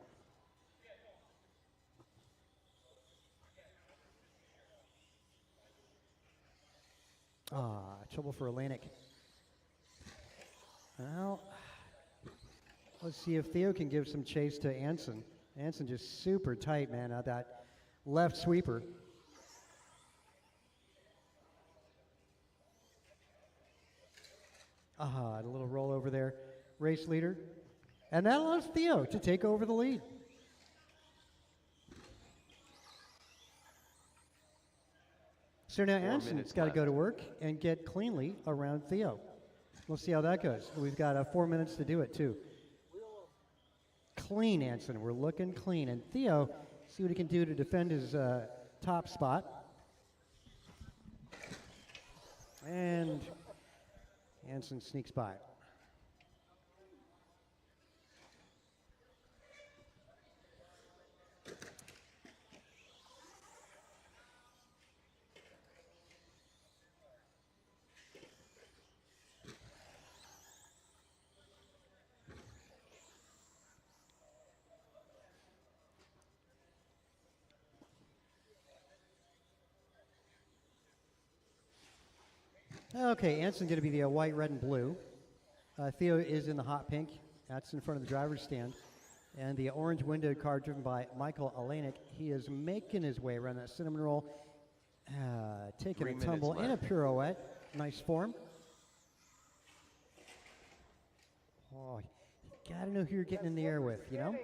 Trouble for Olenek. Well, let's see if Theo can give some chase to Anson. Anson just super tight, man, that left sweeper. A little roll over there. Race leader. And that allows Theo to take over the lead. So now 4 Anson's minutes got to go left. to work and get cleanly around Theo. We'll see how that goes. We've got 4 minutes to do it, too. Clean, Anson. We're looking clean. And Theo, see what he can do to defend his top spot. And Anson sneaks by. Okay, Anson's going to be the white, red, and blue. Theo is in the hot pink. That's in front of the driver's stand. And the orange windowed car driven by Michael Olenek. He is making his way around that cinnamon roll, taking 3 a minutes tumble in a left. pirouette. Nice form. Oh, you got to know who you're getting in the air with, you know?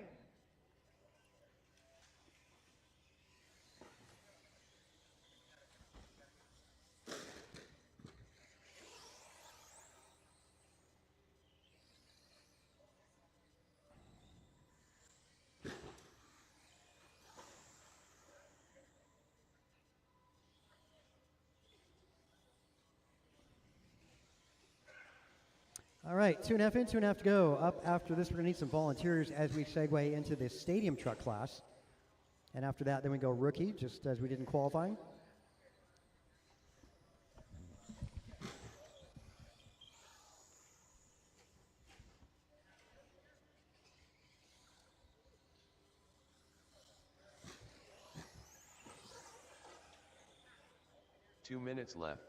All right, 2.5 in, 2.5 to go. Up after this, we're going to need some volunteers as we segue into the stadium truck class. And after that, then we go rookie, just as we did in qualifying. Two minutes left.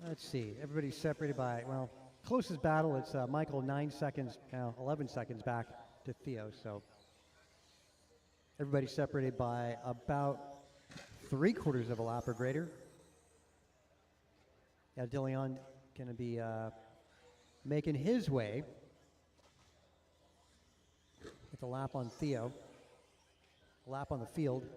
Let's see. Everybody's separated by, well, closest battle, it's Michael 9 seconds, 11 seconds back to Theo. So everybody's separated by about 3/4 of a lap or greater. Yeah, DeLeon going to be making his way with a lap on Theo, a lap on the field.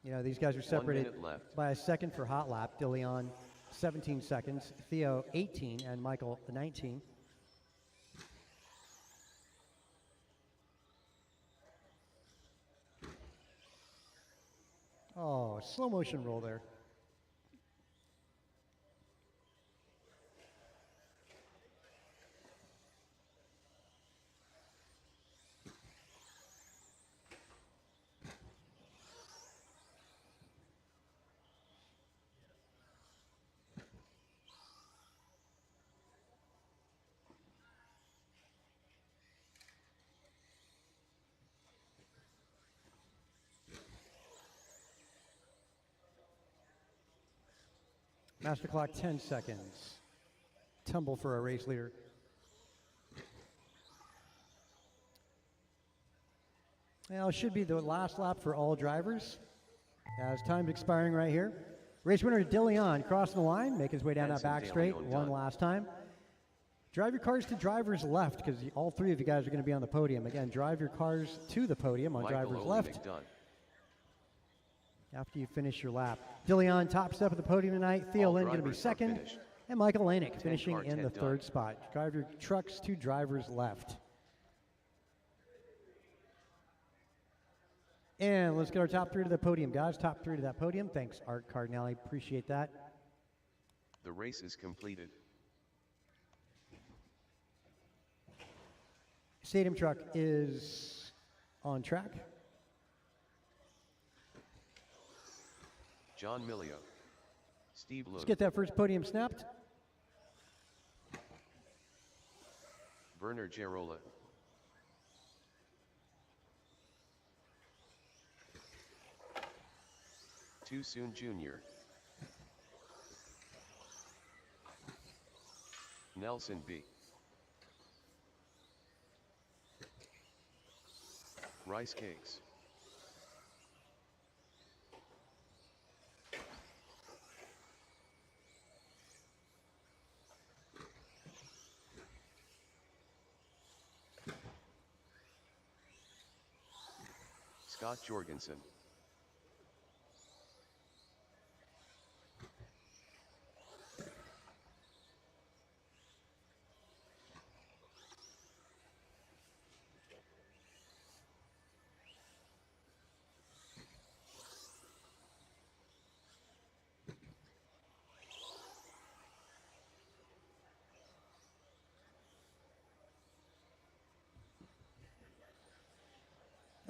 You know, these guys are 1 separated minute left. by a second for hot lap. DeLeon, 17 seconds. Theo, 18, and Michael, 19. Oh, slow motion roll there. Master clock, 10 seconds. Tumble for our race leader. Well, it should be the last lap for all drivers, as time's expiring right here. Race winner DeLeon crossing the line, make his way down that Hanson back De straight Leon one done. last time. Drive your cars to driver's left, because all three of you guys are going to be on the podium. Again, drive your cars to the podium on Michael driver's left Olenek done. after you finish your lap. DeLeon top step of the podium tonight. Theo All Lynn going to be drivers are second. finished. And Michael Lanick 10 finishing car, in 10 the done. third spot. Drive your trucks to driver's left. And let's get our top three to the podium, guys. Top three to that podium. Thanks, Art Cardinale. Appreciate that. The race is completed. Stadium truck is on track. John Milio. Steve Let's Loeb. get that first podium snapped. Werner Gerola. Too Soon Jr. Nelson B. Rice Cakes. Scott Jorgensen.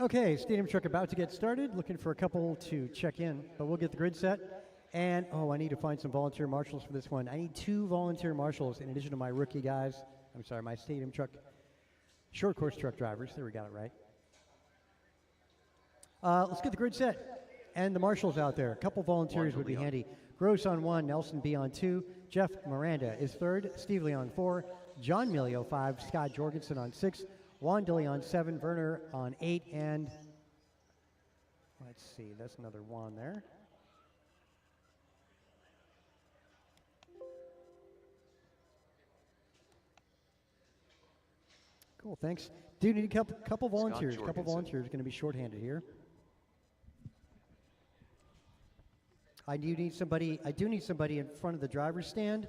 Okay, stadium truck about to get started. Looking for a couple to check in, but we'll get the grid set. And, oh, I need to find some volunteer marshals for this one. I need 2 volunteer marshals in addition to my rookie guys. I'm sorry, my stadium truck, short course truck drivers. There, we got it right. Let's get the grid set. And the marshals out there. A couple volunteers would be Leon. handy. Gross on 1, Nelson B on 2, Jeff Miranda is 3rd, Steve Lee on 4, John Milio 5, Scott Jorgensen on 6, Juan Dilly on 7, Werner on 8, and let's see, that's another Juan there. Cool, thanks. Do need a couple volunteers. Couple Jorgensen. volunteers going to be shorthanded here. I do need somebody in front of the driver's stand,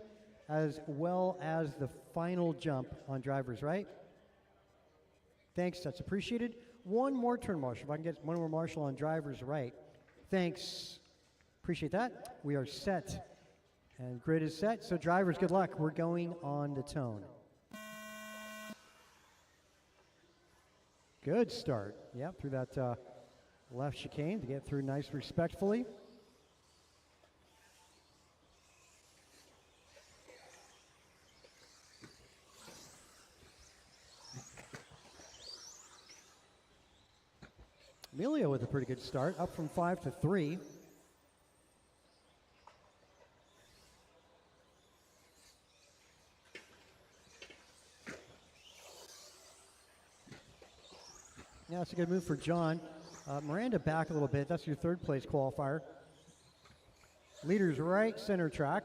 as well as the final jump on driver's right. Thanks, that's appreciated. One more turn marshal, if I can get one more marshal on driver's right. Thanks, appreciate that. We are set, and grid is set. So drivers, good luck. We're going on the tone. Good start. Yep, through that left chicane to get through nice respectfully. Emilio with a pretty good start, up from 5 to 3. Yeah, that's a good move for John. Miranda back a little bit. That's your third place qualifier. Leaders right, center track.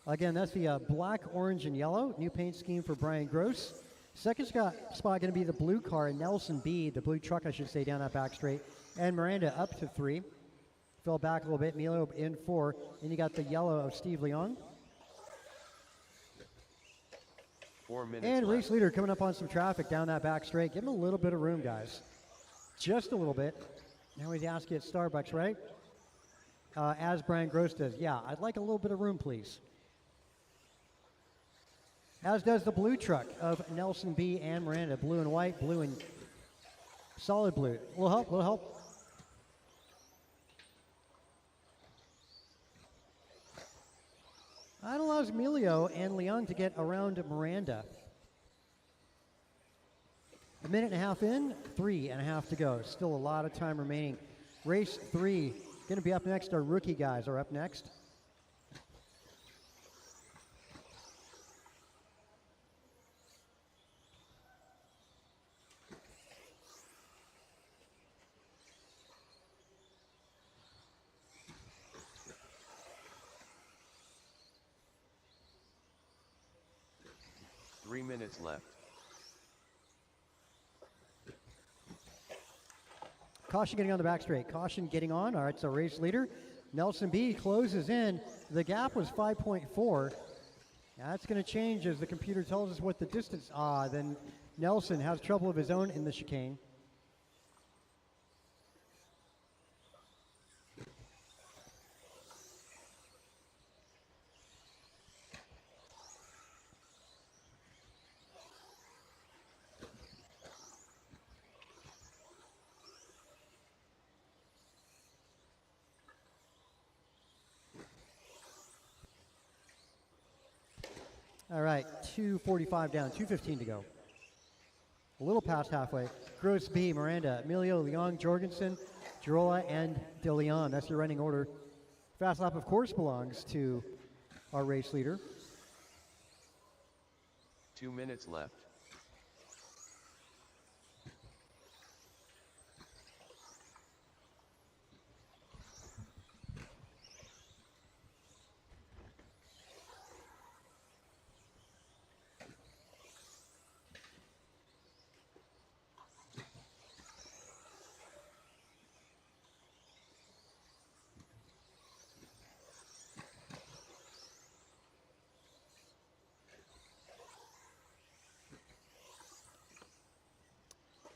Again, that's the black, orange, and yellow. New paint scheme for Brian Gross. Second spot going to be the blue car, Nelson B, the blue truck, I should say, down that back straight. And Miranda up to 3. Fell back a little bit. Emilio in 4. And you got the yellow of Steve Leon. 4 minutes And left. race leader coming up on some traffic down that back straight. Give him a little bit of room, guys. Just a little bit. Now he's asked you at Starbucks, right? As Brian Gross does. Yeah, I'd like a little bit of room, please. As does the blue truck of Nelson B and Miranda. Blue and white, blue and solid blue. Little help, little help. That allows Emilio and Leon to get around Miranda. A minute and a half in, 3.5 to go. Still a lot of time remaining. Race 3, going to be up next. Our rookie guys are up next. Three minutes left. Caution getting on the back straight. Caution getting on. All right, so race leader. Nelson B closes in. The gap was 5.4. That's going to change as the computer tells us what the distance. Then Nelson has trouble of his own in the chicane. All right, 2:45 down, 2:15 to go. A little past halfway. Gross B, Miranda, Emilio, Leon, Jorgensen, Girola, and De Leon. That's your running order. Fast lap, of course, belongs to our race leader. 2 minutes left.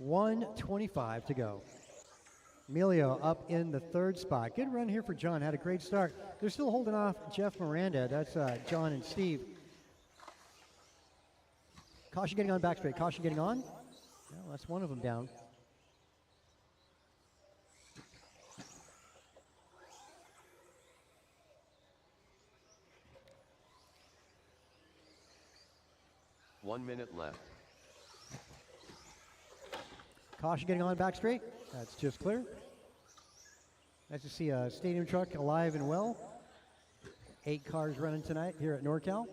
$1:25 to go. Emilio up in the third spot. Good run here for John. Had a great start. They're still holding off Jeff Miranda. That's John and Steve. Caution getting on back straight. Caution getting on. Well, that's one of them down. One minute left. Caution getting on back straight. That's just clear. Nice to see a stadium truck alive and well. 8 cars running tonight here at NorCal.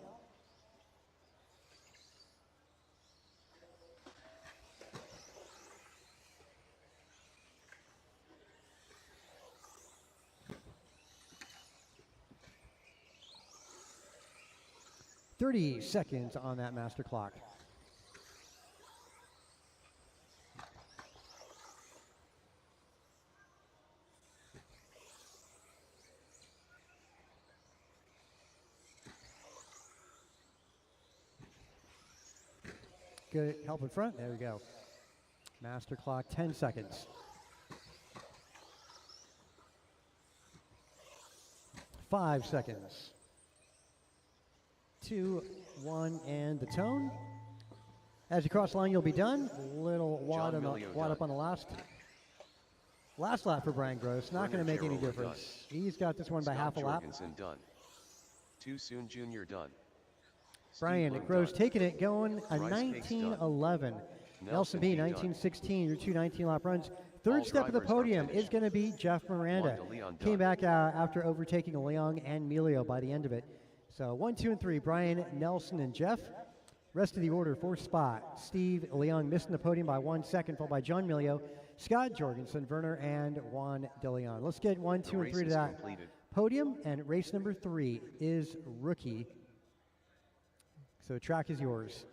"30 seconds on that master clock." Good help in front. There we go. Master clock, 10 seconds. 5 seconds. 2, 1, and the tone. As you cross the line, you'll be done. Little wad, John on the, Milio wad up done. on the last lap for Brian Gross. Not going to make any Bernard difference. done. He's got this one by Scott half a lap. Jorgensen done. Too soon Jr. done. Steve Brian Bloom Gross done. taking it, going a Bryce Hicks done. 19:11. Nelson B, Done. 1916, your 2 19-lap runs. Third All step of the drivers are podium is finished. going to be Jeff Miranda. Juan de Leon Came done. back after overtaking Leong and Melio by the end of it. So 1, 2, and 3, Brian, Nelson, and Jeff. Rest of the order, 4th spot, Steve Leong missing the podium by 1 second, followed by John Melio, Scott Jorgensen, Werner, and Juan de Leon. Let's get 1, 2, and race 3 to is that completed. podium, and race number 3 is Rookie. So track is yours.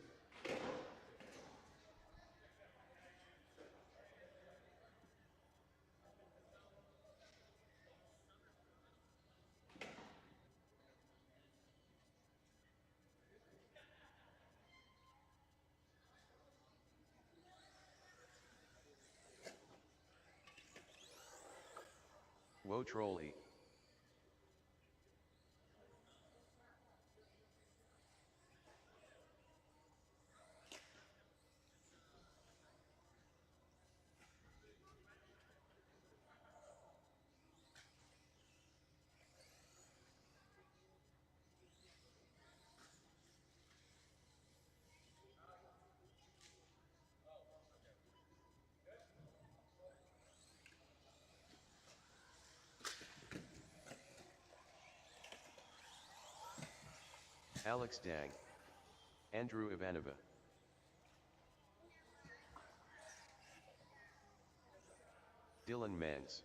Whoa trolley. Alex Dang. Andrew Ivanova. Dylan Mans.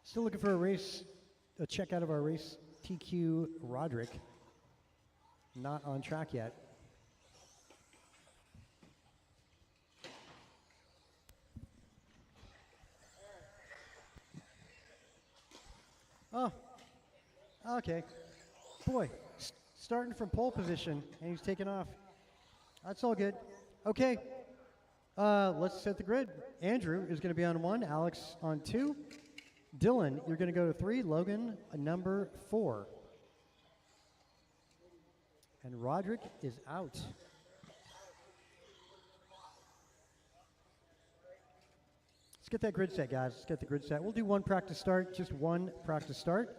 Still looking for a check out of our race, TQ Roderick. Not on track yet. Oh, okay. Boy, starting from pole position, and he's taking off. That's all good. Okay, let's set the grid. Andrew is going to be on 1, Alex on 2. Dylan, you're going to go to 3, Logan, number 4. And Roderick is out. Let's get that grid set, guys. Let's get the grid set. We'll do 1 practice start, just 1 practice start.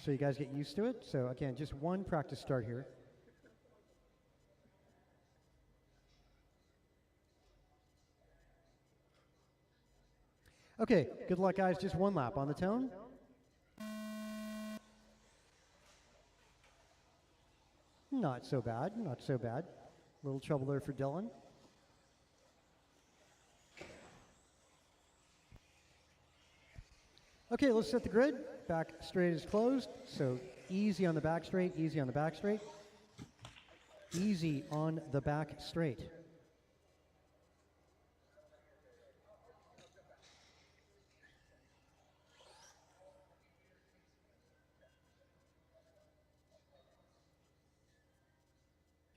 So you guys get used to it. So again, just 1 practice start here. Okay, good luck, guys. Just 1 lap on the tone. Not so bad, not so bad. A little trouble there for Dylan. Okay, let's set the grid. Back straight is closed, so easy on the back straight, easy on the back straight. Easy on the back straight.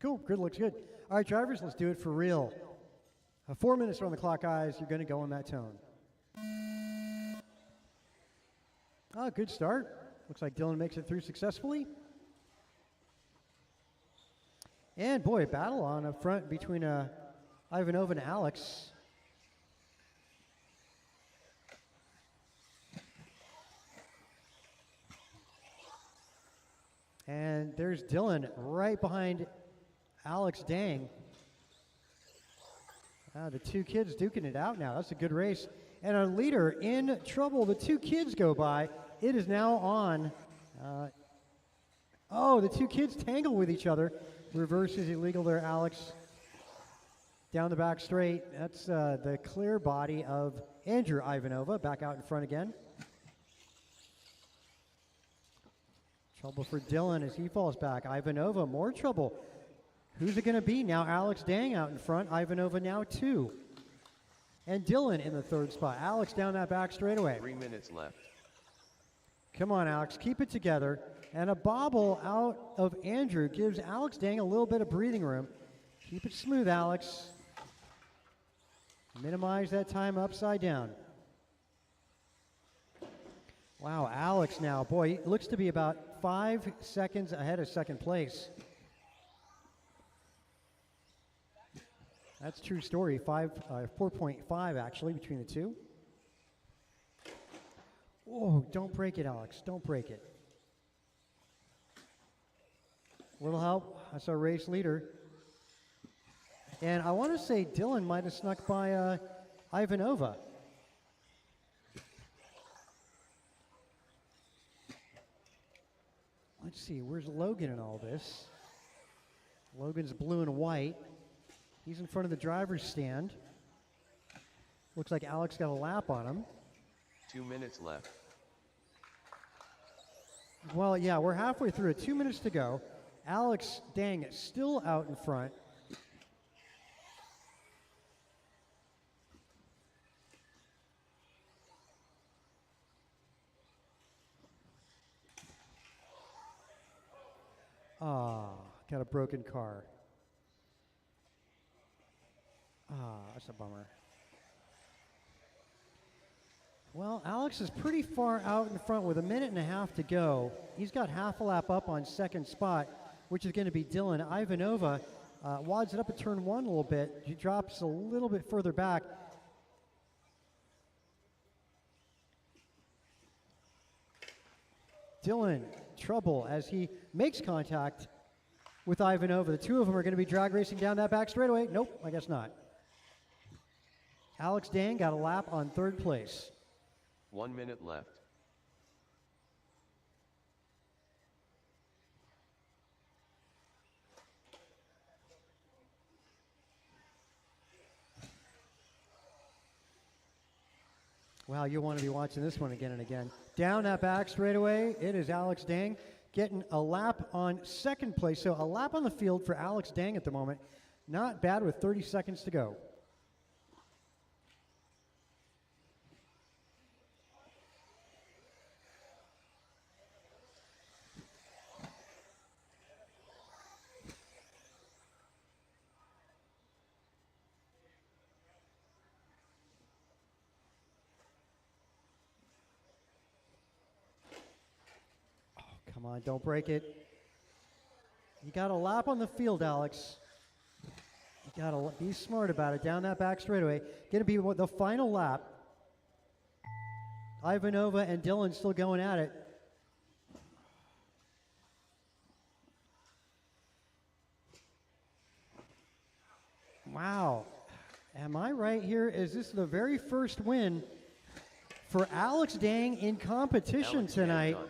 Cool, grid looks good. All right, drivers, let's do it for real. 4 minutes are on the clock, guys. You're going to go on that tone. Oh, good start. Looks like Dylan makes it through successfully. And boy, battle on up front between Ivanova and Alex. And there's Dylan right behind Alex Dang. The 2 kids duking it out now. That's a good race. And our leader in trouble. The 2 kids go by. It is now on. The 2 kids tangle with each other. Reverse is illegal there, Alex. Down the back straight. That's the clear body of Andrew Ivanova. Back out in front again. Trouble for Dylan as he falls back. Ivanova, more trouble. Who's it going to be? Now Alex Dang out in front. Ivanova now 2. And Dylan in the 3rd spot. Alex down that back straightaway. 3 minutes left. Come on, Alex. Keep it together. And a bobble out of Andrew gives Alex Dang a little bit of breathing room. Keep it smooth, Alex. Minimize that time upside down. Wow, Alex now, boy, he looks to be about 5 seconds ahead of second place. That's a true story. 4.5 actually between the two. Oh, don't break it, Alex. Don't break it. Little help. That's our race leader. And I want to say Dylan might have snuck by Ivanova. Let's see, where's Logan in all this? Logan's blue and white. He's in front of the driver's stand. Looks like Alex got a lap on him. 2 minutes left. Well, yeah, we're halfway through it. 2 minutes to go. Alex Dang still out in front. Got a broken car. That's a bummer. Well, Alex is pretty far out in front with 1.5 minutes to go. He's got half a lap up on second spot, which is going to be Dylan. Ivanova wads it up at turn 1 a little bit. He drops a little bit further back. Dylan, trouble as he makes contact with Ivanova. The two of them are going to be drag racing down that back straightaway. Nope, I guess not. Alex Dang got a lap on third place. 1 minute left. Wow, you'll want to be watching this one again and again. Down that back straightaway, it is Alex Dang getting a lap on second place. So a lap on the field for Alex Dang at the moment. Not bad with 30 seconds to go. Come on, don't break it. You got a lap on the field, Alex. You got to be smart about it. Down that back straightaway. Going to be the final lap. Ivanova and Dylan still going at it. Wow. Am I right here? Is this the very first win for Alex Dang in competition Alex Dang tonight? done.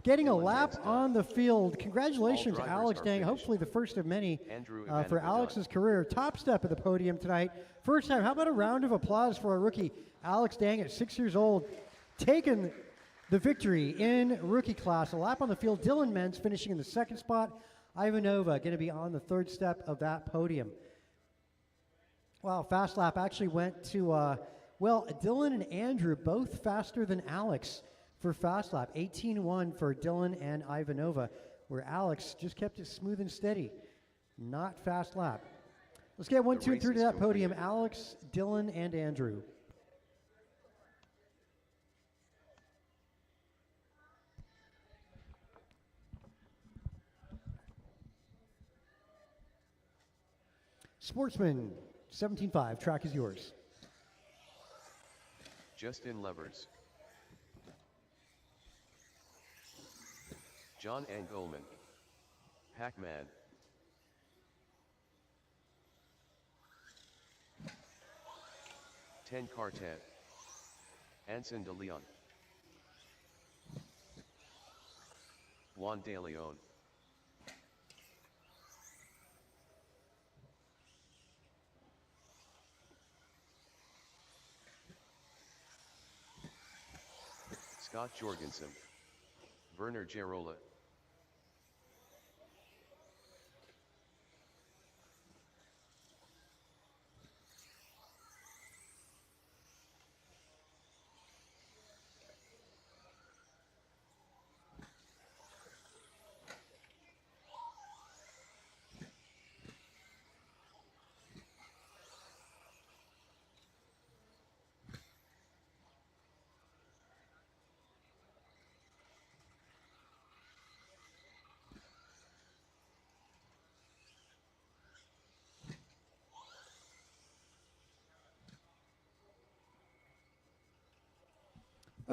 Getting a Dylan lap Dang's on the field. Congratulations, All drivers Alex are Dang. finished. Hopefully the first of many Andrew for Ivanova Alex's done. career. Top step at the podium tonight. First time. How about a round of applause for our rookie, Alex Dang, at 6 years old, taking the victory in rookie class. A lap on the field. Dylan Menz finishing in the second spot. Ivanova going to be on the third step of that podium. Wow, fast lap actually went to, well, Dylan and Andrew both faster than Alex for fast lap. 18-1 for Dylan and Ivanova, where Alex just kept it smooth and steady. Not fast lap. Let's get 1, The 2, and 3 race to is that podium. completed. Alex, Dylan, and Andrew. Sportsman, 17.5. Track is yours. Justin Levers. John Engelman. Pac-Man. Ten Quartet. Anson de Leon. Juan de Leon. Scott Jorgensen. Werner Gerola.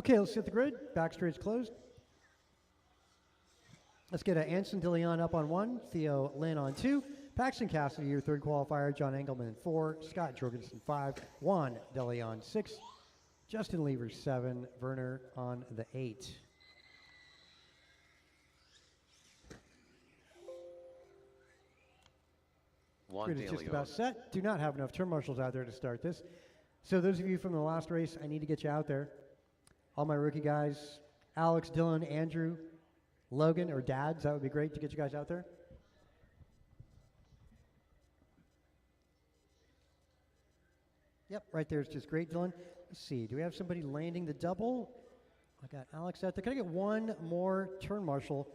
Okay, let's get the grid. Back straight's closed. Let's get Anson DeLeon up on 1, Theo Lynn on 2, Paxton Cassidy, your third qualifier, John Engelman 4, Scott Jorgensen 5, Juan DeLeon 6, Justin Levers 7, Werner on the 8. Juan Grid is De just Leon. about set. Do not have enough turn marshals out there to start this. So those of you from the last race, I need to get you out there. All my rookie guys, Alex, Dylan, Andrew, Logan, or Dads, that would be great to get you guys out there. Yep, right there is just great, Dylan. Let's see, do we have somebody landing the double? I got Alex out there. Can I get one more turn marshal?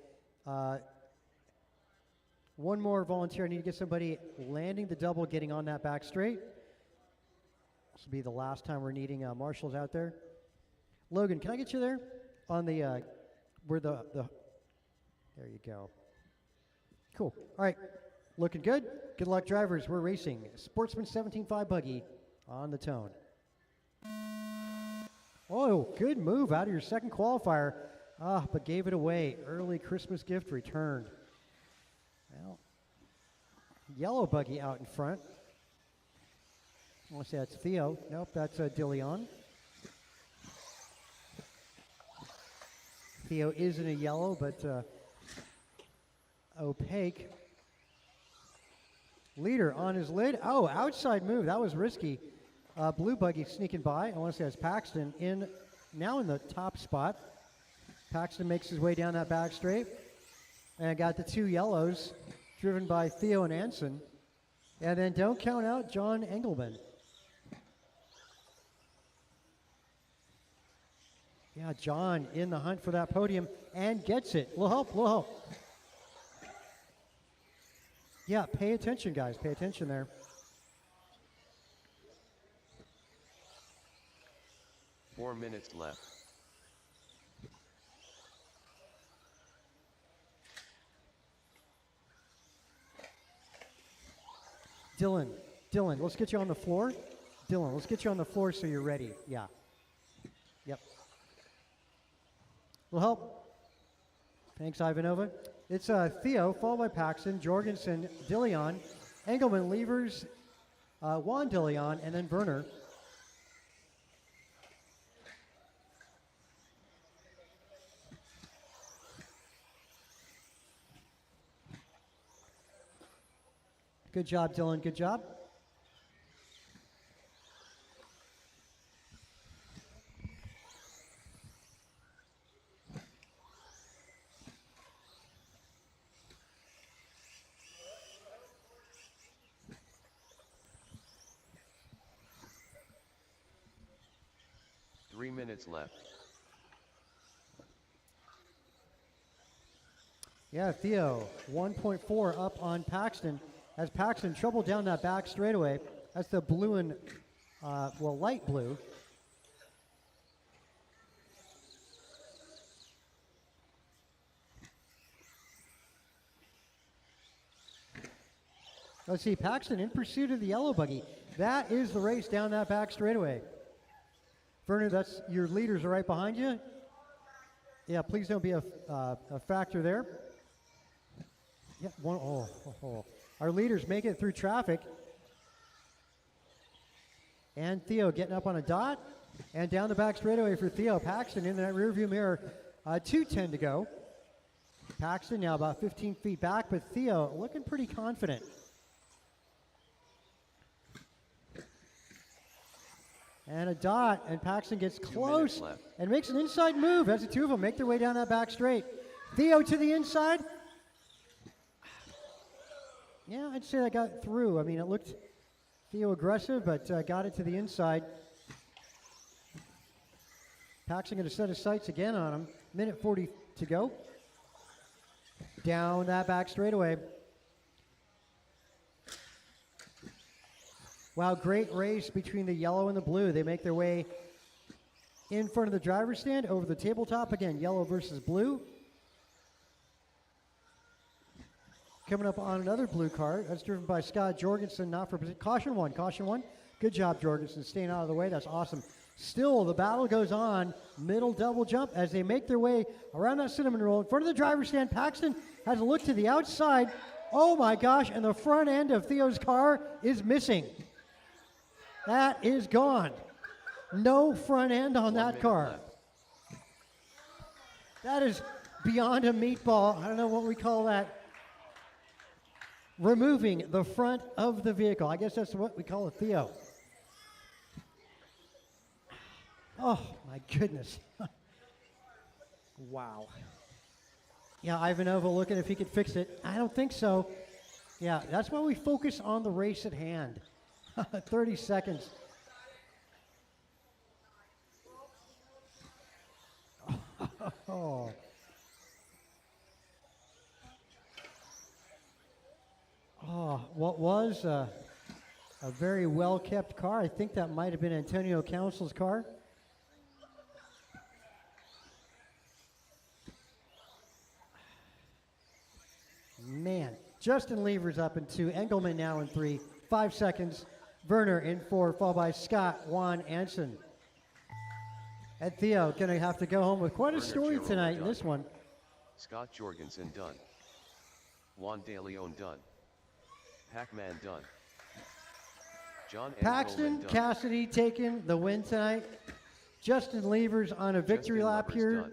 One more volunteer. I need to get somebody landing the double, getting on that back straight. This will be the last time we're needing marshals out there. Logan, can I get you there? On the, where the, there you go. Cool. All right, looking good. Good luck, drivers. We're racing Sportsman 17.5 buggy on the tone. Oh, good move out of your second qualifier. But gave it away. Early Christmas gift returned. Well, yellow buggy out in front. I want to say that's Theo. Nope, that's DeLeon. Theo is in a yellow, but opaque. Leader on his lid. Oh, outside move. That was risky. Blue buggy sneaking by. I want to say that's Paxton now in the top spot. Paxton makes his way down that back straight. And got the two yellows driven by Theo and Anson. And then don't count out John Engelman. Yeah, John in the hunt for that podium and gets it. Little help, little help. Yeah, pay attention, guys. Pay attention there. Four minutes left. Dylan, let's get you on the floor. Dylan, let's get you on the floor so you're ready. Yeah. Yep. Will help. Thanks, Ivanova. It's Theo, followed by Paxton, Jorgensen, DeLeon, Engelman, Levers, Juan DeLeon, and then Werner. Good job, Dylan. Good job. Three minutes left. Yeah, Theo, 1.4 up on Paxton. As Paxton troubled down that back straightaway. That's the blue and, light blue. Let's see, Paxton in pursuit of the yellow buggy. That is the race down that back straightaway. Werner, that's your leaders are right behind you. Yeah, please don't be a factor there. Yeah, Our leaders make it through traffic. And Theo getting up on a dot. And down the back straightaway for Theo. Paxton in that rearview mirror. 2:10 to go. Paxton now about 15 feet back, but Theo looking pretty confident. And a dot, and Paxton gets close and makes an inside move as the two of them make their way down that back straight. Theo to the inside. Yeah, I'd say that got through. I mean, it looked Theo aggressive, but got it to the inside. Paxton going to set his sights again on him. Minute 40 to go. Down that back straightaway. Wow, great race between the yellow and the blue. They make their way in front of the driver's stand, over the tabletop. Again, yellow versus blue. Coming up on another blue car. That's driven by Scott Jorgensen, not for position. Caution one. Good job, Jorgensen, staying out of the way. That's awesome. Still, the battle goes on. Middle double jump as they make their way around that cinnamon roll. In front of the driver's stand, Paxton has a look to the outside. Oh my gosh, and the front end of Theo's car is missing. That is gone. No front end on 1 that minute car. left. That is beyond a meatball. I don't know what we call that. Removing the front of the vehicle. I guess that's what we call it, Theo. Oh, my goodness. Wow. Yeah, Ivanova looking if he could fix it. I don't think so. Yeah, that's why we focus on the race at hand. 30 seconds. Oh. Oh, what was a very well-kept car. I think that might have been Antonio Council's car. Man, Justin Lever's up in 2, Engelman now in 3, 5 seconds. Werner in 4, followed by Scott, Juan, Anson. And Theo going to have to go home with quite a Werner story Giroux tonight in done. this one. Scott Jorgensen done. Juan De Leon done. Pac-Man done. John Paxton, Engelman done. Cassidy taking the win tonight. Justin Levers on a victory Justin lap Levers here. done.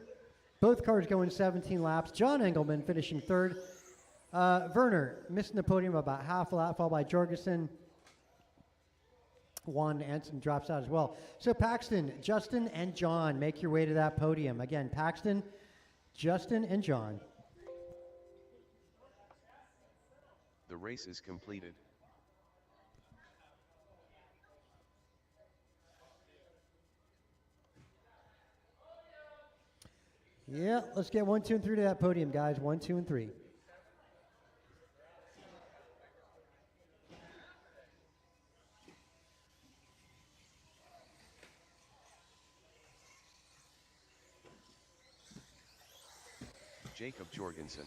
Both cars going 17 laps. John Engelman finishing 3rd. Werner missing the podium about half a lap, followed by Jorgensen. Juan Anson drops out as well. So Paxton, Justin, and John make your way to that podium. Again, Paxton, Justin, and John. The race is completed. Yeah, let's get 1, 2, and 3 to that podium, guys. 1, 2, and 3. Jacob Jorgensen.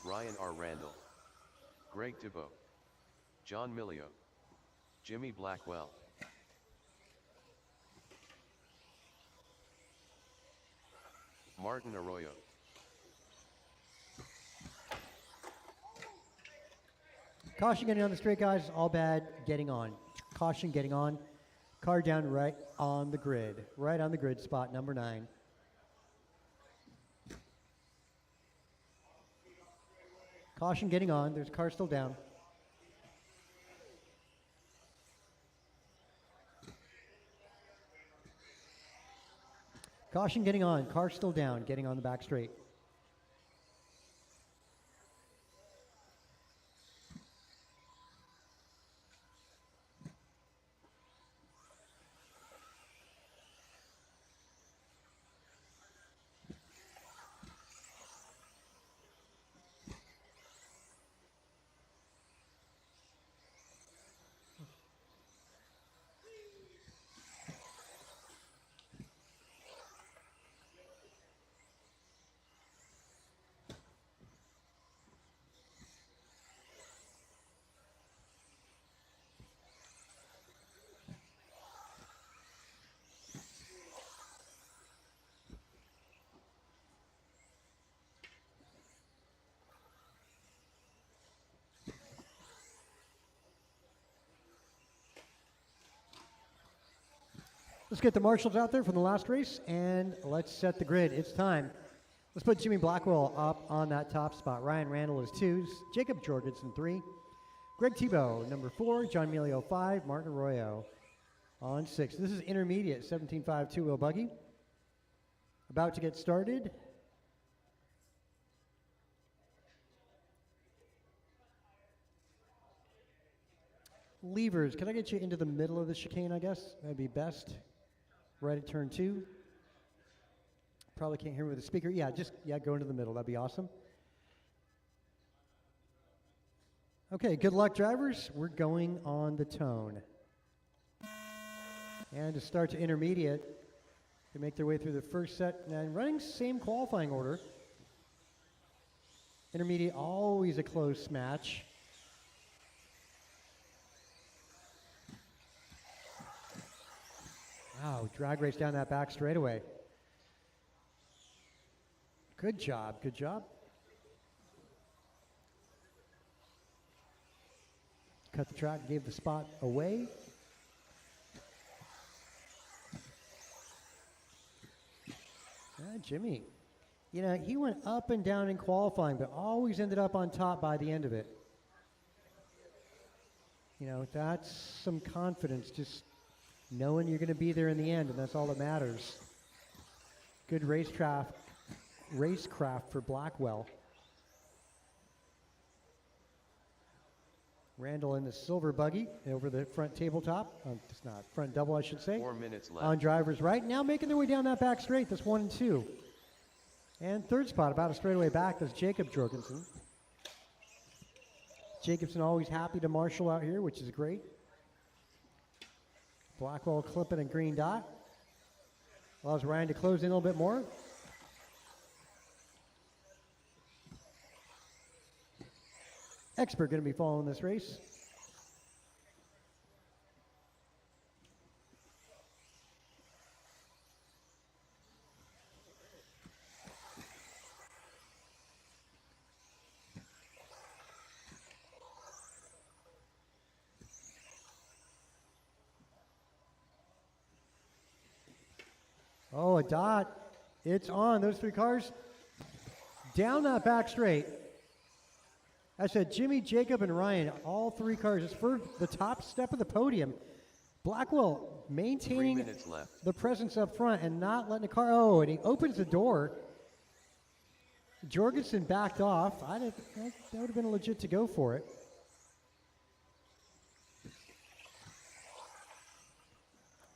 Ryan R. Randall. Greg Thibault. John Milio. Jimmy Blackwell. Martin Arroyo. Caution getting on the straight, guys. All bad. Getting on. Caution getting on. Car down right on the grid. Right on the grid, spot number 9. Caution getting on. There's a car still down. Caution getting on. Car still down. Getting on the back straight. Let's get the marshals out there from the last race, and let's set the grid. It's time. Let's put Jimmy Blackwell up on that top spot. Ryan Randall is 2, Jacob Jorgensen 3, Greg Thibault number 4, John Milio 5, Martin Arroyo on 6. This is intermediate 17.5 two-wheel buggy. About to get started. Levers, can I get you into the middle of the chicane, I guess? That'd be best. Right at turn 2. Probably can't hear me with the speaker. Yeah, go into the middle. That'd be awesome. Okay, good luck, drivers. We're going on the tone. And to start to intermediate, they make their way through the first set and running same qualifying order. Intermediate, always a close match. Wow, Wow, drag race down that back straightaway. Good job, good job. Cut the track, gave the spot away. Jimmy, you know, he went up and down in qualifying, but always ended up on top by the end of it. You know, that's some confidence, just knowing you're going to be there in the end, and that's all that matters. Good racecraft for Blackwell. Randall in the silver buggy over the front tabletop. It's not front double, I should say. 4 minutes left. On driver's right. Now making their way down that back straight. That's 1 and 2. And third spot, about a straightaway back, that's Jacob Jorgensen. Jacobson always happy to marshal out here, which is great. Blackwell clipping a green dot. Allows Ryan to close in a little bit more. Expert going to be following this race. Oh, a dot. It's on. Those 3 cars down that back straight. I said Jimmy, Jacob, and Ryan, all 3 cars. It's for the top step of the podium. Blackwell 3 maintaining minutes left. the presence up front and not letting the car. Oh, and he opens the door. Jorgensen backed off. That would have been legit to go for it.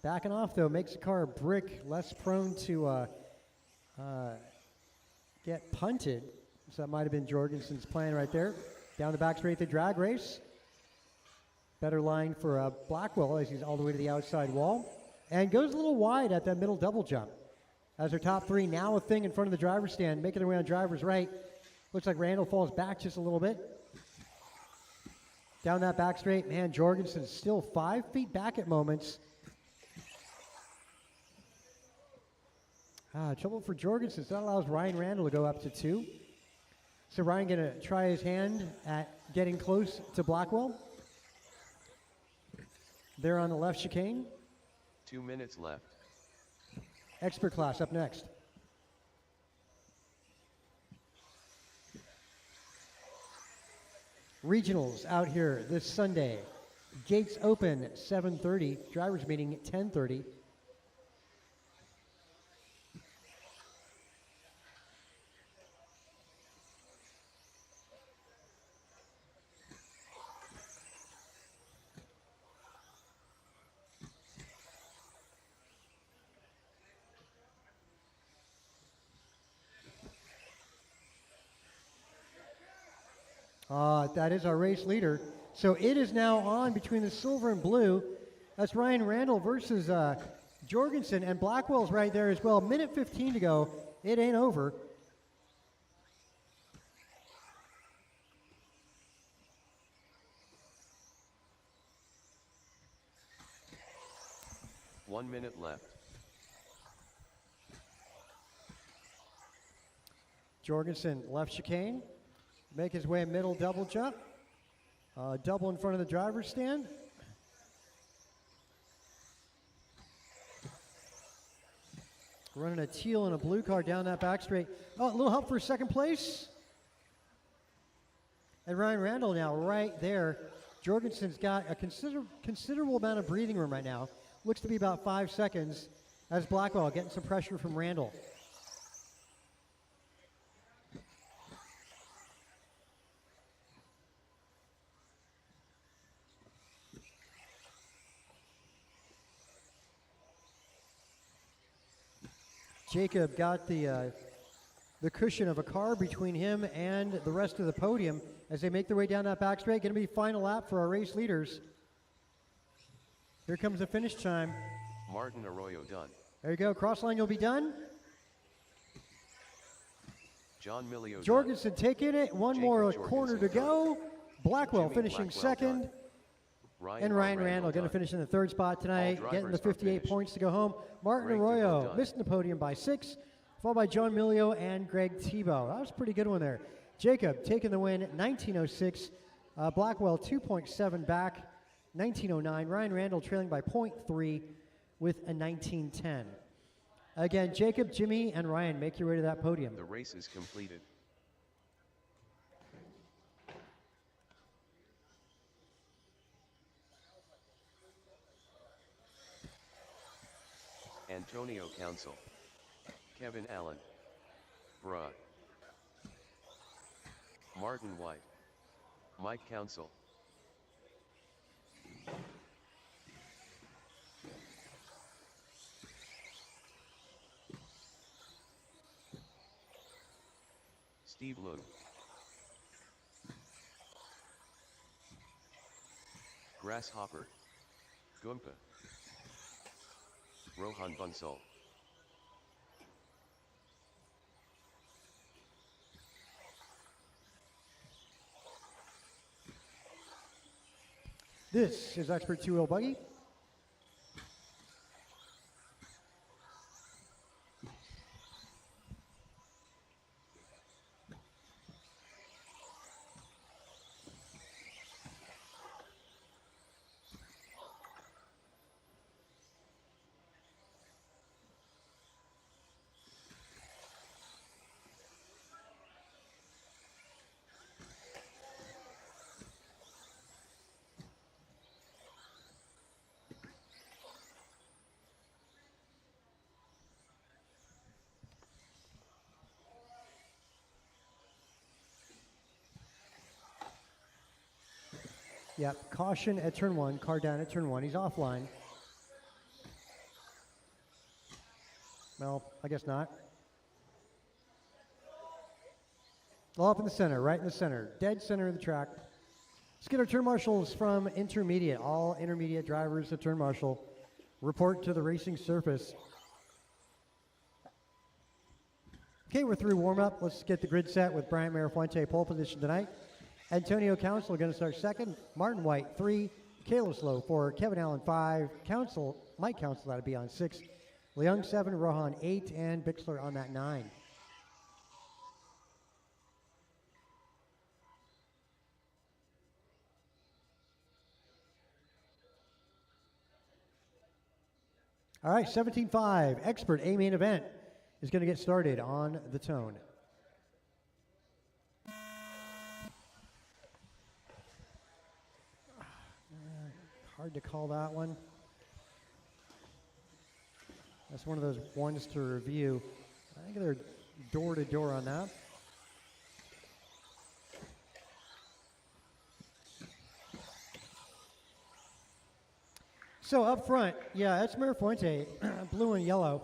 Backing off, though, makes the car a brick less prone to get punted. So that might have been Jorgensen's plan right there. Down the back straight, the drag race. Better line for Blackwell as he's all the way to the outside wall. And goes a little wide at that middle double jump. As our top 3 now a thing in front of the driver's stand, making their way on driver's right. Looks like Randall falls back just a little bit. Down that back straight, man, Jorgensen's still 5 feet back at moments. Trouble for Jorgensen. So that allows Ryan Randall to go up to 2. So Ryan going to try his hand at getting close to Blackwell. There on the left chicane. 2 minutes left. Expert class up next. Regionals out here this Sunday. Gates open at 7:30. Drivers meeting at 10:30. That is our race leader. So it is now on between the silver and blue. That's Ryan Randall versus Jorgensen, and Blackwell's right there as well. Minute 15 to go. It ain't over. One minute left. Jorgensen left chicane. Make his way middle double jump. Double in front of the driver's stand. Running a teal and a blue car down that back straight. Oh, a little help for second place. And Ryan Randall now right there. Jorgensen's got a considerable amount of breathing room right now. Looks to be about 5 seconds as Blackwell getting some pressure from Randall. Jacob got the cushion of a car between him and the rest of the podium as they make their way down that back straight. Going to be final lap for our race leaders. Here comes the finish time. Martin Arroyo done. There you go. Cross line, you'll be done. John Millio Jorgensen taking it. One Jacob more Jorgensen corner to done. go. Blackwell Jimmy finishing Blackwell second. done. Ryan and Ryan Randall going to done. finish in the third spot tonight, getting the drivers are 58 finished. points to go home. Martin Greg Debo Arroyo done. missing the podium by 6, followed by John Milio and Greg Tebow. That was a pretty good one there. Jacob taking the win, 1906. Blackwell 2.7 back, 1909. Ryan Randall trailing by 0.3 with a 1910. Again, Jacob, Jimmy, and Ryan, make your way to that podium. The race is completed. Antonio Council. Kevin Allen. Bruh. Martin White. Mike Council. Steve Lung. Grasshopper. Gumpa. Rohan Bansal. This is Expert Two-Wheel Buggy. Yep, caution at turn 1, car down at turn 1. He's offline. Well, I guess not. All up in the center, right in the center, dead center of the track. Let's get our turn marshals from intermediate. All intermediate drivers at turn marshal report to the racing surface. Okay, we're through warm-up. Let's get the grid set with Brian Marafuente pole position tonight. Antonio Council going to start second. Martin White 3. Kayla Slow 4. Kevin Allen 5. Mike Council, that'd be on 6. Leung 7. Rohan 8. And Bixler on that 9. All right, 17.5. Expert A main event is going to get started on the tone. Hard to call that one. That's one of those ones to review. I think they're door to door on that. So up front, yeah, that's Marafuente, blue and yellow.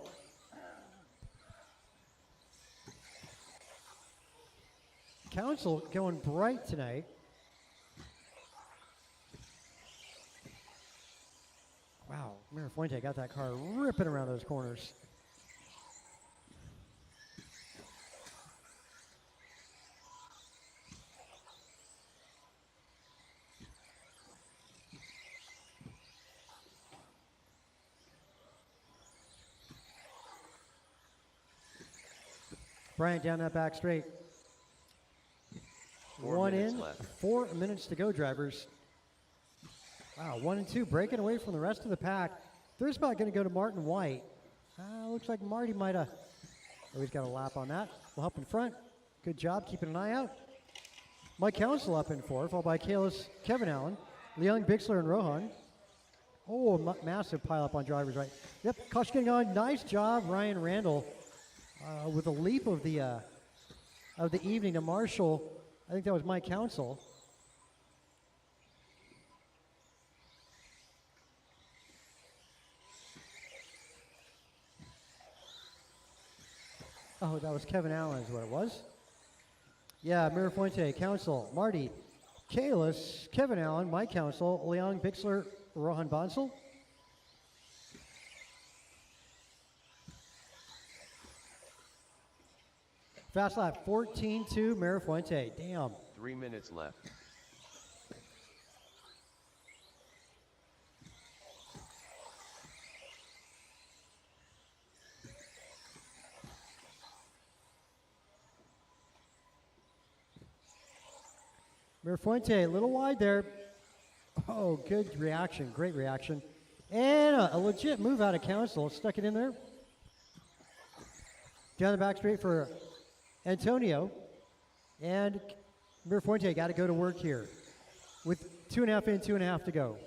Council going bright tonight. Wow, Marafuente got that car ripping around those corners. Bryant down that back straight. 4 One minutes in, left. 4 minutes to go, drivers. Wow, 1 and 2 breaking away from the rest of the pack. Third spot going to go to Martin White. Looks like Marty might have, oh, he's got a lap on that. We'll help in front. Good job keeping an eye out. Mike Council up in 4, followed by Kevin Allen, Leung, Bixler, and Rohan. Oh, massive pile up on drivers, right? Yep, caution getting on. Nice job, Ryan Randall, with a leap of the evening to Marshall. I think that was Mike Council. Oh, that was Kevin Allen is what it was. Yeah, Mirafuente, Council, Marty, Kalis, Kevin Allen, Mike Council, Leon Bixler, Rohan Bansal. Fast lap 14-2, Mirafuente. Damn. 3 minutes left. Mirafuente, a little wide there. Oh, good reaction. Great reaction. And a legit move out of Council. Stuck it in there. Down the back straight for Antonio. And Mirafuente got to go to work here with 2.5 in, 2.5 to go.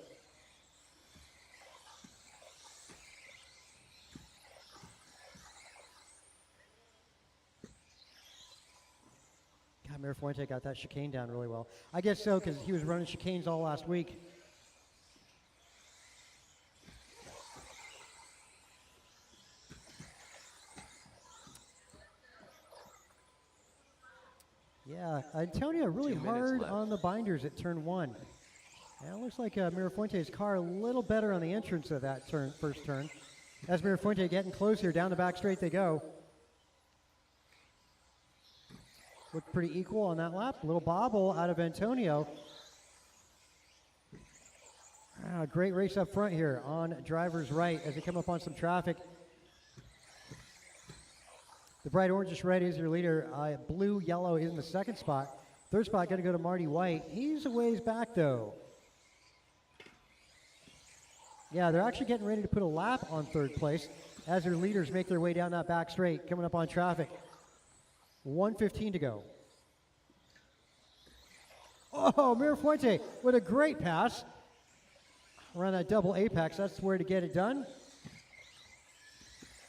God, Mirafuente got that chicane down really well. I guess so, because he was running chicanes all last week. Yeah, Antonio really 2 minutes hard left. on the binders at turn 1. And it looks like Mirafuente's car a little better on the entrance of that first turn. As Mirafuente getting close here, down the back straight they go. Looked pretty equal on that lap. A little bobble out of Antonio. Great race up front here on driver's right as they come up on some traffic. The bright orangish red is your leader. Blue, yellow is in the second spot. Third spot going to go to Marty White. He's a ways back though. Yeah, they're actually getting ready to put a lap on third place as their leaders make their way down that back straight, coming up on traffic. 1:15 to go. Oh, Mirafuente with a great pass. Around that double apex, that's where to get it done.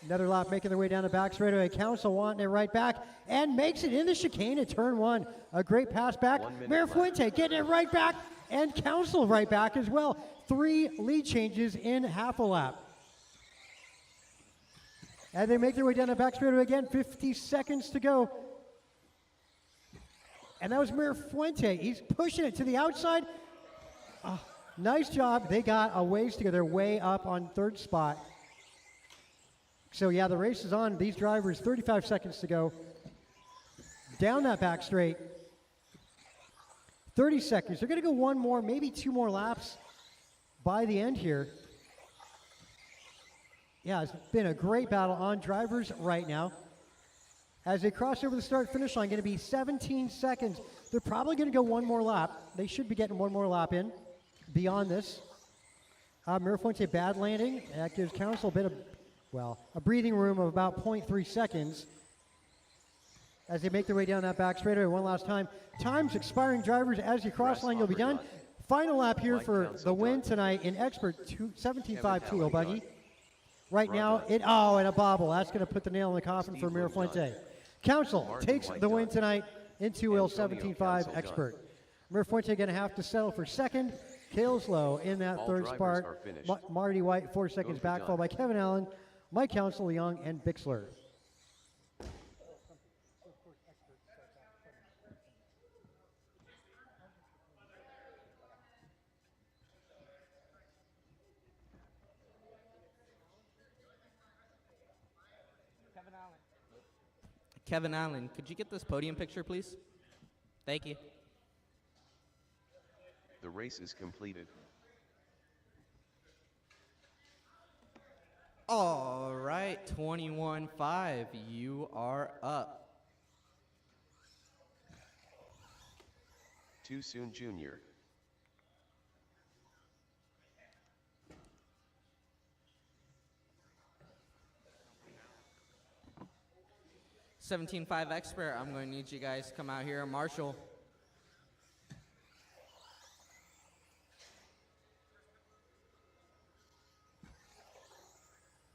Another lap making their way down the back straightaway. Council wanting it right back and makes it in the chicane at turn 1. A great pass back. 1 minute Mirafuente getting it right back and Council right back as well. 3 lead changes in half a lap. And they make their way down the back straightaway again. 50 seconds to go. And that was Mirafuente. He's pushing it to the outside. Nice job. They got a ways to go. They're way up on third spot. So, yeah, the race is on. These drivers, 35 seconds to go. Down that back straight. 30 seconds. They're going to go one more, maybe 2 more laps by the end here. Yeah, it's been a great battle on drivers right now. As they cross over the start-finish line, going to be 17 seconds. They're probably going to go one more lap. They should be getting one more lap in beyond this. Mirafuente bad landing. That gives Council a bit of, a breathing room of about 0.3 seconds as they make their way down that back straightaway one last time. Time's expiring, drivers. As you cross line, you'll be done. Final lap here Mike for Council the win done. tonight in Expert 17.5 Kevin two-wheel Howard buggy. done. Right Rod now, done. and a bobble. That's going to put the nail in the coffin Steve for Bloom Mirafuente. done. Council Martin takes White the win done. tonight in two-wheel Antonio 17.5 Council done. Expert. Mirafuente going to have to settle for second. Kilslow in that All third drivers spot. are finished. Marty White, 4 seconds for back, done. followed by Kevin Allen, Mike Council, Young, and Bixler. Kevin Allen, could you get this podium picture, please? Thank you. The race is completed. All right, 21-5, you are up. Too soon, Junior. 17.5 expert, I'm going to need you guys to come out here. Marshall.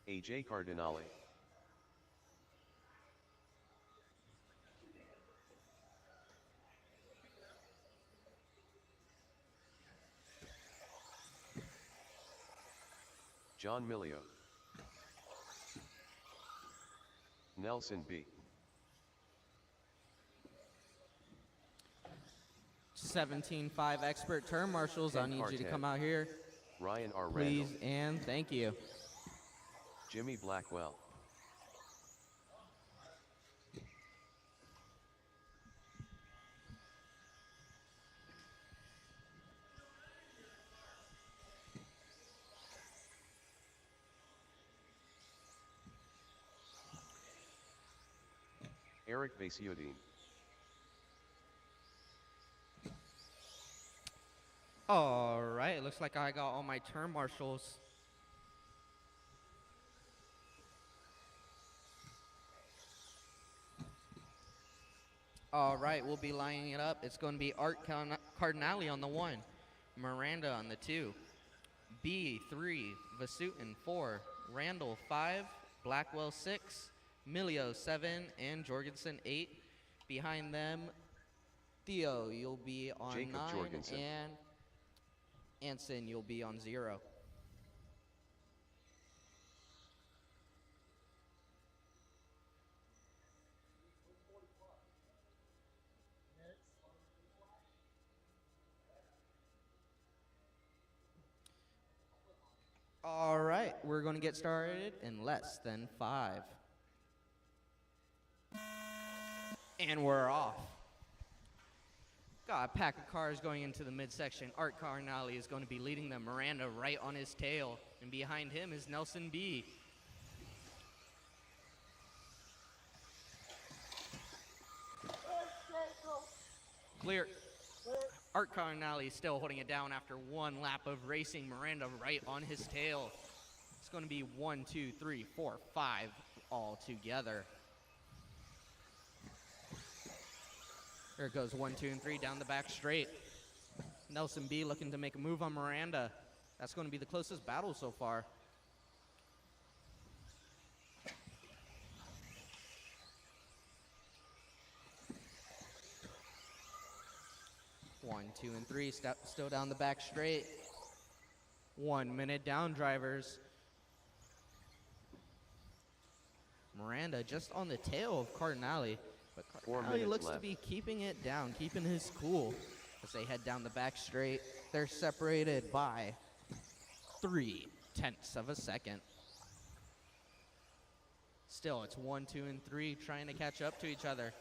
AJ Cardinale. John Milio. Nelson B. 17.5 expert term marshals, I Ken need you to Cartet. come out here, Ryan R. please, Randall. and thank you. Jimmy Blackwell. Eric Vasiodine. All right, looks like I got all my turn marshals. All right, we'll be lining it up. It's going to be Art Cardinale on the 1, Miranda on the 2, B 3, Vasutin 4, Randall 5, Blackwell 6, Milio 7, and Jorgensen 8. Behind them, Theo, you'll be on Jacob 9, Jorgensen. and Anson, you'll be on 0. All right, we're going to get started in less than 5. And we're off. Got a pack of cars going into the midsection. Art Cardinale is going to be leading them. Miranda right on his tail. And behind him is Nelson B. Clear. Art Cardinale still holding it down after one lap of racing. Miranda right on his tail. It's going to be 1, 2, 3, 4, 5 all together. There it goes 1, 2, and 3 down the back straight. Nelson B looking to make a move on Miranda. That's going to be the closest battle so far. One, 2, and 3 still down the back straight. 1 minute down, drivers. Miranda just on the tail of Cardinale. But 4 Cardinale minutes looks left. to be keeping it down, keeping his cool as they head down the back straight. They're separated by 3/10 of a second. Still, it's 1, 2, and 3 trying to catch up to each other.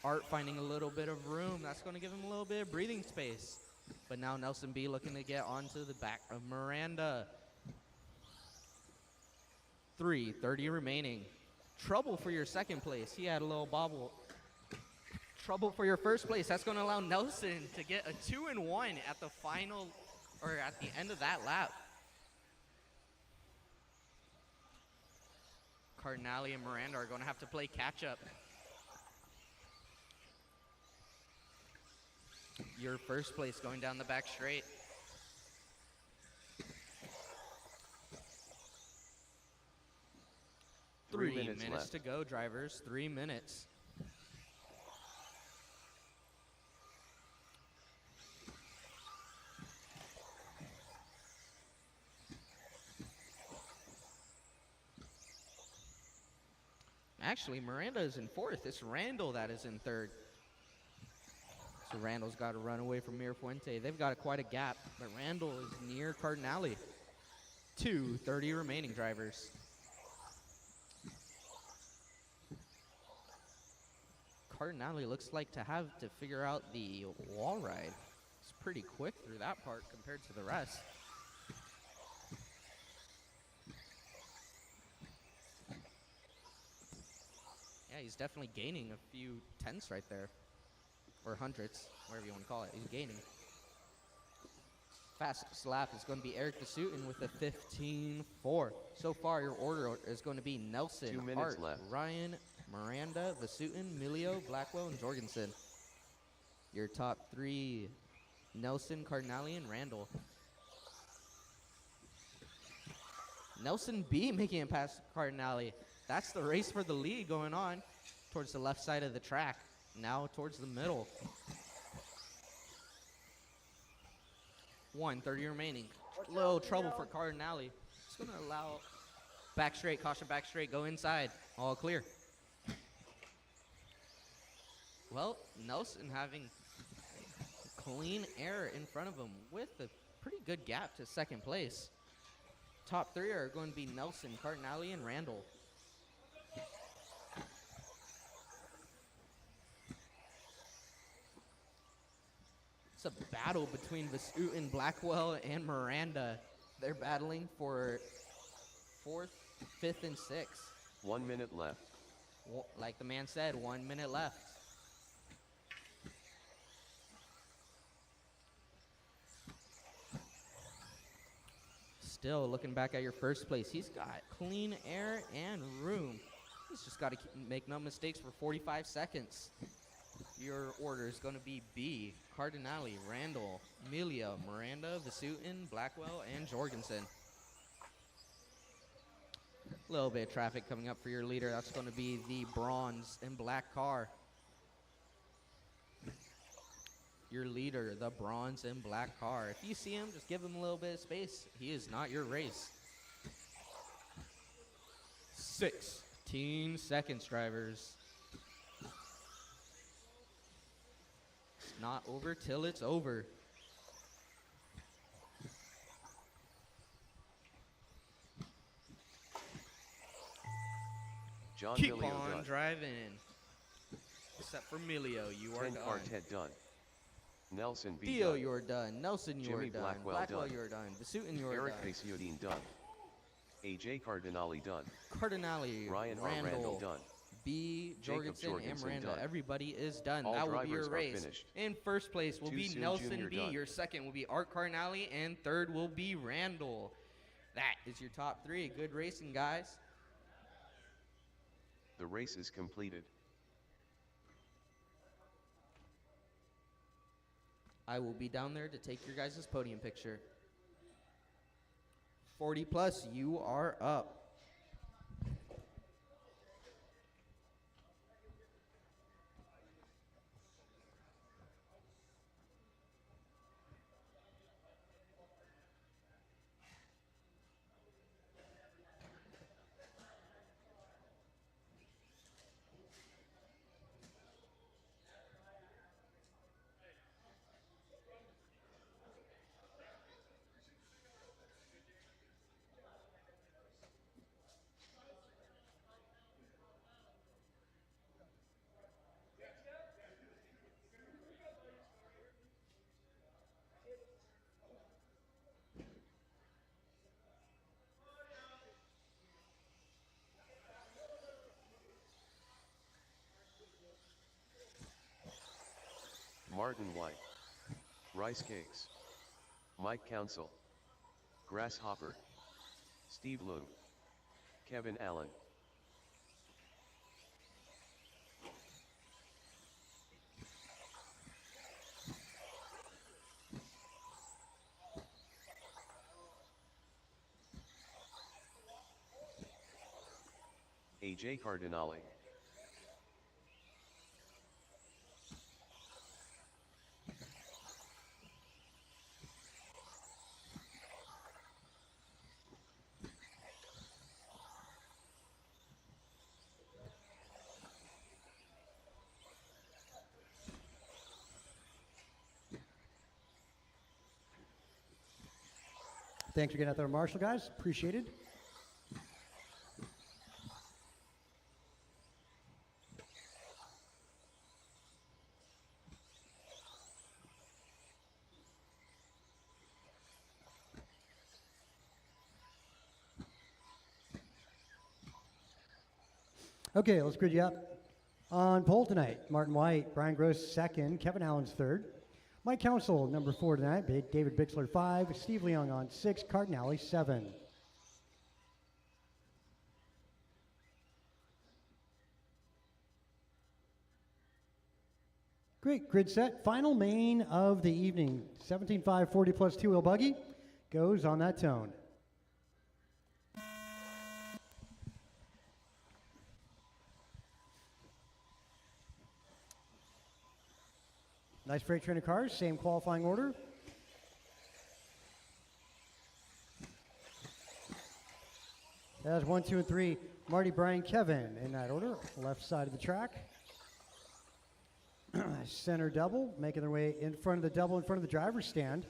Art finding a little bit of room. That's going to give him a little bit of breathing space. But now Nelson B looking to get onto the back of Miranda. 3:30 remaining. Trouble for your second place. He had a little bobble. Trouble for your first place. That's going to allow Nelson to get a 2 and 1 at the final, or at the end of that lap. Cardinale and Miranda are going to have to play catch up. Your first place going down the back straight. Three 3 minutes minutes left. to go, drivers. 3 minutes. Actually, Miranda is in 4th. It's Randall that is in 3rd. So Randall's got to run away from Mirafuente. They've got quite a gap, but Randall is near Cardinale. 2:30 remaining, drivers. Cardinale looks like to have to figure out the wall ride. It's pretty quick through that part compared to the rest. Yeah, he's definitely gaining a few tenths right there. Or hundredths, whatever you want to call it. He's gaining. Fastest lap is going to be Eric Vasutin with a 15.4. So far, your order is going to be Nelson, 2 minutes Art, left. Ryan, Miranda, Vasutin, Milio, Blackwell, and Jorgensen. Your top 3, Nelson, Cardinale, and Randall. Nelson B making it past Cardinale. That's the race for the lead going on towards the left side of the track. Now towards the middle. 1:30 remaining. Little trouble for Cardinale. It's going to allow back straight, caution back straight, go inside. All clear. Well, Nelson having clean air in front of him with a pretty good gap to second place. Top 3 are going to be Nelson, Cardinale, and Randall. It's a battle between Vasutin, Blackwell, and Miranda. They're battling for 4th, 5th, and 6th. 1 minute left. Like the man said, 1 minute left. Still looking back at your first place. He's got clean air and room. He's just got to make no mistakes for 45 seconds. Your order is going to be B, Cardinale, Randall, Amelia, Miranda, Vasutin, Blackwell, and Jorgensen. A little bit of traffic coming up for your leader. That's going to be the bronze and black car. Your leader, the bronze and black car. If you see him, just give him a little bit of space. He is not your race. 16 seconds, drivers. It's not over till it's over. John Keep Milio on done. driving. Except for Milio, you are Ken done. Quartet done. Nelson B. Theo, done. you're done. Nelson, you Jimmy are done. Blackwell done. you're done. Vasutin, you are Eric done. Pasiodine done. AJ Cardinale done. Cardinale, Ryan R. Randall, Randall done. B, Jacob Jorgensen, and Jorgensen Miranda. done. Everybody is done. All That will be your drivers are race. finished. In first place will Too be soon Nelson Junior B. done. Your second will be Art Cardinale, and third will be Randall. That is your top three. Good racing, guys. The race is completed. I will be down there to take your guys' podium picture. 40 plus, you are up. Martin White. Rice Cakes. Mike Council. Grasshopper. Steve Liu. Kevin Allen. AJ Cardinale. Thanks for getting out there, Marshall, guys. Appreciated. Okay, let's grid you up. On pole tonight, Martin White, Brian Gross second, Kevin Allen's third. Mike Council, number 4 tonight, David Bixler 5, Steve Leung on 6, Cardinale 7. Great, grid set. Final main of the evening. 17.5 40 plus 2-wheel buggy goes on that tone. Nice freight train of cars, same qualifying order. That's 1, 2, and 3. Marty, Brian, Kevin in that order. Left side of the track. Center double, making their way in front of the double, in front of the driver's stand.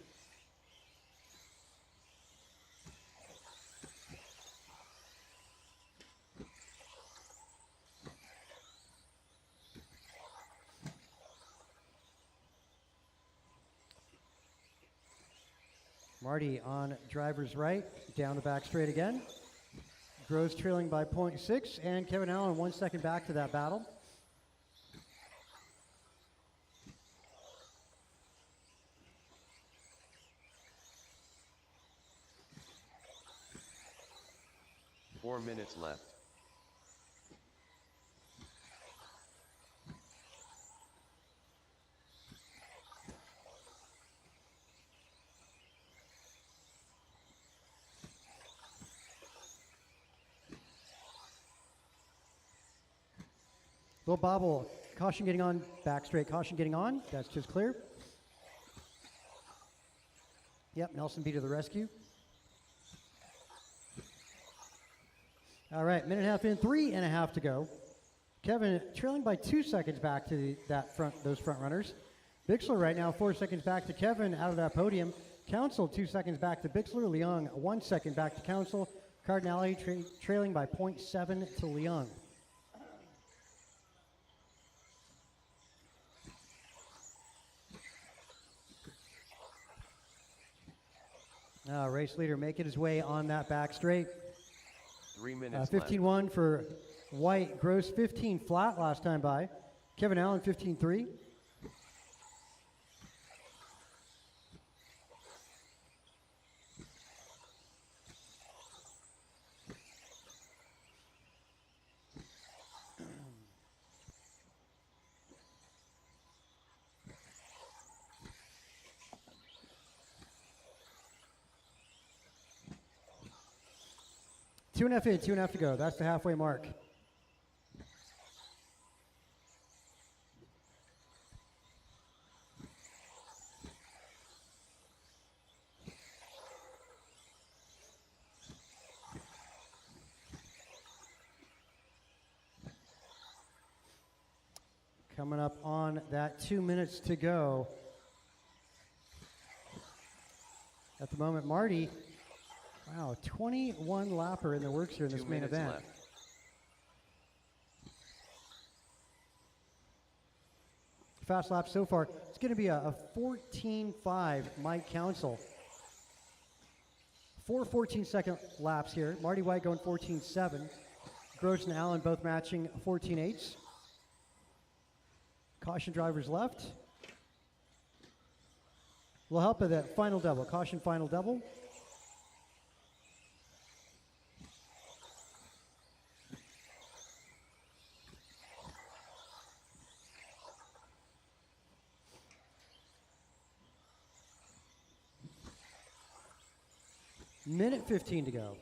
Marty on driver's right, down the back straight again. Gross trailing by 0.6, and Kevin Allen 1 second back to that battle. 4 minutes left. Little bobble. Caution getting on. Back straight. Caution getting on. That's just clear. Yep, Nelson B to the rescue. All right, minute and a half in, 3.5 to go. Kevin trailing by 2 seconds back to those front runners. Bixler right now 4 seconds back to Kevin out of that podium. Council 2 seconds back to Bixler. Leung 1 second back to Council. Cardinale trailing by 0.7 to Leung. Race leader making his way on that back straight. 3 minutes left. 15-1 for White. Gross 15 flat last time by. Kevin Allen 15-3. Two and a half in, 2.5 to go. That's the halfway mark. Coming up on that 2 minutes to go. At the moment, Marty, wow, 21 lapper in the works here in this 2 main minutes event. left. Fast lap so far. It's going to be a 14.5 Mike Council. 4 14-second laps here. Marty White going 14.7. Gross and Allen both matching 14.8s. Caution drivers left. Will help with that final double. Caution final double. Minute 15 to go.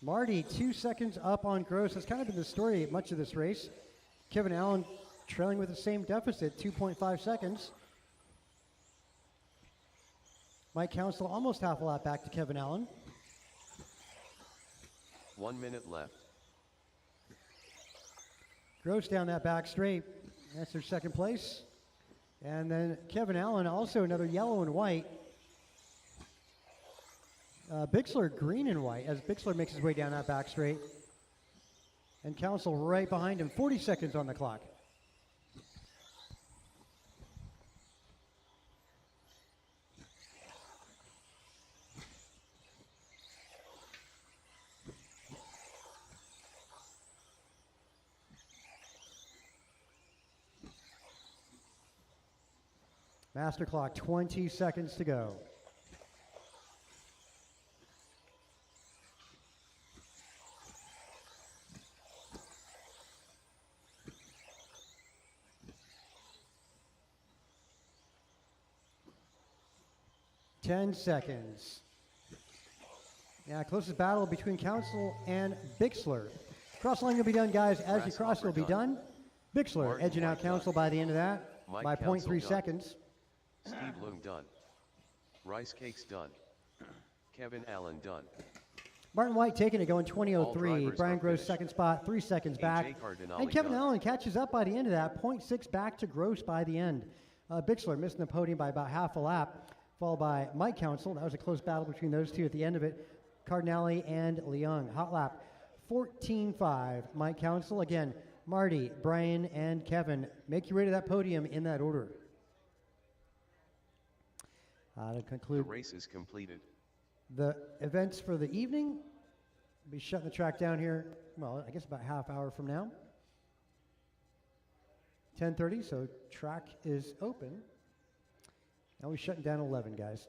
Marty 2 seconds up on Gross. That's kind of been the story much of this race. Kevin Allen trailing with the same deficit, 2.5 seconds. Mike Council almost half a lap back to Kevin Allen. 1 minute left. Gross down that back straight. That's their second place. And then Kevin Allen, also another yellow and white. Bixler green and white as Bixler makes his way down that back straight. And Council right behind him, 40 seconds on the clock. Master clock, 20 seconds to go. Ten seconds. Yeah, closest battle between Council and Bixler. Cross line will be done, guys. As you cross, it will be done. Bixler Martin edging out White Council done. by the end of that Mike by Council 0.3 done. seconds. Steve Loom done. Rice Cakes done. Kevin Allen done. Martin White taking it, going All 20.03. drivers Brian are Gross finished. second spot, 3 seconds back. Cardinale And Kevin done. Allen catches up by the end of that, 0.6 back to Gross by the end. Bixler missing the podium by about half a lap, followed by Mike Council. That was a close battle between those two at the end of it. Cardinale and Leung. Hot lap, 14.5. Mike Council. Again, Marty, Brian, and Kevin. Make your way to that podium in that order. To The conclude race is completed. the events for the evening, we'll be shutting the track down here, well, I guess about half hour from now. 10:30, so track is open. Now we're shutting down 11, guys.